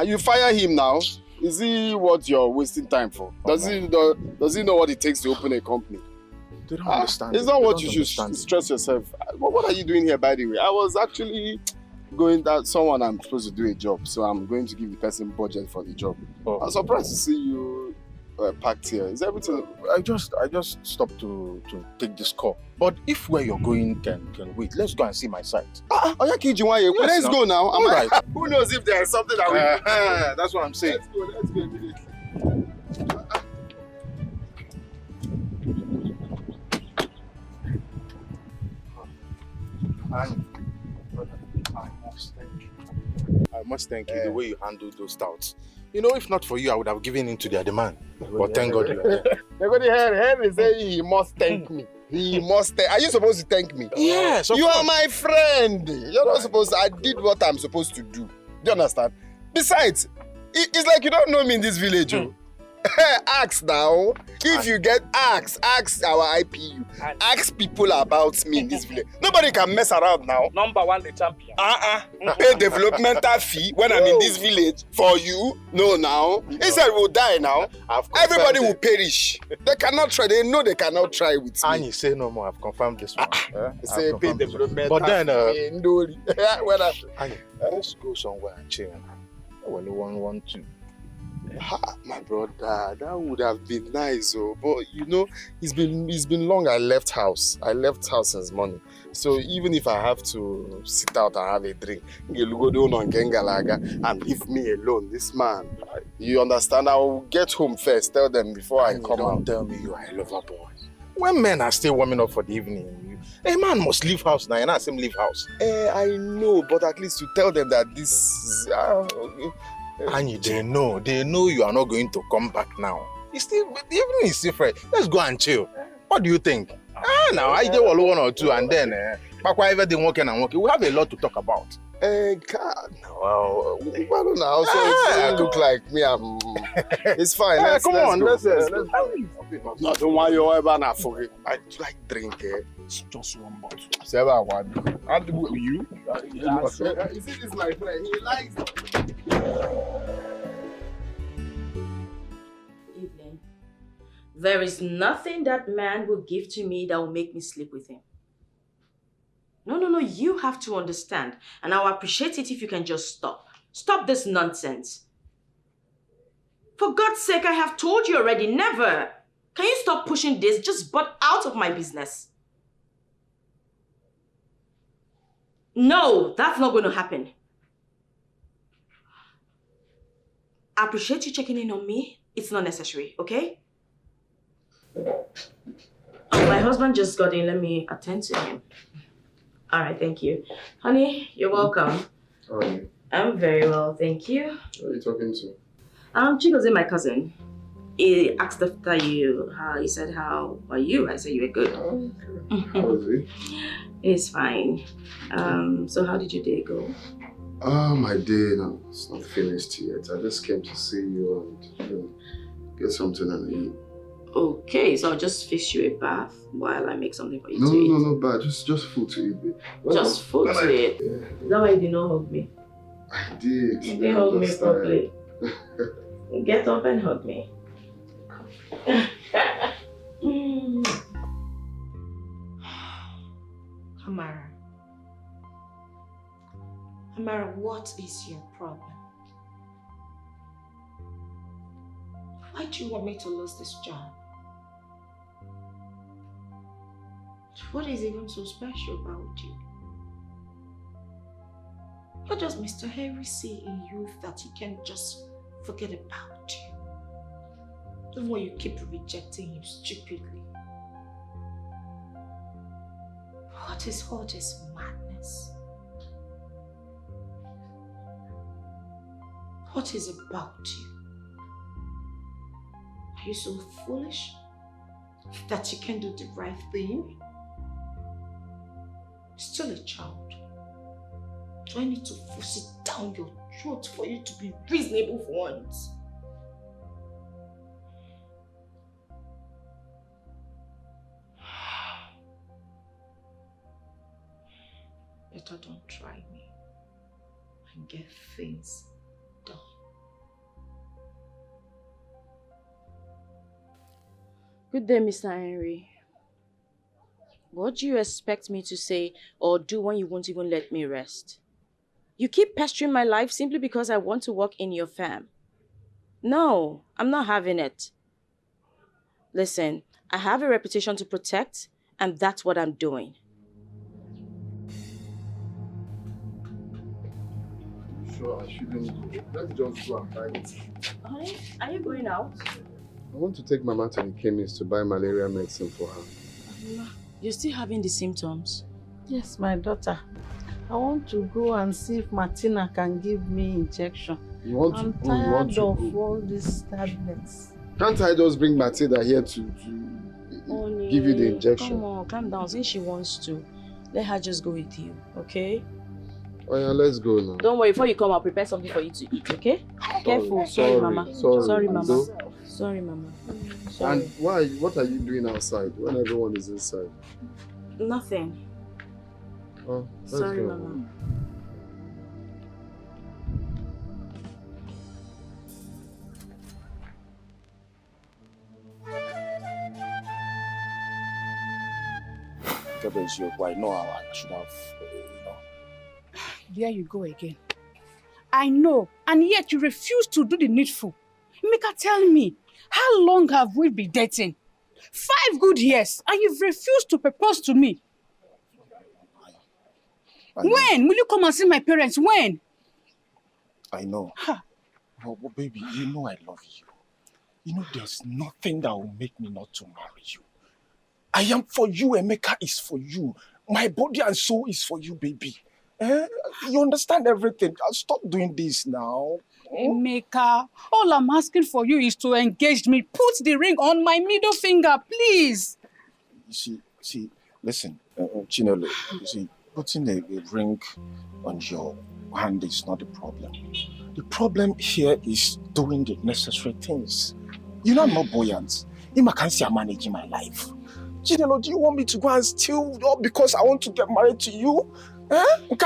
Speaker 6: You fire him now. Is he what you're wasting time for? Does he know what it takes to open a company?
Speaker 20: They don't understand.
Speaker 6: It's not what you should stress yourself. What are you doing here, by the way? I was actually going that someone I'm supposed to do a job, so I'm going to give the person budget for the job. I'm surprised to see you packed here. Is everything?
Speaker 20: I just stopped to take this call. But if where you're going can wait, let's go and see my site.
Speaker 6: Let's go now.
Speaker 20: All right.
Speaker 6: Who knows if there's something that we
Speaker 20: that's what I'm saying.
Speaker 6: Let's go immediately.
Speaker 20: I must thank you the way you handled those doubts. You know, if not for you, I would have given in to their demand. But thank God you are there.
Speaker 6: Henry saying he must thank me. He must thank. Are you supposed to thank me?
Speaker 20: Yes, of
Speaker 6: you
Speaker 20: course.
Speaker 6: are my friend. You're not supposed to. I did what I'm supposed to do. Do you understand? Besides, it's like you don't know me in this village. Ask now. If you get ask our IPU. Ask people about me in this village. Nobody can mess around now.
Speaker 4: Number one, the champion.
Speaker 6: Pay developmental fee when I'm in this village for you. No, now. Instead, we'll die now. Everybody will perish. They cannot try. They know they cannot try with me.
Speaker 20: And you say no more. I've confirmed this one.
Speaker 6: Say pay developmental
Speaker 20: But then,
Speaker 6: fee.
Speaker 20: Let's go somewhere and chill. Well, one, 1, 2.
Speaker 6: My brother, that would have been nice, but you know, it's been long. I left house since morning. So even if I have to sit out and have a drink, and leave me alone, this man, you understand? I will get home first. Tell them before I come out.
Speaker 20: Don't tell me you are a lover boy. When men are still warming up for the evening, a man must leave house now. You're not saying leave house.
Speaker 6: I know, but at least to tell them that this is.
Speaker 20: And they know you are not going to come back now. The evening is still fresh. Let's go and chill. What do you think? Now I do 1 or 2 and then everything working. We have a lot to talk about.
Speaker 6: God, well, now so look like me. It's fine. Let's go. Not the one you ever not forget. I like drink. It's just 1 bottle. Seven one. And you? You see this my friend? He likes.
Speaker 5: Evelyn, there is nothing that man will give to me that will make me sleep with him. No, you have to understand. And I'll appreciate it if you can just stop. Stop this nonsense. For God's sake, I have told you already, never. Can you stop pushing this? Just butt out of my business. No, that's not going to happen. I appreciate you checking in on me. It's not necessary, okay? My husband just got in. Let me attend to him. All right, thank you. Honey, you're welcome.
Speaker 6: How are you?
Speaker 5: I'm very well, thank you.
Speaker 6: Who are you talking to?
Speaker 5: Chigozie, my cousin. He asked after you. He said, how are you? I said, you were good.
Speaker 6: How was he?
Speaker 5: It's fine. So how did your day go?
Speaker 6: My day, no, it's not finished yet. I just came to see you and get something and eat.
Speaker 5: Okay, so I'll just fix you a bath while I make something for you to eat.
Speaker 6: No, bad. Just food to eat, babe.
Speaker 5: Just food to eat? Yeah. Is that why you did not hug me?
Speaker 6: I did.
Speaker 5: You didn't hug me properly. Get up and hug me.
Speaker 17: Amara, what is your problem? Why do you want me to lose this job? What is even so special about you? What does Mr. Henry see in you that he can just forget about you? Even when you keep rejecting him stupidly. What is all this madness? What is about you? Are you so foolish that you can't do the right thing? Still a child. Do I need to force it down your throat for you to be reasonable for once? better don't try me and get things done.
Speaker 5: Good day, Mr. Henry. What do you expect me to say or do when you won't even let me rest? You keep pestering my life simply because I want to work in your firm. No, I'm not having it. Listen, I have a reputation to protect, and that's what I'm doing.
Speaker 6: Sure, I shouldn't go. Let's just go and buy it.
Speaker 5: Honey, are you going out?
Speaker 6: I want to take Mama to the chemist to buy malaria medicine for her.
Speaker 5: You're still having the symptoms?
Speaker 10: Yes, my daughter. I want to go and see if Martina can give me injection.
Speaker 6: You want
Speaker 10: I'm
Speaker 6: to go? You want
Speaker 10: tired
Speaker 6: to
Speaker 10: of
Speaker 6: go?
Speaker 10: all these tablets.
Speaker 6: Can't I just bring Matilda here to
Speaker 5: Honey,
Speaker 6: give you the injection?
Speaker 5: Come on, calm down. Since she wants to, let her just go with you, okay?
Speaker 6: Oh yeah, let's go now.
Speaker 5: Don't worry, before you come, I'll prepare something for you to eat, okay? Careful. Sorry, Mama.
Speaker 6: Sorry,
Speaker 5: Mama. Sorry, Mama. Sorry.
Speaker 6: And why? What are you doing outside when everyone is inside?
Speaker 5: Nothing.
Speaker 6: Oh, let's
Speaker 5: Sorry,
Speaker 6: go.
Speaker 5: Mama.
Speaker 14: I know how I should have,
Speaker 8: There you go again. I know, and yet you refuse to do the needful. Emeka, tell me, how long have we been dating? 5 good years, and you've refused to propose to me. When? Will you come and see my parents? When?
Speaker 14: I know. But baby, you know I love you. You know there's nothing that will make me not to marry you. I am for you, Emeka is for you. My body and soul is for you, baby. You understand everything. I'll stop doing this now.
Speaker 8: Emeka, all I'm asking for you is to engage me. Put the ring on my middle finger, please.
Speaker 14: You see, listen, Chinelo, you see, putting a ring on your hand is not the problem. The problem here is doing the necessary things. You know I'm not buoyant. I can't see I'm managing my life. Chinelo, do you want me to go and steal up because I want to get married to you? It's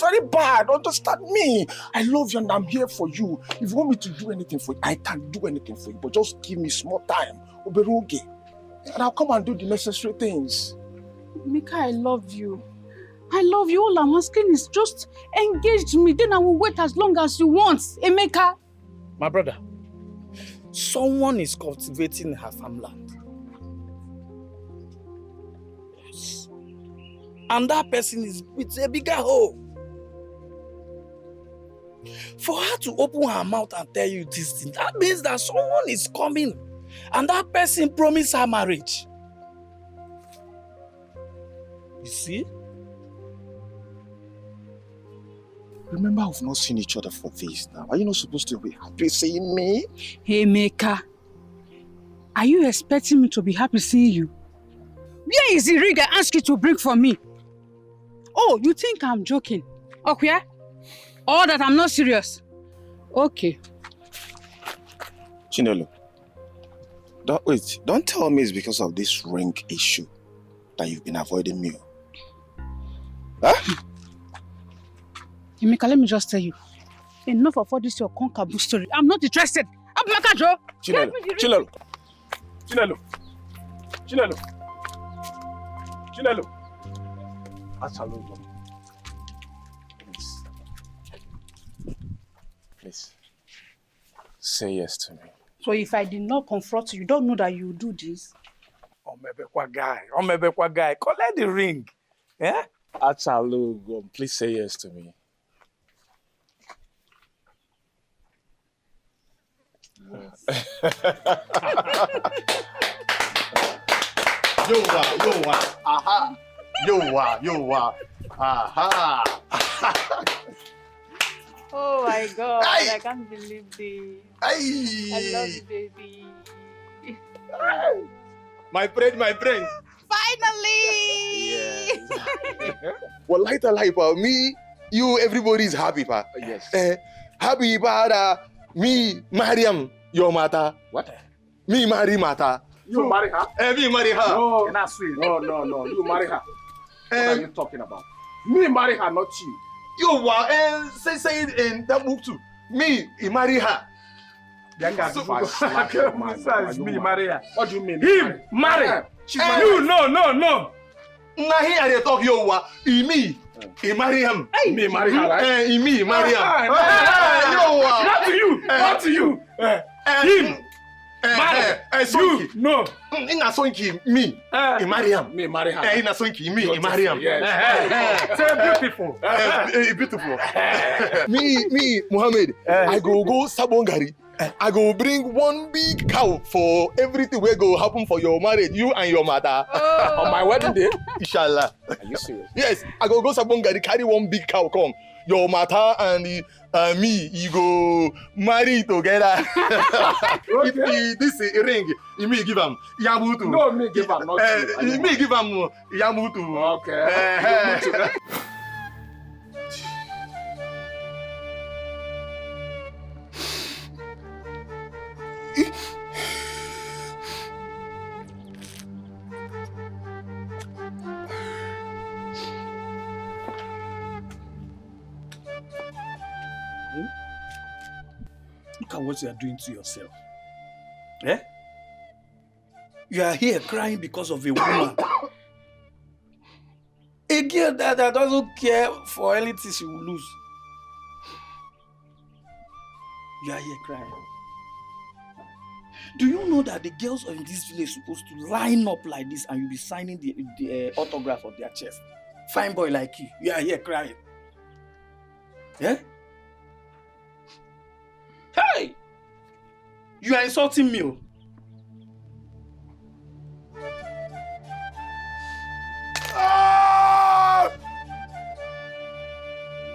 Speaker 14: very bad. Understand me. I love you and I'm here for you. If you want me to do anything for you, I can do anything for you. But just give me small time. And I'll come and do the necessary things.
Speaker 8: Emeka, I love you. I love you. All I'm asking is just engage me. Then I will wait as long as you want. Emeka.
Speaker 4: My brother, someone is cultivating her farmland. Yes. And that person is with a bigger hole. For her to open her mouth and tell you this thing, that means that someone is coming. And that person promised her marriage. You see?
Speaker 14: Remember, we've not seen each other for this now. Are you not supposed to be happy seeing me?
Speaker 8: Hey, Emeka, are you expecting me to be happy seeing you? Where is the ring I asked you to bring for me? Oh, you think I'm joking? Okay? Or that I'm not serious? Okay.
Speaker 14: Chinelo, don't tell me it's because of this ring issue that you've been avoiding me. Huh?
Speaker 8: Emeka, let me just tell you. Enough of all this your concaboo story. I'm not interested. I'm Makajo.
Speaker 14: Chinelo. Please. Say yes to me.
Speaker 8: So if I did not confront you, you don't know that you do this?
Speaker 4: Omebekwa guy. Collect the ring. Yeah?
Speaker 14: Achalo, please say yes to me.
Speaker 21: Yes. Aha. Aha.
Speaker 8: Oh my God,
Speaker 21: Aye.
Speaker 8: I can't believe this.
Speaker 21: Aye.
Speaker 8: I love you, baby.
Speaker 1: My friend.
Speaker 8: Finally!
Speaker 1: Yes. Well, life, me, you, everybody's happy, pa.
Speaker 21: Yes.
Speaker 1: Happy, pa, me, Mariam, your mata.
Speaker 21: What?
Speaker 1: Me, marry mata.
Speaker 12: You marry her?
Speaker 1: Me marry her.
Speaker 12: No, not sweet. No. You marry her. What are you talking about? Me marry her, not you.
Speaker 1: You were say it in that book too. Me, he marry her.
Speaker 12: Besides me marry her. What do you mean?
Speaker 10: Him marry.
Speaker 12: She's my wife.
Speaker 10: No.
Speaker 1: Now here I talk you me. He marry him.
Speaker 12: Me marry her, right?
Speaker 1: Me marry him.
Speaker 12: Not to you.
Speaker 10: Him marry.
Speaker 1: You
Speaker 10: no.
Speaker 1: Ina sonki me. He marry him.
Speaker 12: Me marry her.
Speaker 1: Ina sonki me. He marry him.
Speaker 12: Say beautiful.
Speaker 1: Beautiful. Me, Muhammad. I go Sabongari. I go bring one big cow for everything will go happen for your marriage, you and your mother.
Speaker 12: On my wedding day?
Speaker 1: Inshallah.
Speaker 12: Are you serious?
Speaker 1: Yes, I go Sabongari, carry one big cow, come. Your mother and me, you go marry together.
Speaker 12: Okay.
Speaker 1: This ring, me give him Yamutu.
Speaker 12: No, me give him, not you.
Speaker 1: Me give him Yamutu.
Speaker 12: Okay.
Speaker 4: Look at what you are doing to yourself. Eh? You are here crying because of a woman. A girl that doesn't care for anything she will lose. You are here crying. Do you know that the girls in this village are supposed to line up like this and you'll be signing the autograph on their chest? Fine boy like you are here crying. Yeah? Hey! You are insulting me.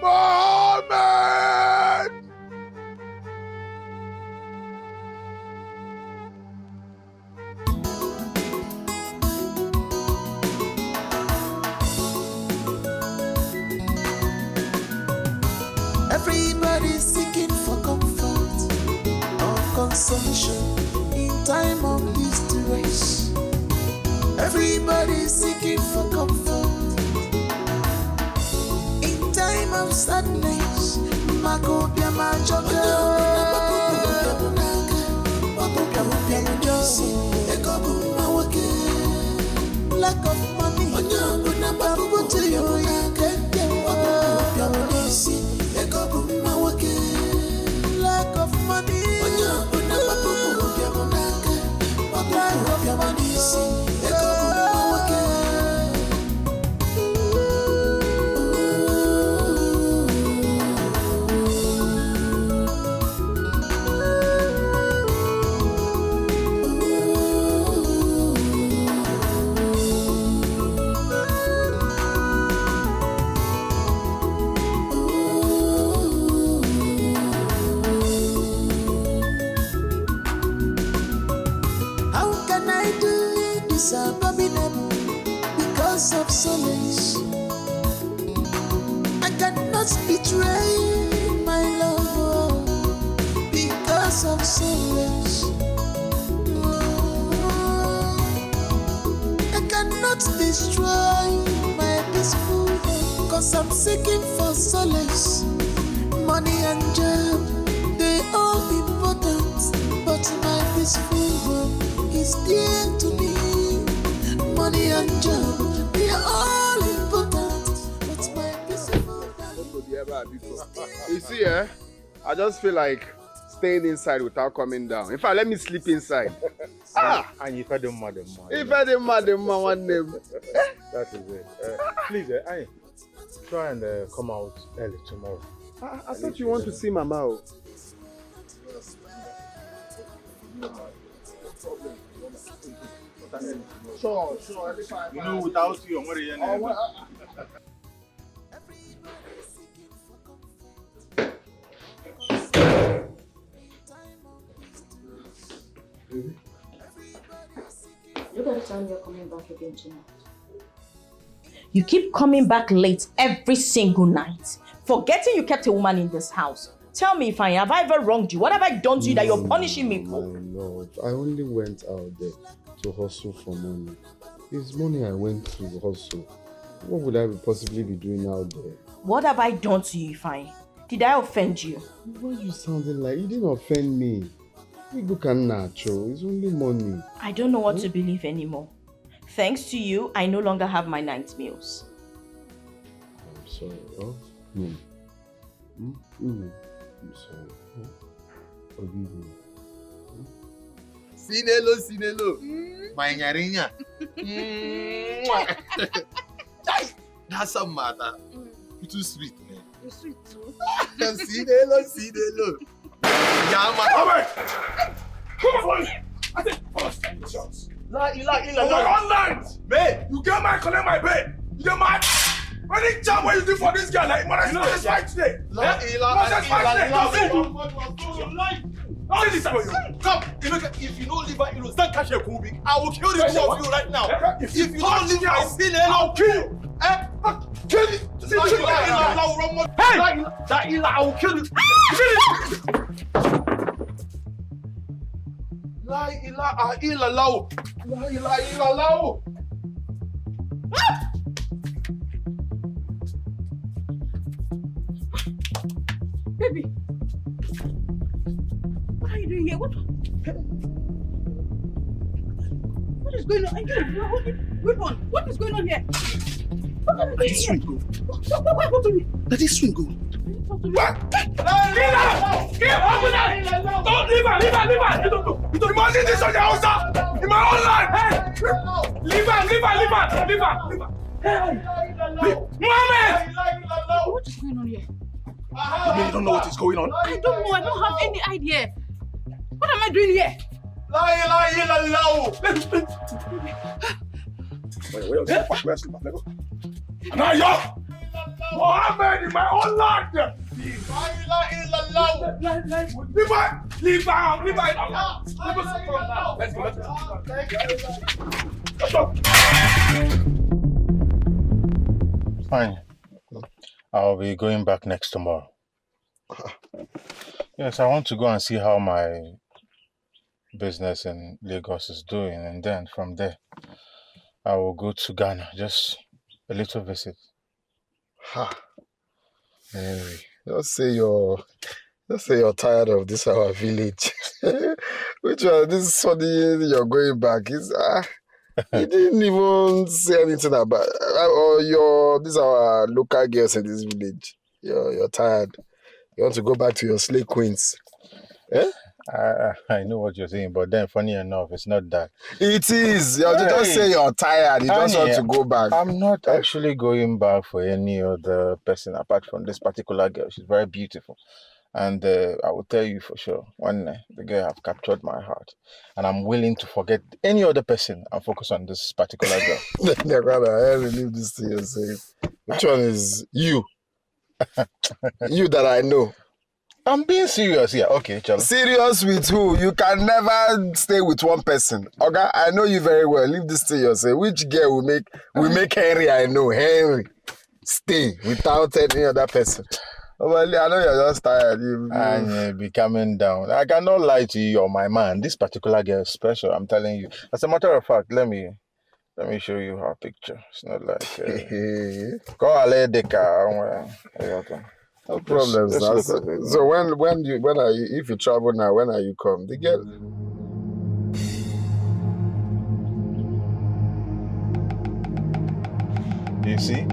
Speaker 1: Moment!
Speaker 11: Everybody's seeking for comfort or consolation in time of distress. Everybody's seeking for comfort in time of sadness. Makopia majoka, lack of money, babu to you. Lack of money, because of solace. I cannot betray my love because of solace. I cannot destroy my peaceful home because I'm seeking for solace. Money and job, they all important, but my peaceful home is dear to me. Money and job, they are all important, but my peaceful home.
Speaker 21: You see, I just feel like staying inside without coming down. In fact, let me sleep inside.
Speaker 20: And if I don't mad them,
Speaker 21: If I didn't mad them, one name.
Speaker 20: That is it. Please, try and come out early tomorrow.
Speaker 21: I thought you want to see Mama.
Speaker 20: Sure. You know, without you, I'm worried.
Speaker 5: Look at the time you're coming back again tonight.
Speaker 7: You keep coming back late every single night, forgetting you kept a woman in this house.
Speaker 5: Tell me, Ifeanyi, have I ever wronged you? What have I done to you that you're punishing me for?
Speaker 6: My love, I only went out there to hustle for money. It's money I went to hustle. What would I possibly be doing out there?
Speaker 5: What have I done to you, Ifeanyi? Did I offend you?
Speaker 6: Why are you sounding like you didn't offend me? You can natural. It's only money.
Speaker 5: I don't know what to believe anymore. Thanks to you, I no longer have my night meals.
Speaker 6: I'm sorry. Oh, no. I'm sorry. Forgive me.
Speaker 1: Sinelo. My nyarinya. That's a matter. It's too sweet, man.
Speaker 10: It's sweet too.
Speaker 1: Sinelo. Yeah, man.
Speaker 2: Come on! I said, first time shots.
Speaker 1: La.
Speaker 2: Online!
Speaker 1: Man,
Speaker 2: you get mad, collect my bed. You get mad? Any job what you do for this girl, like, man, I let's fight today. Let's fight today.
Speaker 1: Come, if you don't leave her alone, stand catch her Kubi. I will kill the two of you right now. If you don't leave her, I'll kill you. Kill you. Hey! I will kill you. La ilaha illallah. La ilaha illallah.
Speaker 8: Baby, what are you doing here? What is going on? You're holding weapon. What is going on here? What are you doing here? What happened to me?
Speaker 4: Let this swing go.
Speaker 2: What? Lila! Don't leave her! You must do this on your house, in my own land! Hey! Leave her! Hey! Mohammed!
Speaker 8: What is going on here?
Speaker 2: You mean you don't know what is going on?
Speaker 8: I don't know. I don't have any idea. What am I doing here?
Speaker 2: Wait. Now you're Mohammed in my own land! Leave her! Let's go.
Speaker 13: Fine. I'll be going back next tomorrow. Yes, I want to go and see how my business in Lagos is doing, and then from there, I will go to Ghana. Just a little visit.
Speaker 6: Henry, just say you're tired of this our village. Which one? This Sunday you're going back. You didn't even say anything about these are local girls in this village. You're tired. You want to go back to your slave queens. Eh?
Speaker 13: I know what you're saying, but then funny enough, it's not that.
Speaker 6: It is. You just say you're tired. You just want to go back.
Speaker 13: I'm not actually going back for any other person apart from this particular girl. She's very beautiful. And I will tell you for sure, one day, the girl have captured my heart. And I'm willing to forget any other person and focus on this particular girl.
Speaker 6: I relieve this to you saying. Which one is you? You that I know.
Speaker 13: I'm being serious here. Okay, Charlie.
Speaker 6: Serious with who? You can never stay with one person. Okay, I know you very well. Leave this to yourself. Which girl will make Henry? I know Henry stay without any other person. Well, I know you're just tired.
Speaker 13: And be coming down. I cannot lie to you. You're my man. This particular girl is special. I'm telling you. As a matter of fact, let me show you her picture. It's not like go ale deka.
Speaker 6: No problems. So when are you? If you travel now, when are you come? The girl.
Speaker 13: Do you see?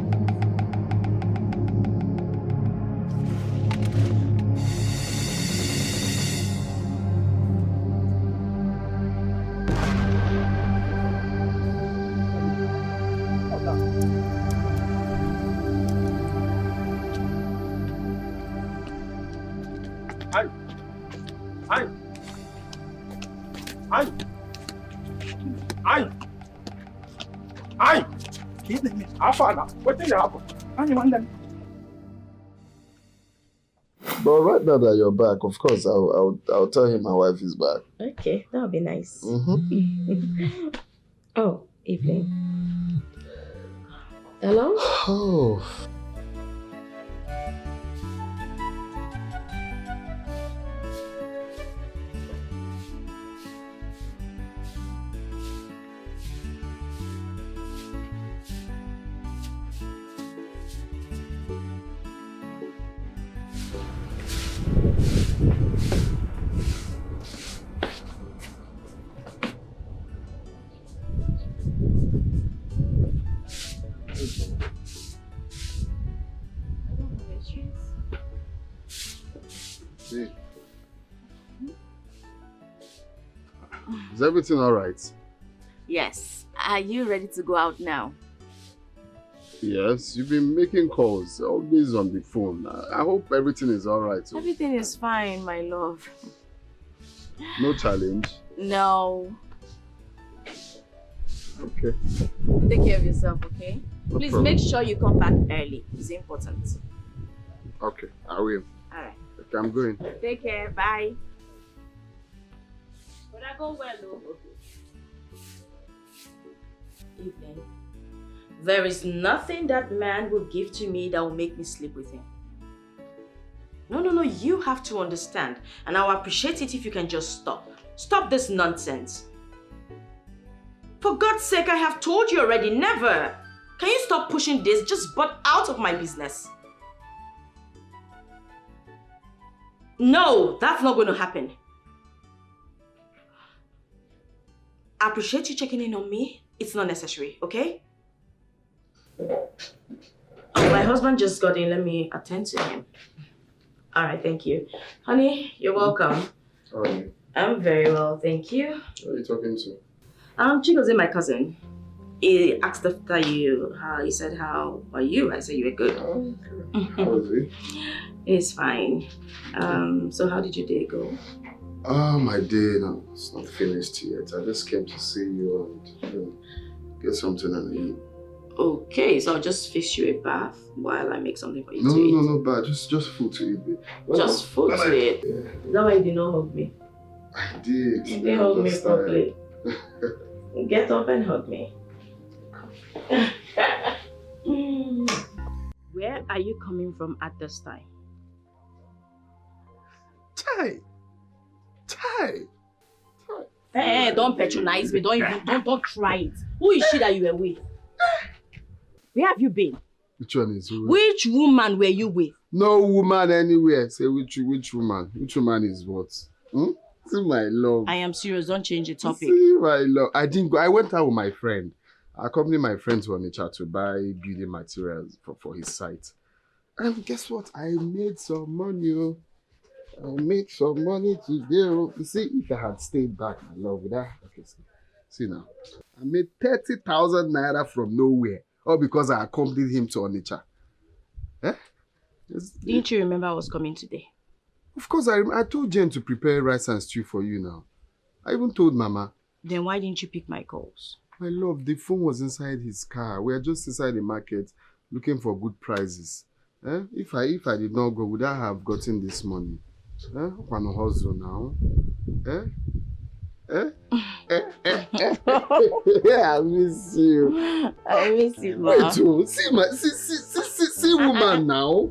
Speaker 6: But right now that you're back, of course, I'll tell him my wife is back.
Speaker 5: Okay, that would be nice.
Speaker 6: Mm-hmm.
Speaker 5: Oh, evening. Hello?
Speaker 6: Oh. See. Is everything all right?
Speaker 5: Yes. Are you ready to go out now?
Speaker 6: Yes, you've been making calls, always on the phone. I hope everything is all right.
Speaker 5: Everything is fine, my love.
Speaker 6: No challenge?
Speaker 5: No.
Speaker 6: Okay.
Speaker 5: Take care of yourself, okay?
Speaker 6: No
Speaker 5: Please
Speaker 6: problem.
Speaker 5: make sure you come back early. It's important.
Speaker 6: Okay, I will.
Speaker 5: Alright.
Speaker 6: Okay, I'm going.
Speaker 5: Take care. Bye. But I go well, though. Evening. There is nothing that man will give to me that will make me sleep with him. No, you have to understand. And I'll appreciate it if you can just stop. Stop this nonsense. For God's sake, I have told you already, never. Can you stop pushing this? Just butt out of my business. No, that's not going to happen. I appreciate you checking in on me. It's not necessary, okay? Oh, my husband just got in. Let me attend to him. All right, thank you. Honey, you're welcome.
Speaker 6: How are you?
Speaker 5: I'm very well, thank you.
Speaker 6: Who are you talking to?
Speaker 5: Chigozie, my cousin. He asked after you. He said, how are you? I said, you were good.
Speaker 6: Oh, okay. How is he?
Speaker 5: It's fine. So how did your day go?
Speaker 6: My day, no, it's not finished yet. I just came to see you and get something and eat.
Speaker 5: Okay, so I'll just fix you a bath while I make something for you to eat.
Speaker 6: No, bad. Just food to eat, babe.
Speaker 5: Just food to eat?
Speaker 6: Yeah.
Speaker 5: Is that why you did not hug me?
Speaker 6: I did.
Speaker 5: You didn't hug me properly. Get up and hug me. Where are you coming from at this time?
Speaker 6: Ty.
Speaker 5: Hey, don't patronize me. Don't try it. Who is she that you were with? Where have you been?
Speaker 6: Which one is who?
Speaker 5: Which woman were you with?
Speaker 6: No woman anywhere. Say which woman? Which woman is what? See my love.
Speaker 5: I am serious. Don't change the topic.
Speaker 6: See my love. I didn't go. I went out with my friend. I accompanied my friend to Onitsha to buy building materials for his site. And guess what? I made some money. I made some money today. You see, if I had stayed back, my love, with that. Okay, see now. I made 30,000 naira from nowhere. All because I accompanied him to Onitsha. Eh?
Speaker 5: Didn't you remember I was coming today?
Speaker 6: Of course, I told Jane to prepare rice and stew for you now. I even told Mama.
Speaker 5: Then why didn't you pick my calls?
Speaker 6: My love, the phone was inside his car. We are just inside the market looking for good prices. Eh? If I did not go, would I have gotten this money? Eh? One hustle now. Eh? Yeah, I miss you.
Speaker 5: I miss you, Ma.
Speaker 6: Wait, see woman now.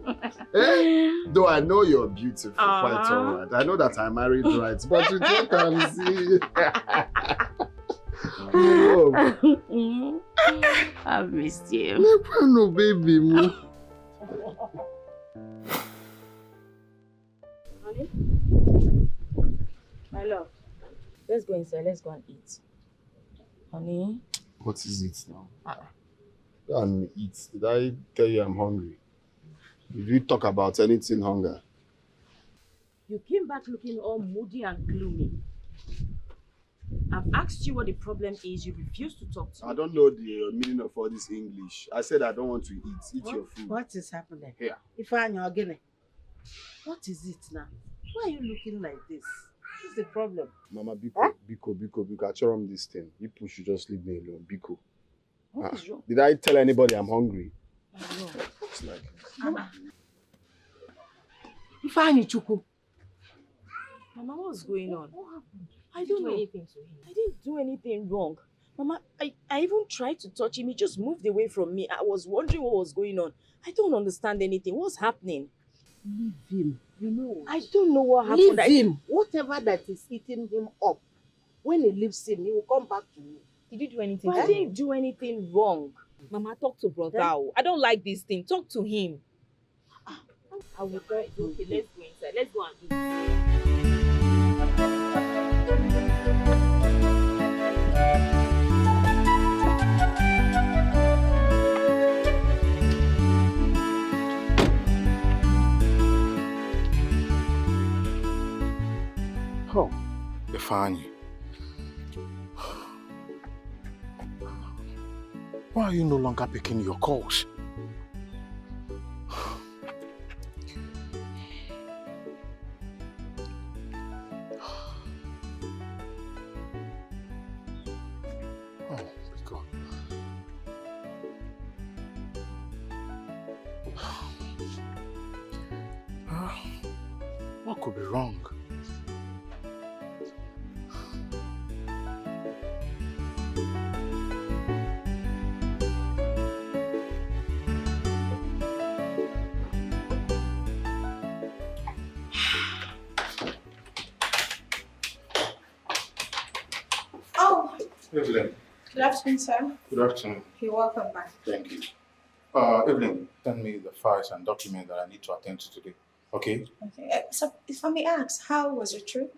Speaker 6: Eh? Though I know you're beautiful, quite alright. I know that I married right, but you don't come see. Oh.
Speaker 5: I've missed you.
Speaker 6: No, baby.
Speaker 5: Honey? My love. Let's go inside. Let's go and eat. Honey?
Speaker 6: What is it now? Go and eat. Did I tell you I'm hungry? Did we talk about anything hunger?
Speaker 5: You came back looking all moody and gloomy. I've asked you what the problem is. You refuse to talk to me.
Speaker 6: I don't know the meaning of all this English. I said I don't want to eat. Eat your food.
Speaker 10: What is happening?
Speaker 6: Here.
Speaker 10: Ifeanyi Ogene, what is it now? Why are you looking like this? What's the problem?
Speaker 6: Mama, Biko, I tell him this thing. You should just leave me alone. Biko.
Speaker 10: What is wrong?
Speaker 6: Did I tell anybody I'm hungry?
Speaker 10: No.
Speaker 6: It's like...
Speaker 10: Mama. Ifeanyi Chukwu.
Speaker 5: Mama, what's going on?
Speaker 10: What happened?
Speaker 5: I don't know. I didn't do anything wrong. Mama, I even tried to touch him. He just moved away from me. I was wondering what was going on. I don't understand anything. What's happening?
Speaker 10: Leave him. You know.
Speaker 5: I don't know what happened.
Speaker 10: Leave him. Whatever that is eating him up, when he leaves him, he will come back to you.
Speaker 5: Did you do anything? I didn't do anything wrong.
Speaker 7: Mama, talk to brother. I don't like this thing. Talk to him.
Speaker 5: I will try. Okay, let's go inside. Let's go and eat.
Speaker 13: Oh, Ifeanyi. Why are you no longer picking your calls? What could be wrong?
Speaker 17: Oh,
Speaker 13: Evelyn.
Speaker 17: good afternoon, sir.
Speaker 13: Good afternoon.
Speaker 17: You're welcome back.
Speaker 13: Thank you. Evelyn, send me the files and documents that I need to attend to today. Okay?
Speaker 17: Okay. So, if I may ask, how was your trip?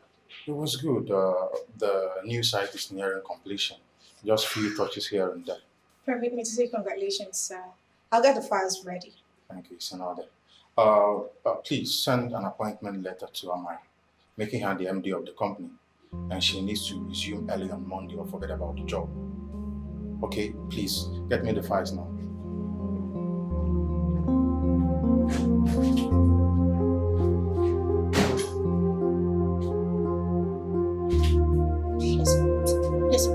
Speaker 13: It was good. The new site is nearing completion. Just few touches here and there.
Speaker 17: Permit me to say congratulations, sir. I'll get the files ready.
Speaker 13: Thank you, it's an order. Please send an appointment letter to Amai, making her the MD of the company. And she needs to resume early on Monday or forget about the job. Okay, please, get me the files now.
Speaker 17: Yes. Yes.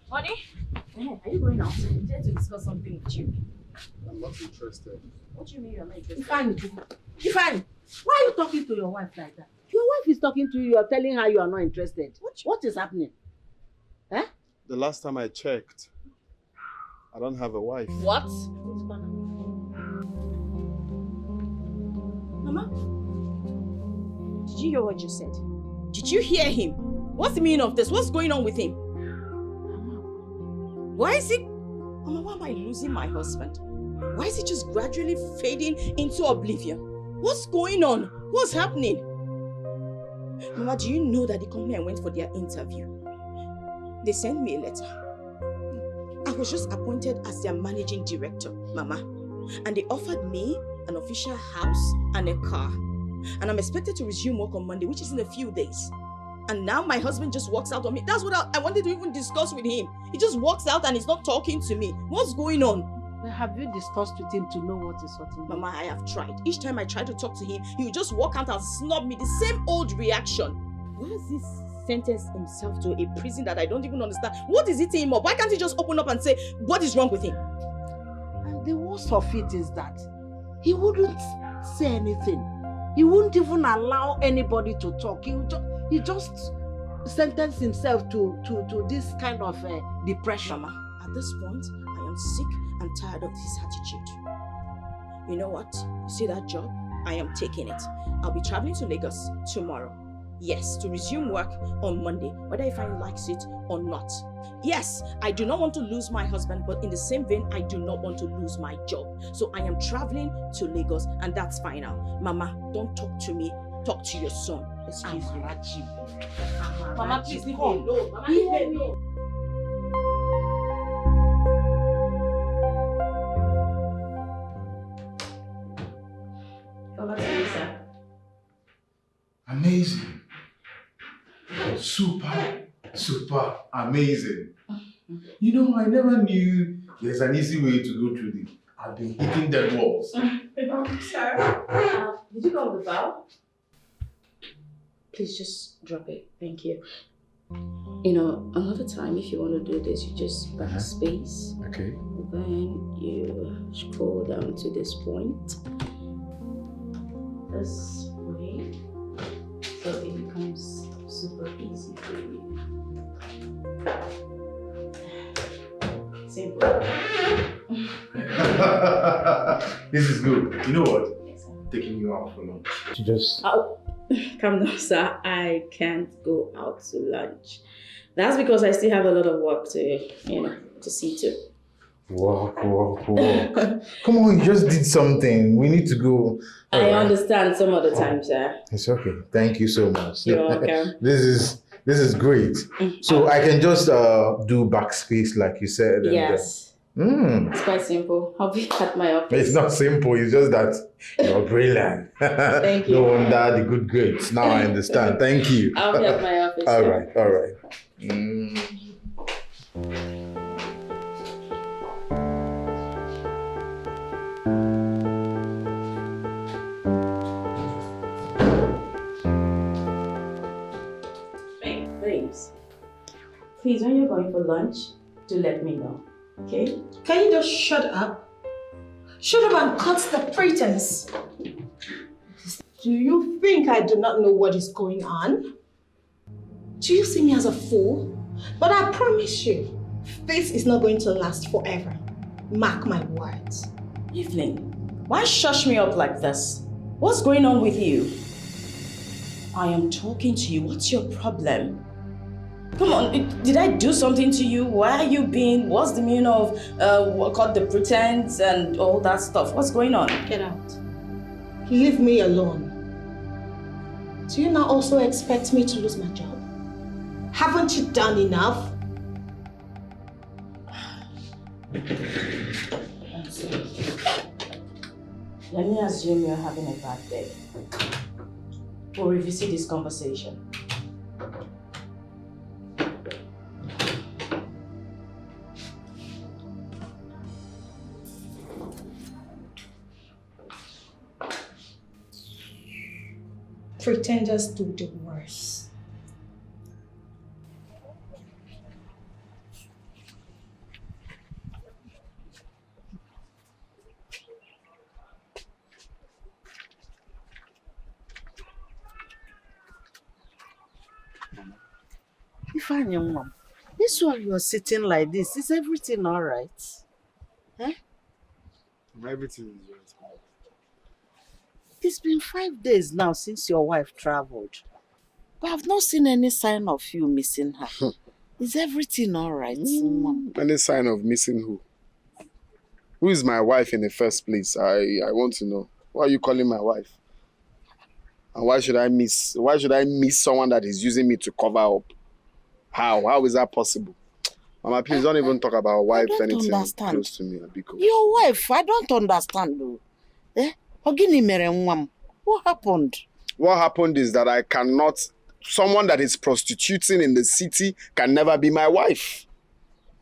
Speaker 7: Honey? Are you going out? I'm here to discuss something with you.
Speaker 6: I'm not interested.
Speaker 7: What do you mean you're not interested?
Speaker 10: Ifeanyi, why are you talking to your wife like that? Your wife is talking to you, you're telling her you are not interested. What is happening? Eh?
Speaker 6: The last time I checked, I don't have a wife.
Speaker 7: What?
Speaker 3: Mama? Did you hear what you said? Did you hear him? What's the meaning of this? What's going on with him? Why is he... Mama, why am I losing my husband? Why is he just gradually fading into oblivion? What's going on? What's happening? Mama, do you know that the company I went for their interview, they sent me a letter. I was just appointed as their managing director, Mama. And they offered me an official house and a car. And I'm expected to resume work on Monday, which is in a few days. And now my husband just walks out on me. That's what I wanted to even discuss with him. He just walks out and he's not talking to me. What's going on?
Speaker 10: Well, have you discussed with him to know what is hurting?
Speaker 3: Mama, I have tried. Each time I try to talk to him, he will just walk out and snub me. The same old reaction. Why has he sentenced himself to a prison that I don't even understand? What is eating him up? Why can't he just open up and say, what is wrong with him?
Speaker 10: And the worst of it is that he wouldn't say anything. He wouldn't even allow anybody to talk. He just sentenced himself to this kind of depression.
Speaker 3: Mama, at this point, I am sick and tired of his attitude. You know what? You see that job? I am taking it. I'll be traveling to Lagos tomorrow. Yes, to resume work on Monday, whether if I likes it or not. Yes, I do not want to lose my husband, but in the same vein, I do not want to lose my job. So I am traveling to Lagos, and that's fine now. Mama, don't talk to me. Talk to your son. Excuse me. Mama, please leave me alone. Mama, leave me alone.
Speaker 13: Amazing. Super amazing. You know, I never knew there's an easy way to go through this. I've been hitting dead walls.
Speaker 5: Sir, did you go with the bow? Please just drop it. Thank you. You know, another time, if you want to do this, you just backspace.
Speaker 13: Okay.
Speaker 5: Then you scroll down to this point. This way. So it becomes super easy for you. Simple.
Speaker 13: This is good. You know what? Yes, taking you out for lunch. You just...
Speaker 5: Oh, come down, sir. I can't go out to lunch. That's because I still have a lot of work to see to.
Speaker 13: Walk. Come on, you just did something. We need to go.
Speaker 5: I understand some of the time, sir.
Speaker 13: It's okay. Thank you so much.
Speaker 5: You're welcome.
Speaker 13: This is great. So I can just do backspace like you said. And,
Speaker 5: yes. It's quite simple. I'll be at my office.
Speaker 20: It's not simple, it's just that you're brilliant.
Speaker 5: Thank you.
Speaker 20: No wonder the good grades. Now I understand. Thank you.
Speaker 5: I'll be at my office.
Speaker 20: All right.
Speaker 5: Babes, please, when you're going for lunch, do let me know, okay?
Speaker 17: Can you just shut up? Shut up and cut the pretense. Do you think I do not know what is going on? Do you see me as a fool? But I promise you, this is not going to last forever. Mark my words.
Speaker 5: Evelyn, why shush me up like this? What's going on with you? I am talking to you. What's your problem? Come on, did I do something to you? Why are you being, what's the meaning of what called the pretense and all that stuff? What's going on?
Speaker 17: Get out. Leave me alone. Do you now also expect me to lose my job? Haven't you done enough?
Speaker 5: Let me assume you're having a bad day. We'll revisit this conversation.
Speaker 17: Pretenders do the worst.
Speaker 10: Ifeanyi, Mom, this one you're sitting like this, is everything all right? Eh?
Speaker 6: Everything is right.
Speaker 10: It's been 5 days now since your wife traveled. But I've not seen any sign of you missing her. Is everything all right, Mom?
Speaker 6: Any sign of missing who? Who is my wife in the first place? I want to know. Why are you calling my wife? And why should I miss someone that is using me to cover up? How is that possible? Mama, please don't even talk about wives anything close to me.
Speaker 10: Your wife, I don't understand though. Eh? What happened?
Speaker 6: What happened is that someone that is prostituting in the city can never be my wife.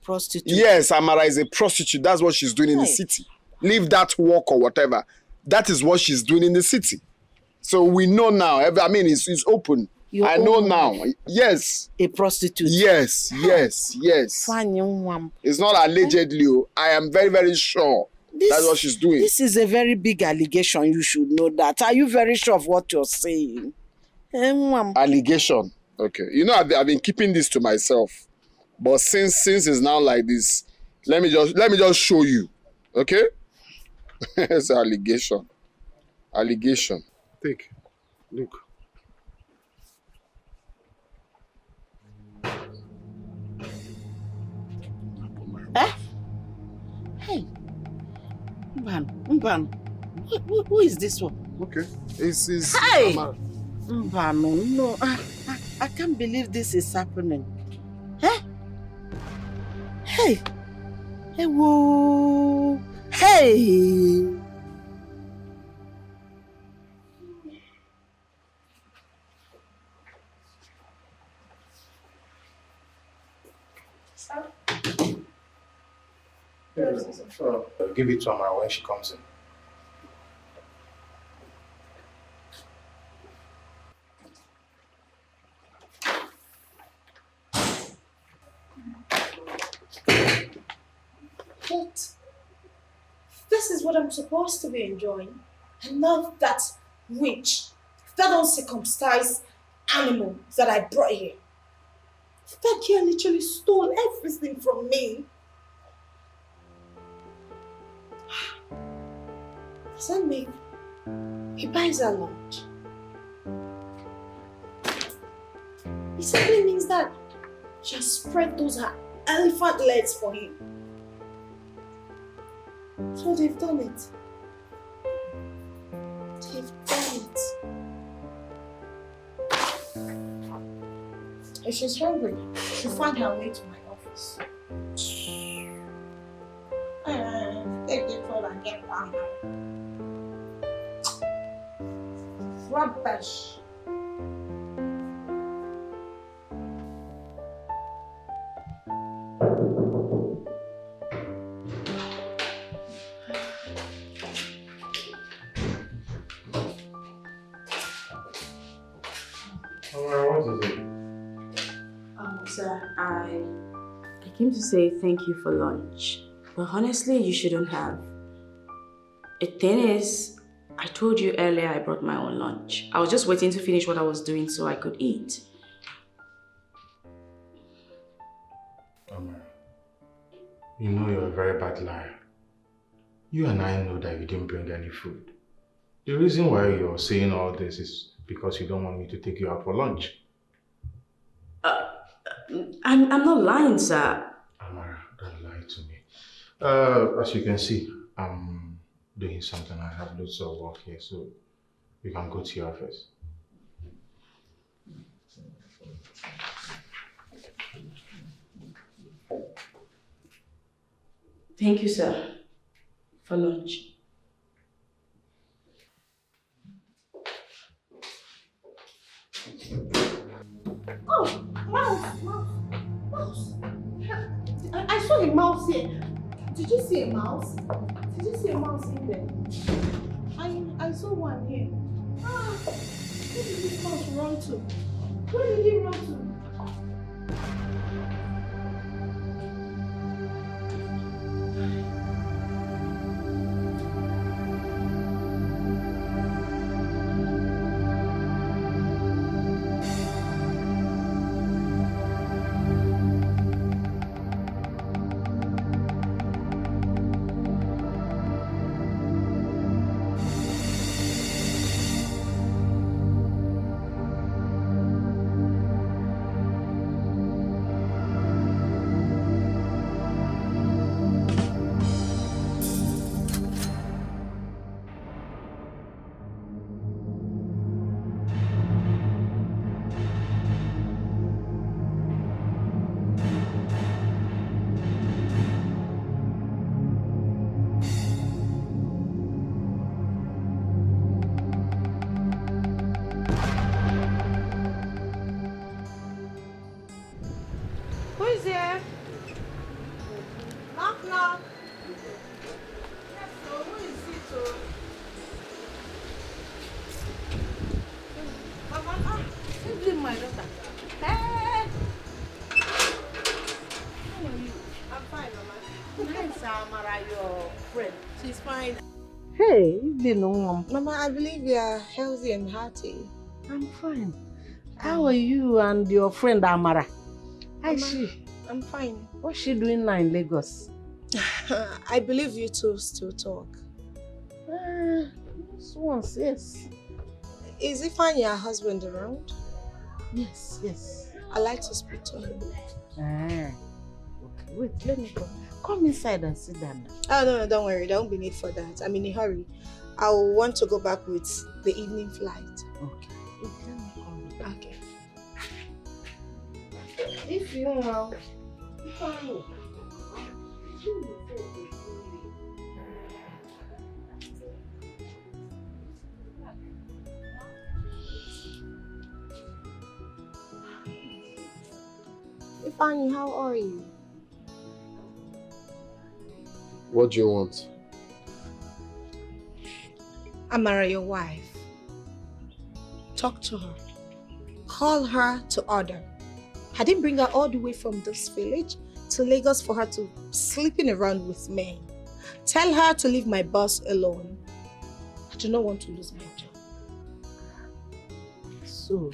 Speaker 10: Prostitute?
Speaker 6: Yes, Amara is a prostitute. That's what she's doing in the city. Leave that work or whatever. That is what she's doing in the city. So we know now. I mean, it's open. I know now. Yes.
Speaker 10: A prostitute?
Speaker 6: Yes. It's not allegedly. I am very, very sure. That's what she's doing.
Speaker 10: This is a very big allegation. You should know that. Are you very sure of what you're saying?
Speaker 6: Allegation. Okay. You know, I've been keeping this to myself. But since it's now like this, let me just show you. Okay? It's an allegation. Allegation. Take. Look.
Speaker 10: Eh? Hey. Mban. Who is this one?
Speaker 6: Okay. It's
Speaker 10: Hey! Mban, no. I can't believe this is happening. Eh? Hey. Hey, whoa. Hey.
Speaker 13: Give it to her when she comes in.
Speaker 17: What? This is what I'm supposed to be enjoying. And not that witch, that uncircumcised animal that I brought here. That girl literally stole everything from me. Does that mean he buys her lunch? It simply means that she has spread those her elephant legs for him. So they've done it. They've done it. If she's hungry, she'll find her way to my office. get angry. Rubbish.
Speaker 13: What is it?
Speaker 5: Sir, I came to say thank you for lunch. But honestly, you shouldn't have. The thing is, I told you earlier I brought my own lunch. I was just waiting to finish what I was doing so I could eat.
Speaker 13: You know you're a very bad liar. You and I know that you didn't bring any food. The reason why you're saying all this is because you don't want me to take you out for lunch.
Speaker 5: I'm not lying, sir.
Speaker 13: Amara, don't lie to me. As you can see, I'm doing something. I have loads of work here, so you can go to your office.
Speaker 5: Thank you, sir, for lunch.
Speaker 10: Oh, mouse. I saw a mouse here. Did you see a mouse? Did you see a mouse in there? I saw one here. Where did this mouse run to? Where did he run to? Who is here? Knock, knock. Yes, so who is it? So? Mama, leave my daughter. Hey! How are you? I'm fine, Mama. Nice, Amara, your friend. She's fine. Hey,
Speaker 17: Mama, I believe you are healthy and hearty.
Speaker 10: I'm fine. How are you and your friend Amara? How is she?
Speaker 17: I'm fine.
Speaker 10: What's she doing now in Lagos?
Speaker 17: I believe you two still talk.
Speaker 10: Once, yes.
Speaker 17: Is Ifeanyi your husband around?
Speaker 10: Yes, yes.
Speaker 17: I'd like to speak to him.
Speaker 10: Okay, wait, let me go. Come inside and sit down.
Speaker 17: Oh, no, don't worry. There won't be need for that. I'm in a hurry. I will want to go back with the evening flight.
Speaker 10: Okay. Wait, let me come.
Speaker 17: Okay.
Speaker 10: If you know,
Speaker 17: Ifeanyi, how are you?
Speaker 6: What do you want?
Speaker 17: Amara, your wife. Talk to her. Call her to order. I didn't bring her all the way from this village to Lagos for her to sleeping around with men. Tell her to leave my boss alone. I do not want to lose my job.
Speaker 10: so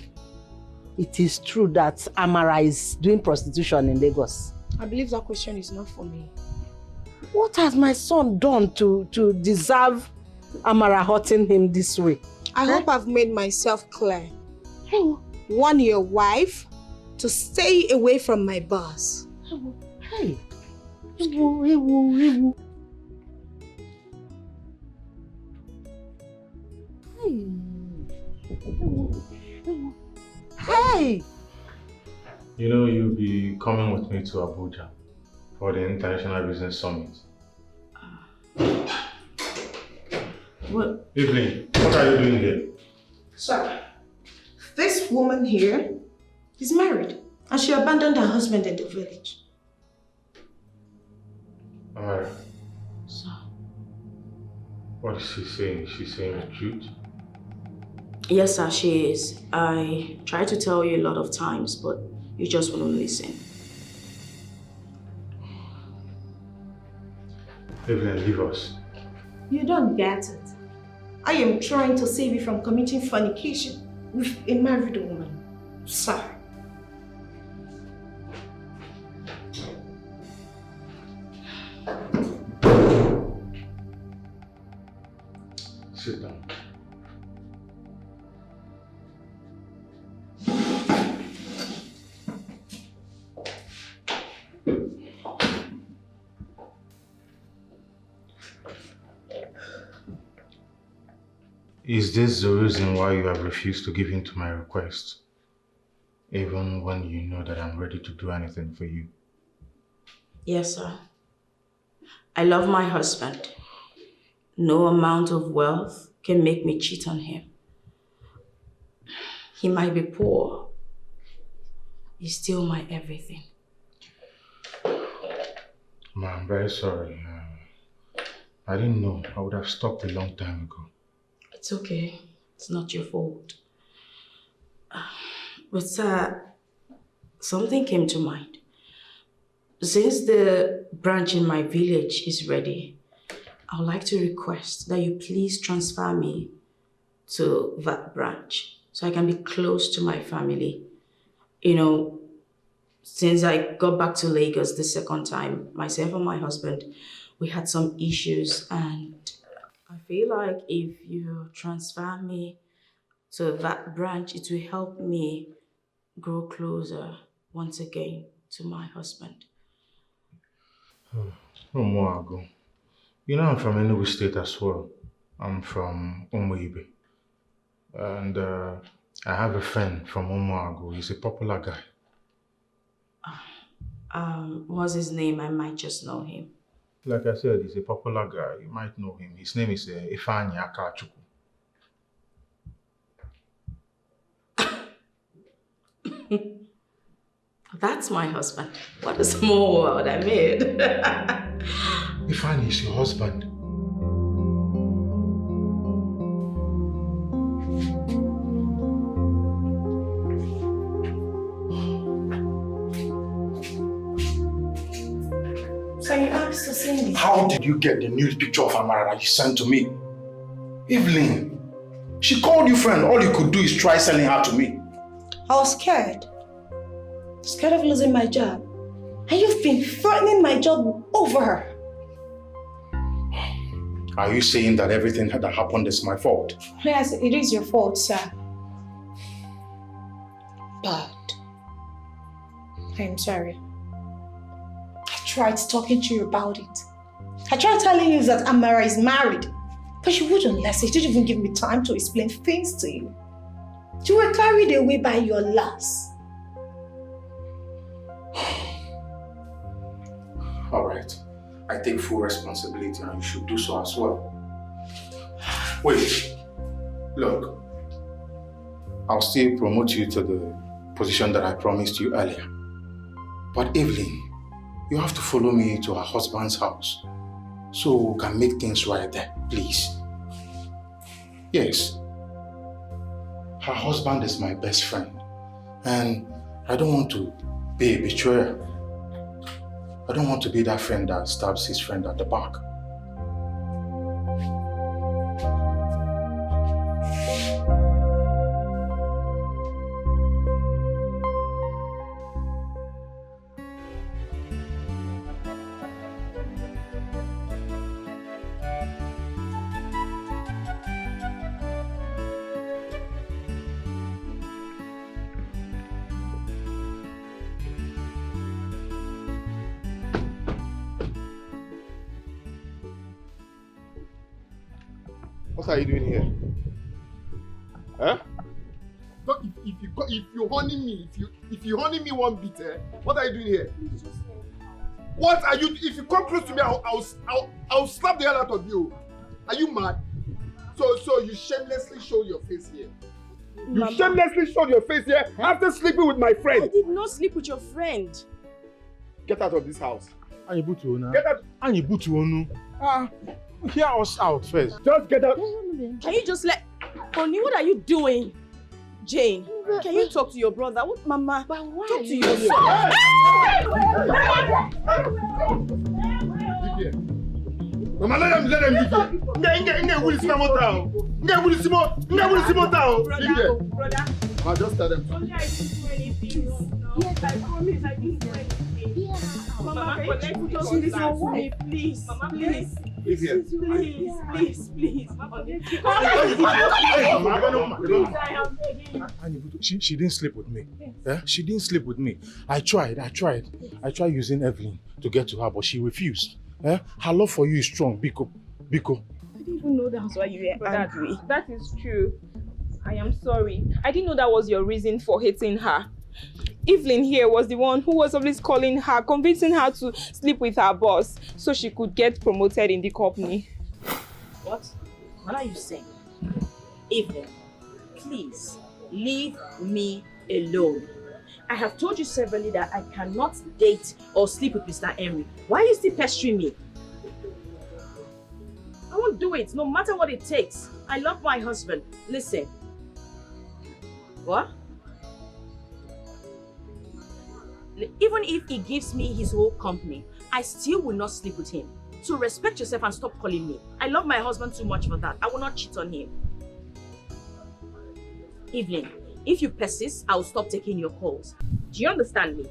Speaker 10: it is true that Amara is doing prostitution in Lagos.
Speaker 17: I believe that question is not for me.
Speaker 10: What has my son done to deserve Amara hurting him this way?
Speaker 17: I hope I've made myself clear. Warn your wife to stay away from my boss.
Speaker 10: Hey. Hey!
Speaker 13: You know, you'll be coming with me to Abuja for the International Business Summit.
Speaker 7: What?
Speaker 12: Evelyn, what are you doing here?
Speaker 17: Sir, this woman here is married and she abandoned her husband in the village.
Speaker 12: Amara.
Speaker 7: Sir.
Speaker 12: What is she saying? She's saying the truth?
Speaker 5: Yes, sir, she is. I tried to tell you a lot of times, but you just wouldn't listen.
Speaker 12: Evelyn, leave us.
Speaker 17: You don't get it. I am trying to save you from committing fornication with a married woman. Sir.
Speaker 12: Sit down. Is this the reason why you have refused to give in to my request? Even when you know that I'm ready to do anything for you?
Speaker 5: Yes, sir. I love my husband. No amount of wealth can make me cheat on him. He might be poor. He's still my everything.
Speaker 12: Ma, I'm very sorry. I didn't know. I would have stopped a long time ago.
Speaker 5: It's okay. It's not your fault. But sir, something came to mind. Since the branch in my village is ready, I would like to request that you please transfer me to that branch so I can be close to my family. You know, since I got back to Lagos the second time, myself and my husband, we had some issues, and I feel like if you transfer me to that branch, it will help me grow closer once again to my husband.
Speaker 12: Oh, Moago. You know I'm from Enugu State as well. I'm from Umuibe. And I have a friend from Umuago. He's a popular guy.
Speaker 5: What's his name? I might just know him.
Speaker 12: Like I said, he's a popular guy. You might know him. His name is Ifeanyi Akachukwu.
Speaker 5: That's my husband. What a small world I made.
Speaker 12: Ifeanyi is your husband.
Speaker 17: So you asked to see me?
Speaker 12: How did you get the nude picture of Amara that you sent to me? Evelyn, she called you friend. All you could do is try selling her to me.
Speaker 17: I was scared. Scared of losing my job. And you've been threatening my job over her.
Speaker 12: Are you saying that everything that happened is my fault?
Speaker 17: Yes, it is your fault, sir. But I'm sorry. I tried talking to you about it. I tried telling you that Amara is married. But you wouldn't listen. You didn't even give me time to explain things to you. You were carried away by your lust.
Speaker 12: Alright. I take full responsibility and you should do so as well. Wait. Look. I'll still promote you to the position that I promised you earlier. But Evelyn, you have to follow me to her husband's house so we can make things right there, please. Yes. Her husband is my best friend and I don't want to be a betrayer. I don't want to be that friend that stabs his friend at the back.
Speaker 21: What are you doing here? Huh? If you honey me, if you honey me one bit, what are you doing here? What are you? If you come close to me, I'll slap the hell out of you. Are you mad? So you shamelessly showed your face here. You
Speaker 3: Mama.
Speaker 21: shamelessly showed your face here after sleeping with my friend.
Speaker 3: I did not sleep with your friend.
Speaker 21: Get out of this house.
Speaker 2: Get
Speaker 21: out.
Speaker 2: Hear us out first.
Speaker 21: Just get out.
Speaker 3: Can you just let... Honey, what are you doing? Jane, can you talk to your brother? What, Mama? But why? Talk to your son.
Speaker 21: Mama, let them leave here. I'll just tell them.
Speaker 3: Yes, I promise I didn't do anything. Mama, just listen to me, please. Mama, please.
Speaker 21: Leave here.
Speaker 3: Please.
Speaker 2: She didn't sleep with me. Yeah? She didn't sleep with me. I tried using Evelyn to get to her, but she refused. Yeah? Her love for you is strong, Biko.
Speaker 3: I didn't even know that's why you were angry.
Speaker 16: That is true. I am sorry. I didn't know that was your reason for hating her. Evelyn here was the one who was always calling her, convincing her to sleep with her boss so she could get promoted in the company.
Speaker 7: What? What are you saying? Evelyn, please leave me alone. I have told you severally that I cannot date or sleep with Mr. Henry. Why are you still pestering me? I won't do it, no matter what it takes. I love my husband. Listen. What? Even if he gives me his whole company, I still will not sleep with him. So respect yourself and stop calling me. I love my husband too much for that. I will not cheat on him. Evelyn, if you persist, I will stop taking your calls. Do you understand me?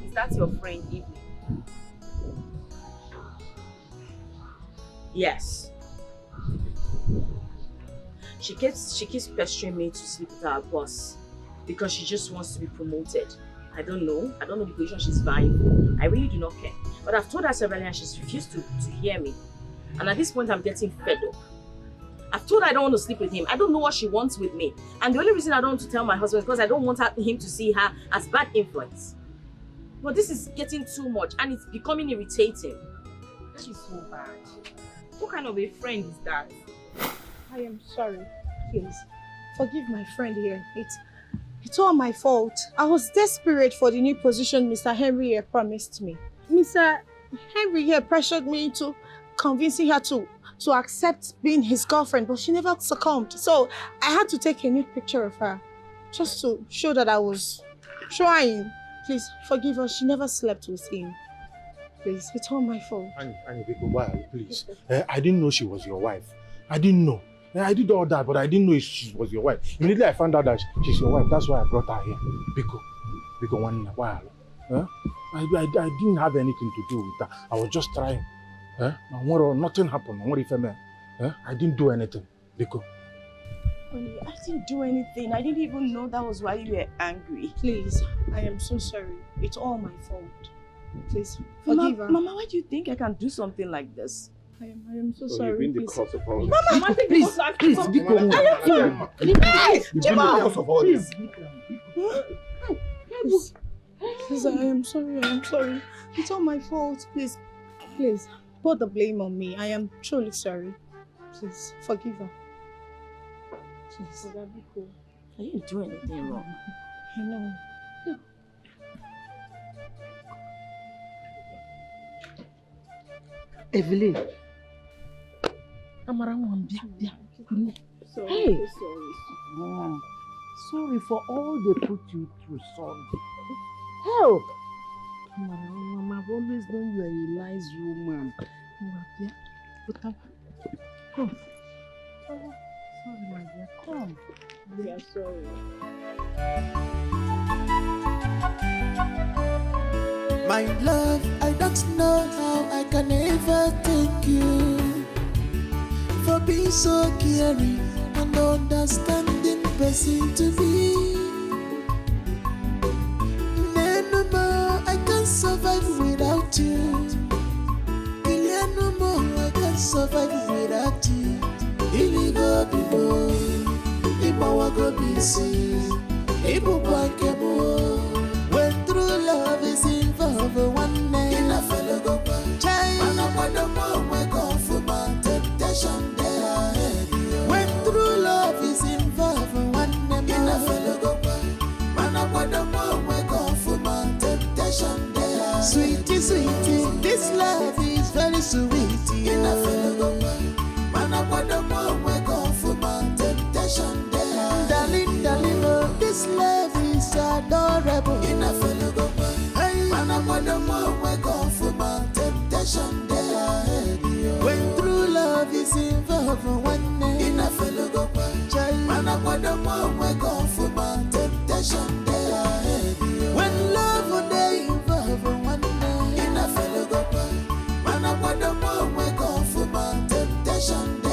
Speaker 7: Is that your friend, Evelyn? Yes. She keeps pestering me to sleep with her boss because she just wants to be promoted. I don't know the position she's vying for. I really do not care. But I've told her several times and she's refused to hear me. And at this point, I'm getting fed up. I've told her I don't want to sleep with him. I don't know what she wants with me. And the only reason I don't want to tell my husband is because I don't want him to see her as bad influence. But this is getting too much and it's becoming irritating.
Speaker 16: That is so bad. What kind of a friend is that?
Speaker 17: I am sorry. Please, forgive my friend here. It's all my fault. I was desperate for the new position Mr. Henry here promised me. Mr. Henry here pressured me into convincing her to accept being his girlfriend, but she never succumbed. So I had to take a nude picture of her just to show that I was trying. Please forgive her. She never slept with him. Please, it's all my fault.
Speaker 2: Annie, why? Please. I didn't know she was your wife. I didn't know. I did all that, but I didn't know if she was your wife. Immediately I found out that she's your wife. That's why I brought her here. Biko, one while. I didn't have anything to do with that. I was just trying. Nothing happened. I didn't do anything. Biko.
Speaker 3: Honey, I didn't do anything. I didn't even know that was why you were angry.
Speaker 17: Please, I am so sorry. It's all my fault. Please, forgive her.
Speaker 3: Mama, why do you think I can do something like this?
Speaker 17: I am so sorry.
Speaker 21: You've been the cause of all this.
Speaker 3: Mama, please,
Speaker 21: Biko. You've been the cause of all this.
Speaker 17: Please, I am sorry. It's all my fault. Please, put the blame on me. I am truly sorry. Please, forgive her. Please.
Speaker 3: I didn't do anything wrong.
Speaker 17: I know.
Speaker 10: Evelyn. Hey. Sorry for all they put you through, sorry. Help! Mama, I've always known you are a nice woman. Come. Sorry, my dear. Come.
Speaker 16: We are sorry.
Speaker 11: My love, I don't know how I can ever thank you for being so caring and understanding person to me. No more, I can't survive without you. No more, I can't survive without you. Iligo bibo, imawa go busy, ibu bankebo. When true love is involved, one day in a fellow go by. Chai, man, I want to go for mountain. is very sweet. In a fellow, man, I want to go for my temptation there. Darling, darling, oh, this love is adorable. In a fellow, man, I want to go for my temptation there. When true love is involved, one day. In a fellow, man, I want to go for my temptation there. When love would they involve, one day. In a fellow, man, I want to go for my temptation.